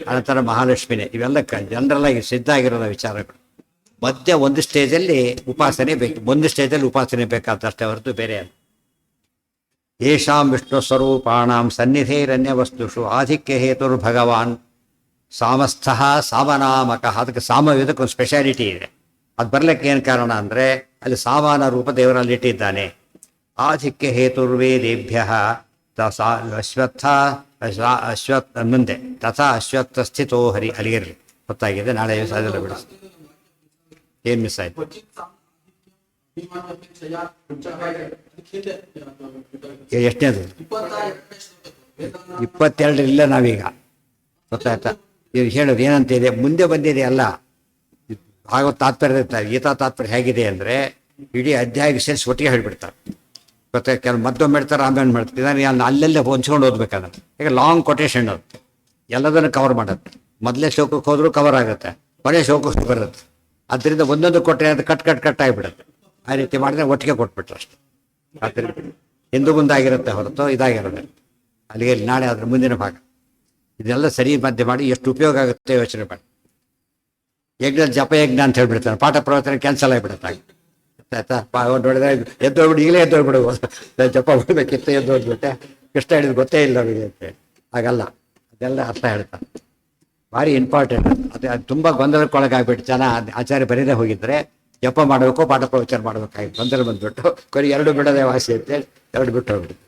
ಅನಂತರ ಮಹಾಲಕ್ಷ್ಮಿನೇ. ಇವೆಲ್ಲ ಜನರಲ್ಲ ಸಿದ್ಧ ಆಗಿರೋದ ವಿಚಾರಗಳು. ಮಧ್ಯ ಒಂದು ಸ್ಟೇಜಲ್ಲಿ ಉಪಾಸನೆ ಬೇಕು, ಒಂದು ಸ್ಟೇಜಲ್ಲಿ ಉಪಾಸನೆ ಬೇಕಾದಷ್ಟೇ ಹೊರತು ಬೇರೆ ಅಲ್ಲ. ಯೇಷಾಂ ವಿಷ್ಣು ಸ್ವರೂಪಾಣಾಂ ಸನ್ನಿಧೇರನ್ಯ ವಸ್ತುಷು ಆಧಿಕ್ಯ ಹೇತುರ್ಭಗವಾನ್ ಸಾಮಸ್ಥಃ ಸಾಮನಾಮಕಃ. ಅದಕ್ಕೆ ಸಾಮವೇದಕ್ಕೆ ಒಂದು ಸ್ಪೆಷಾಲಿಟಿ ಇದೆ. ಅದು ಬರ್ಲಿಕ್ಕೆ ಏನು ಕಾರಣ ಅಂದರೆ ಅಲ್ಲಿ ಸಾಮಾನ ರೂಪ ದೇವರಲ್ಲಿ ಇಟ್ಟಿದ್ದಾನೆ. ಆಧಿಕ್ಯ ಹೇತುರ್ವೇದೇಭ್ಯ ಅಶ್ವತ್ಥ ಮುಂದೆ ತಥಾ ಅಶ್ವತ್ಥ ಸ್ಥಿತೋ ಹರಿ. ಅಲ್ಲಿಗಿರಲಿ, ಗೊತ್ತಾಗಿದೆ. ನಾಳೆ ಅದೆಲ್ಲ ಬಿಡಿಸಿ. ಏನು ಮಿಸ್ ಆಯ್ತು? ಎಷ್ಟನೇದು? 22 ಇಲ್ಲ ನಾವೀಗ. ಗೊತ್ತಾಯ್ತಾ? ಇವ್ರು ಹೇಳೋದು ಏನಂತಿದೆ, ಮುಂದೆ ಬಂದಿದೆ ಅಲ್ಲ. ಹಾಗೋ ತಾತ್ಪರ್ಯ ಇರ್ತಾರೆ. ಗೀತಾ ತಾತ್ಪರ್ಯ ಹೇಗಿದೆ ಅಂದರೆ ಇಡೀ ಅಧ್ಯಾಯ ಸೇರಿಸಿ ಒಟ್ಟಿಗೆ ಹೇಳ್ಬಿಡ್ತಾರೆ. ಗೊತ್ತಾಯ್ತು? ಕೆಲವು ಮತ್ತೊಮ್ಮೆ ಹೇಳ್ತಾರೆ, ಆಮೇಲೆ ಮಾಡ್ತಾರೆ. ಅಲ್ಲೆಲ್ಲೇ ಹೊಂಚ್ಕೊಂಡು ಓದ್ಬೇಕಾದ್ರೆ ಈಗ ಲಾಂಗ್ ಕೊಟೇಶನ್ ಅದು ಎಲ್ಲದನ್ನು ಕವರ್ ಮಾಡುತ್ತೆ. ಮೊದಲೇ ಶ್ಲೋಕಕ್ಕೆ ಹೋದ್ರೂ ಕವರ್ ಆಗುತ್ತೆ, ಕೊನೆ ಶ್ಲೋಕಕ್ಕೆ ಬರುತ್ತೆ. ಅದರಿಂದ ಒಂದೊಂದು ಕೊಟ್ಟರೆ ಅದು ಕಟ್ ಆಗಿಬಿಡುತ್ತೆ. ಆ ರೀತಿ ಮಾಡಿದ್ರೆ ಒಟ್ಟಿಗೆ ಕೊಟ್ಬಿಟ್ರು ಅಷ್ಟೆ. ಆದ್ದರಿಂದ ಹಿಂದೂ ಮುಂದಾಗಿರುತ್ತೆ ಹೊರತು ಇದಾಗಿರೋದು. ಅಲ್ಲಿಗೆ ನಾಳೆ ಅದ್ರ ಮುಂದಿನ ಭಾಗ ಇದೆಲ್ಲ ಸರಿ ಮಧ್ಯೆ ಮಾಡಿ ಎಷ್ಟು ಉಪಯೋಗ ಆಗುತ್ತೆ ಯೋಚನೆ ಮಾಡಿ. ಯಜ್ಞ ಜಪಯಜ್ಞ ಅಂತ ಹೇಳ್ಬಿಡ್ತಾನೆ, ಪಾಠ ಪ್ರವಚನ ಕ್ಯಾನ್ಸಲ್ ಆಗಿಬಿಡುತ್ತೆ. ಆಯ್ತಾ? ನೋಡಿದ್ರೆ ಎದ್ದೋಗ್ಬಿಟ್ಟು ಈಗಲೇ ಎದ್ದೋಗ್ಬಿಡ್ಬೋದು. ಜಪ ಬಿಡ್ಬೇಕಿತ್ತು, ಎದ್ದೋಗ್ಬಿಟ್ಟೆ, ಕೃಷ್ಣ ಹೇಳಿದ್ ಗೊತ್ತೇ ಇಲ್ಲ ಅವರಿಗೆ ಅಂತೇಳಿ. ಹಾಗಲ್ಲ, ಅದೆಲ್ಲ ಅರ್ಥ ಹೇಳ್ತಾರೆ. ಭಾರಿ ಇಂಪಾರ್ಟೆಂಟ್. ಅದು ತುಂಬ ಗೊಂದಲಕ್ಕೊಳಗಾಗ್ಬಿಟ್ಟು ಜನ ಆಚಾರ್ಯ ಬರೀದೇ ಹೋಗಿದ್ರೆ ಜಪ ಮಾಡಬೇಕು, ಪಾಠ ಪ್ರವಚನ ಮಾಡಬೇಕಾಗಿ ಗೊಂದಲ ಬಂದ್ಬಿಟ್ಟು ಕೊನೆಗೆ 2 ಬಿಡೋದೇ ವಾಸಿ ಅಂತೇಳಿ 2 ಬಿಟ್ಟು ಹೋಗ್ಬಿಟ್ಟು